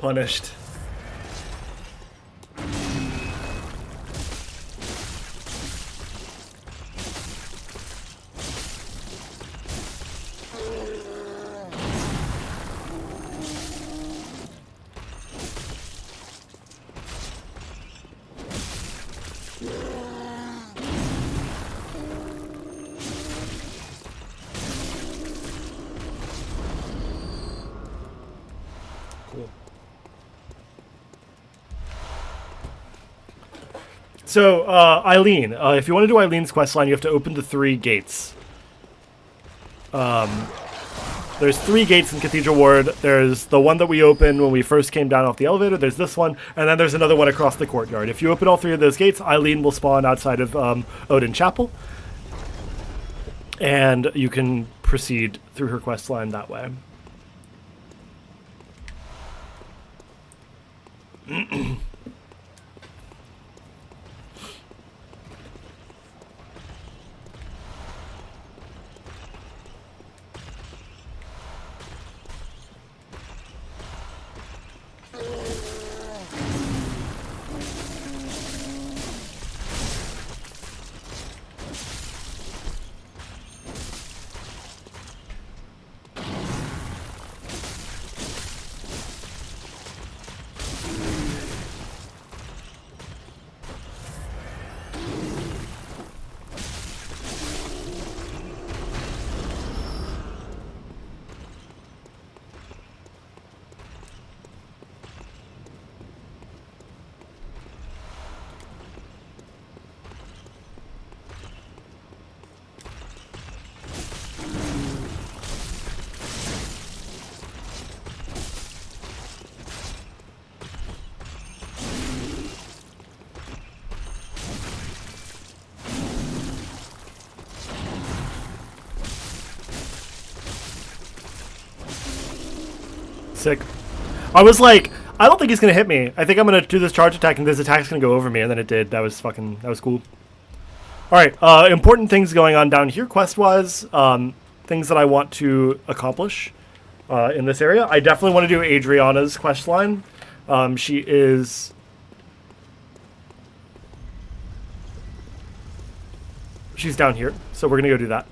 Punished. So, Eileen, if you want to do Eileen's questline, you have to open the 3 gates. There's 3 gates in Cathedral Ward. There's the one that we opened when we first came down off the elevator. There's this one, and then there's another one across the courtyard. If you open all 3 of those gates, Eileen will spawn outside of Odin Chapel. And you can proceed through her questline that way. Sick. I was like, I don't think he's gonna hit me. I think I'm gonna do this charge attack and this attack's gonna go over me, and then it did. That was cool. Alright, important things going on down here quest-wise. Things that I want to accomplish in this area. I definitely want to do Adriana's quest line. She's down here, so we're gonna go do that.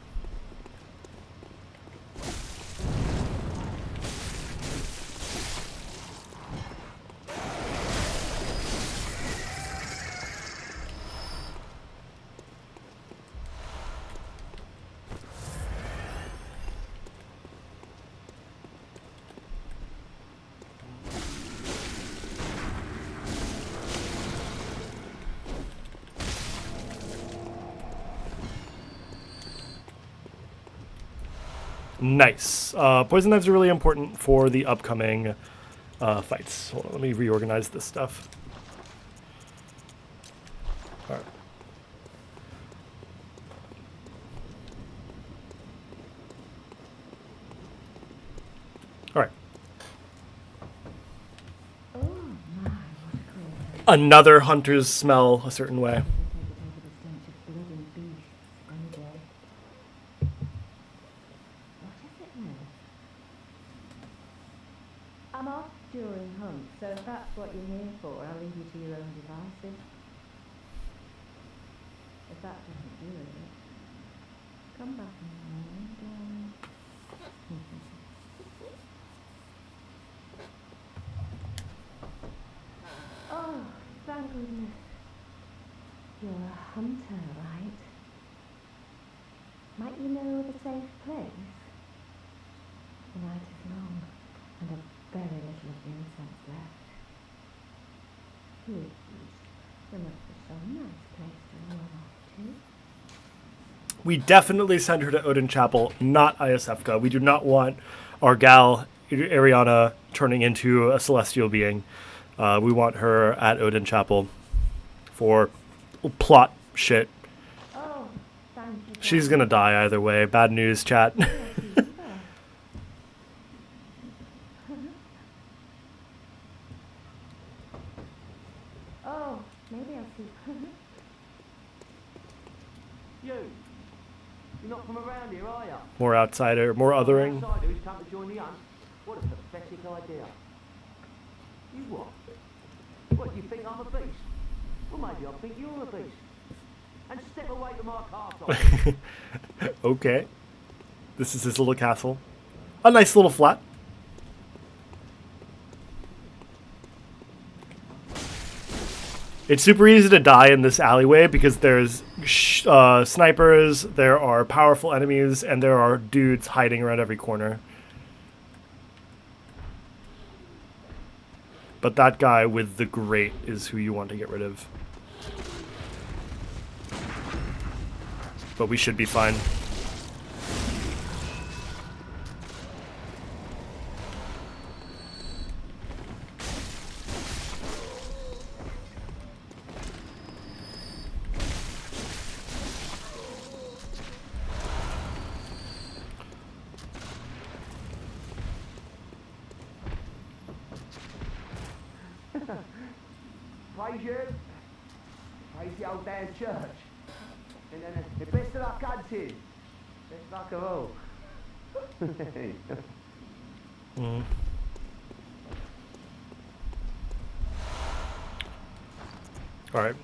Nice. Poison knives are really important for the upcoming fights. Hold on, let me reorganize this stuff. All right. All right. Another hunters smell a certain way. I'm off during hunt, so if that's what you're here for, I'll leave you to your own devices. If that doesn't do it, come back in the morning. Oh, thank goodness. You're a hunter, right? Might you know of a safe place? The night is long, and a very little of the incense left. Please, there must be some nice place to run off to. We definitely send her to Odin Chapel, not Iosefka. We do not want our gal, Ariana, turning into a celestial being. We want her at Odin Chapel for plot shit. Oh, thank you. She's gonna die either way. Bad news, chat. Oh, maybe I'll see. You're not from around here, are you? More outsider, more othering. Outsider who's come to join the hunt? What a pathetic idea. You what? What, you think I'm a beast? Well, maybe I think you're a beast. And step away from our castle. Okay. This is his little castle. A nice little flat. It's super easy to die in this alleyway because there's snipers, there are powerful enemies, and there are dudes hiding around every corner. But that guy with the grate is who you want to get rid of. But we should be fine. Praise you. Praise the old damn church. And then the best of luck hunting. Best luck of all. All right.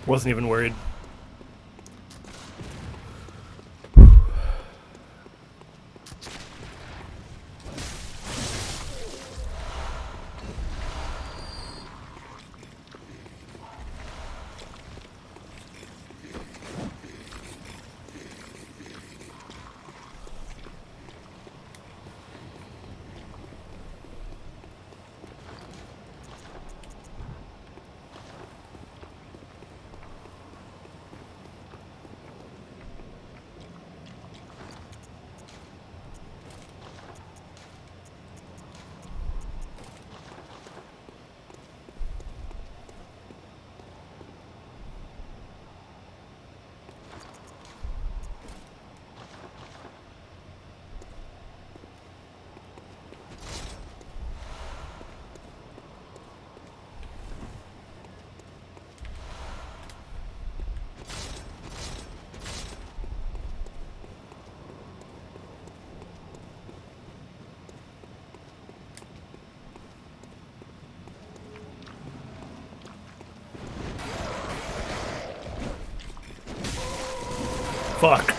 Wasn't even worried. Fuck.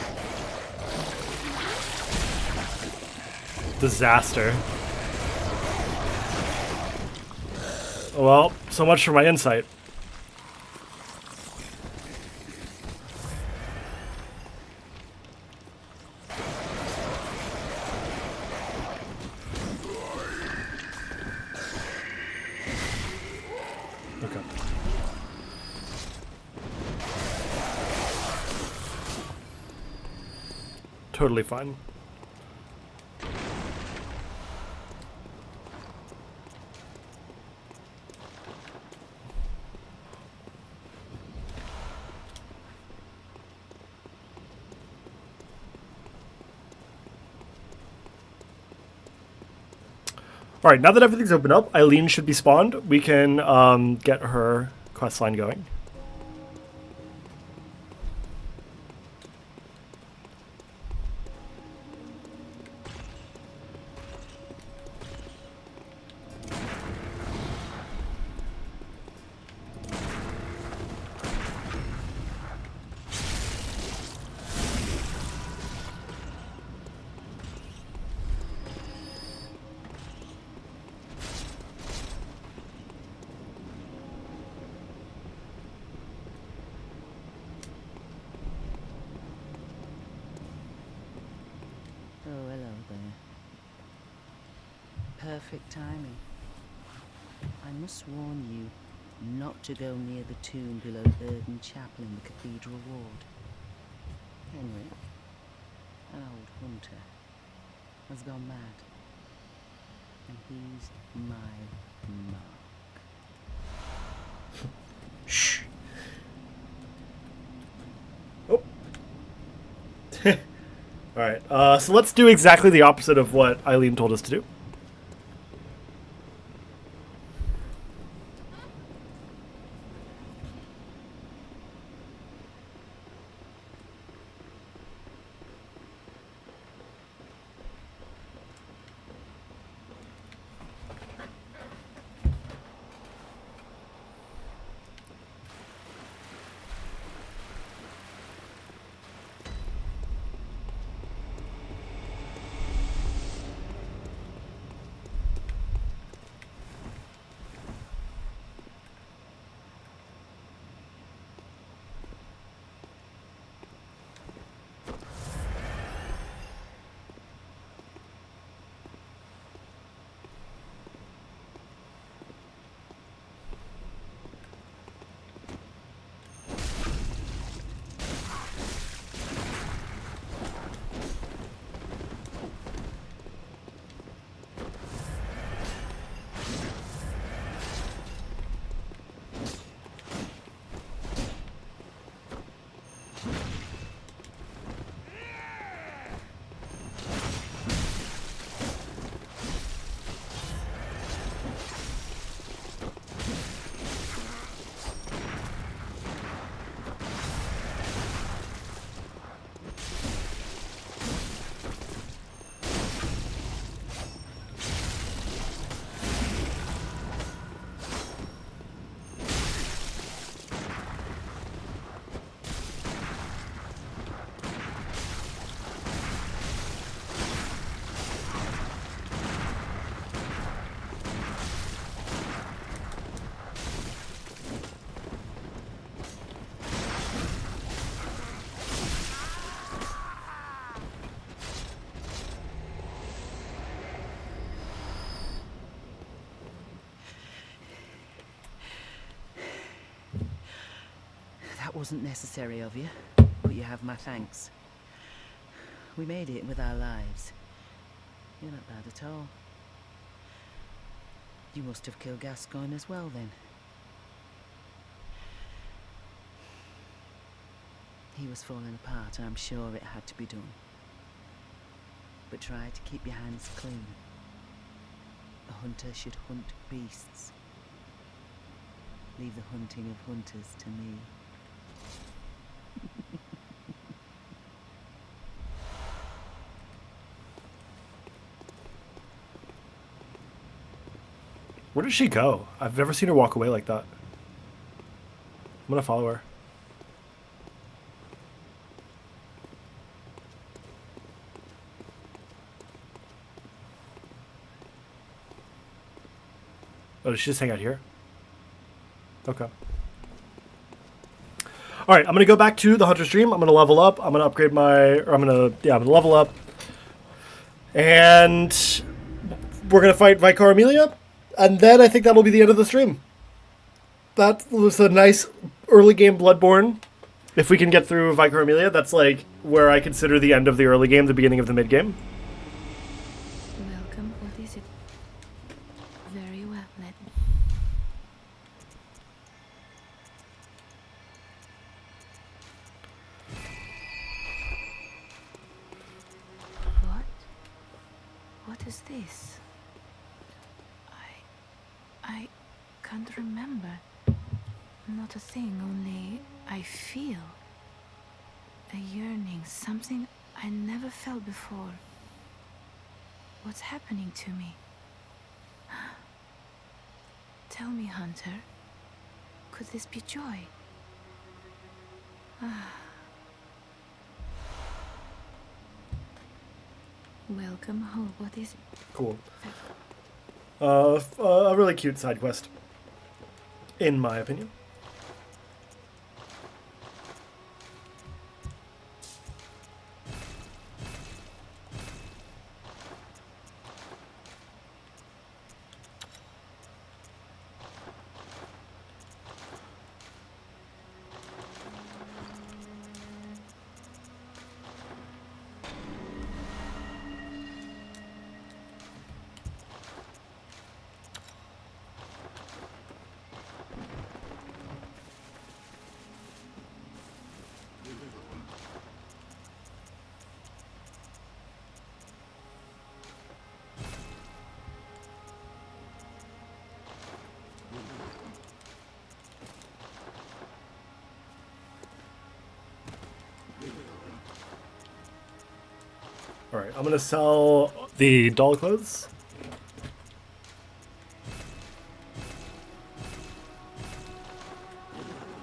Disaster. Well, so much for my insight. Okay. Totally fine. All right, now that everything's opened up, Eileen should be spawned. We can get her quest line going. Oh, hello there. Perfect timing. I must warn you not to go near the tomb below Burden Chapel in the Cathedral Ward. Henry, an old hunter, has gone mad. And he's my mark. Shh. Oh. Alright, so let's do exactly the opposite of what Eileen told us to do. That wasn't necessary of you, but you have my thanks. We made it with our lives. You're not bad at all. You must have killed Gascoigne as well, then. He was falling apart, and I'm sure it had to be done. But try to keep your hands clean. A hunter should hunt beasts. Leave the hunting of hunters to me. Where does she go? I've never seen her walk away like that. I'm gonna follow her. Oh, does she just hang out here? Okay. All right, I'm gonna go back to the Hunter's Dream. I'm gonna level up. I'm gonna upgrade I'm gonna level up. And we're gonna fight Vicar Amelia. And then I think that'll be the end of the stream. That was a nice early game Bloodborne. If we can get through Vicar Amelia, that's like where I consider the end of the early game, the beginning of the mid game. Welcome. What is it? Very well, let me. What? What is this? I can't remember. Not a thing, only I feel a yearning, something I never felt before. What's happening to me? Tell me, Hunter, could this be joy? Welcome home. What is it? Cool. A really cute side quest, in my opinion. All right, I'm gonna sell the doll clothes.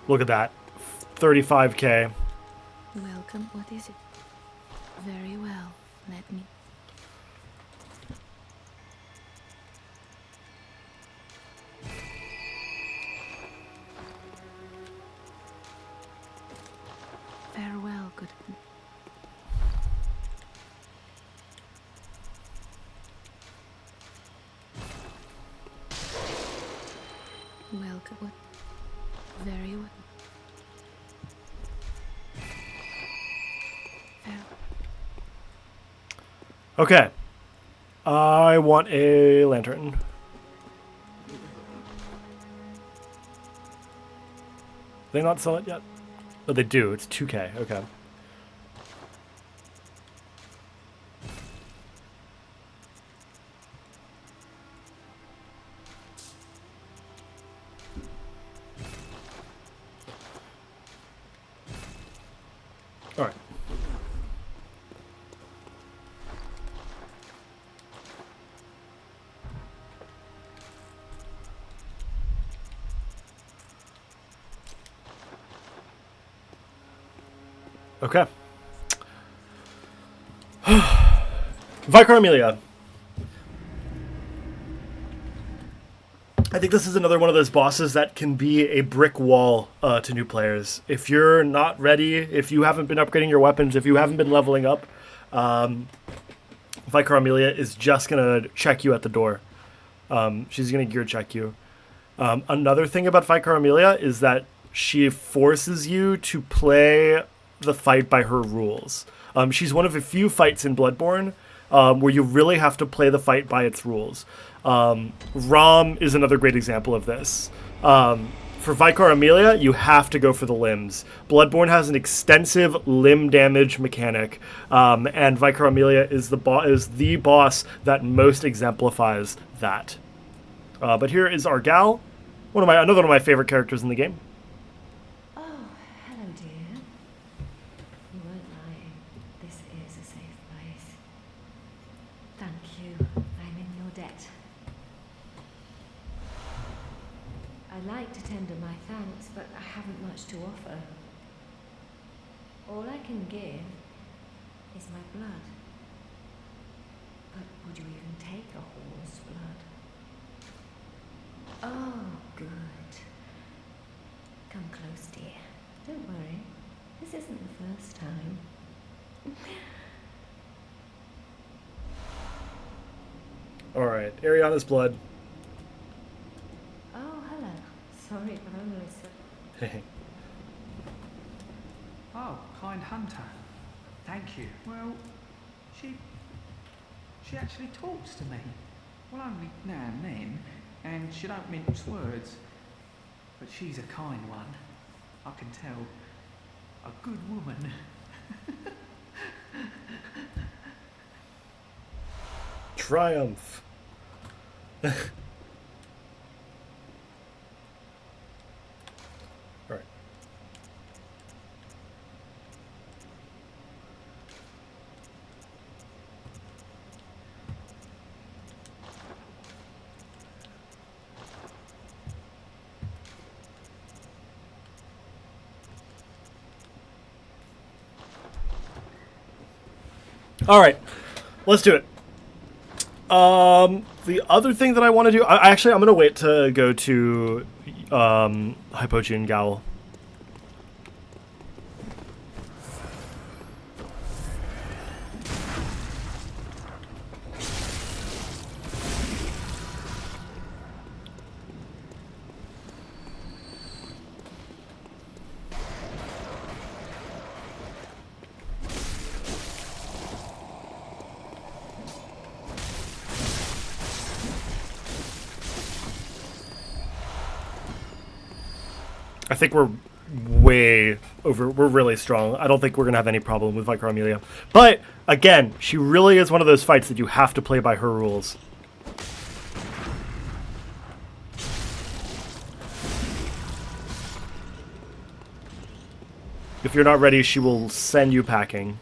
Look at that, 35K. Welcome. What is it? Very well. Let me. Farewell, good. Welcome. What? Very well. Okay. I want a lantern. They not sell it yet? Oh, they do. It's 2K. Okay. All right. Okay. Vicar Amelia. I think this is another one of those bosses that can be a brick wall to new players. If you're not ready, if you haven't been upgrading your weapons, if you haven't been leveling up, Vicar Amelia is just going to check you at the door. She's going to gear check you. Another thing about Vicar Amelia is that she forces you to play the fight by her rules. She's one of a few fights in Bloodborne where you really have to play the fight by its rules. Rom is another great example of this. For Vicar Amelia, you have to go for the limbs. Bloodborne has an extensive limb damage mechanic, and Vicar Amelia is the boss that most exemplifies that. But here is our gal, another one of my favorite characters in the game. Oh, hello, dear. You weren't lying. This is a safe place. Thank you. I'm in your debt. I'd like to tender my thanks, but I haven't much to offer. All I can give is my blood. But would you even take a horse's blood? Oh, good. Come close, dear. Don't worry. This isn't the first time. Alright, Ariana's blood. Oh, hello. Sorry, but I'm Melissa. Oh, kind hunter. Thank you. Well, she actually talks to me. Well, only now and then, and she don't mince words. But she's a kind one. I can tell. A good woman. Triumph. Alright. Alright, let's do it. The other thing that I want to do, I'm going to wait to go to Hypogean Gowl. I think we're way over. We're really strong. I don't think we're going to have any problem with Vicar Amelia. But, again, she really is one of those fights that you have to play by her rules. If you're not ready, she will send you packing.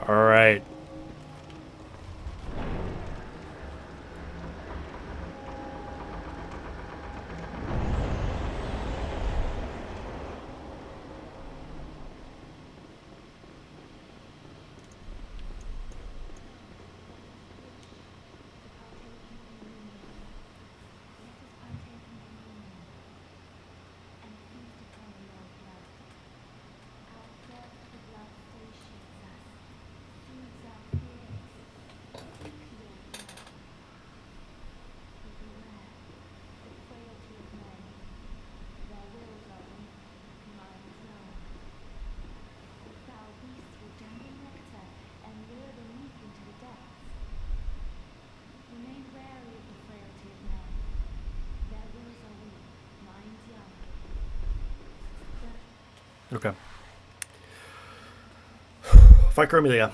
All right. Okay. Vicar Amelia.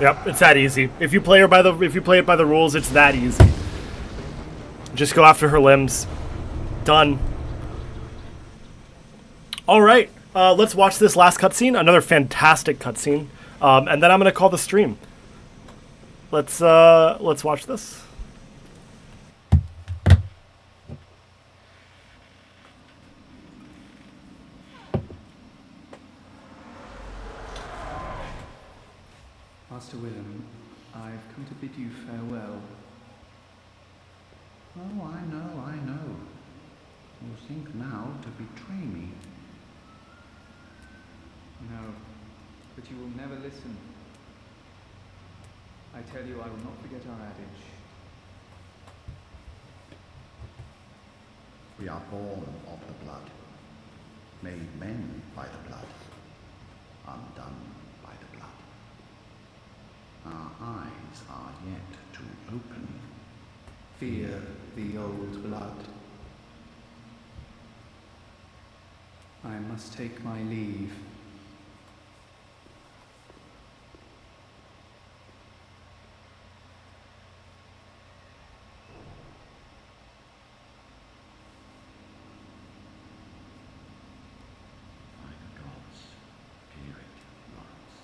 Yep, it's that easy. If you play it by the rules, it's that easy. Just go after her limbs. Done. All right, let's watch this last cutscene. Another fantastic cutscene, and then I'm gonna call the stream. Let's watch this. Master Willem, I've come to bid you farewell. Oh, I know. You think now to betray me. No, but you will never listen. I tell you, I will not forget our adage. We are born of the blood, made men by the blood, undone by the blood. Our eyes are yet to open. Fear the old blood. I must take my leave. By the gods, hear it once.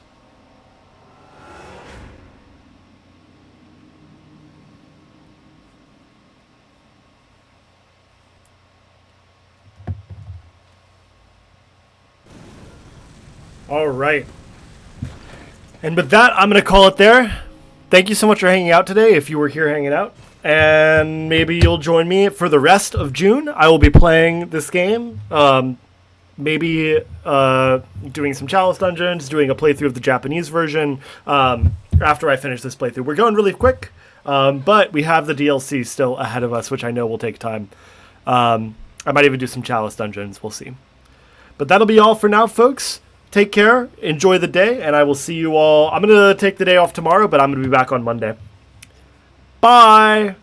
All right. And with that, I'm going to call it there. Thank you so much for hanging out today, if you were here hanging out. And maybe you'll join me for the rest of June. I will be playing this game. Maybe doing some Chalice Dungeons, doing a playthrough of the Japanese version after I finish this playthrough. We're going really quick, but we have the DLC still ahead of us, which I know will take time. I might even do some Chalice Dungeons. We'll see. But that'll be all for now, folks. Take care, enjoy the day, and I will see you all. I'm going to take the day off tomorrow, but I'm going to be back on Monday. Bye!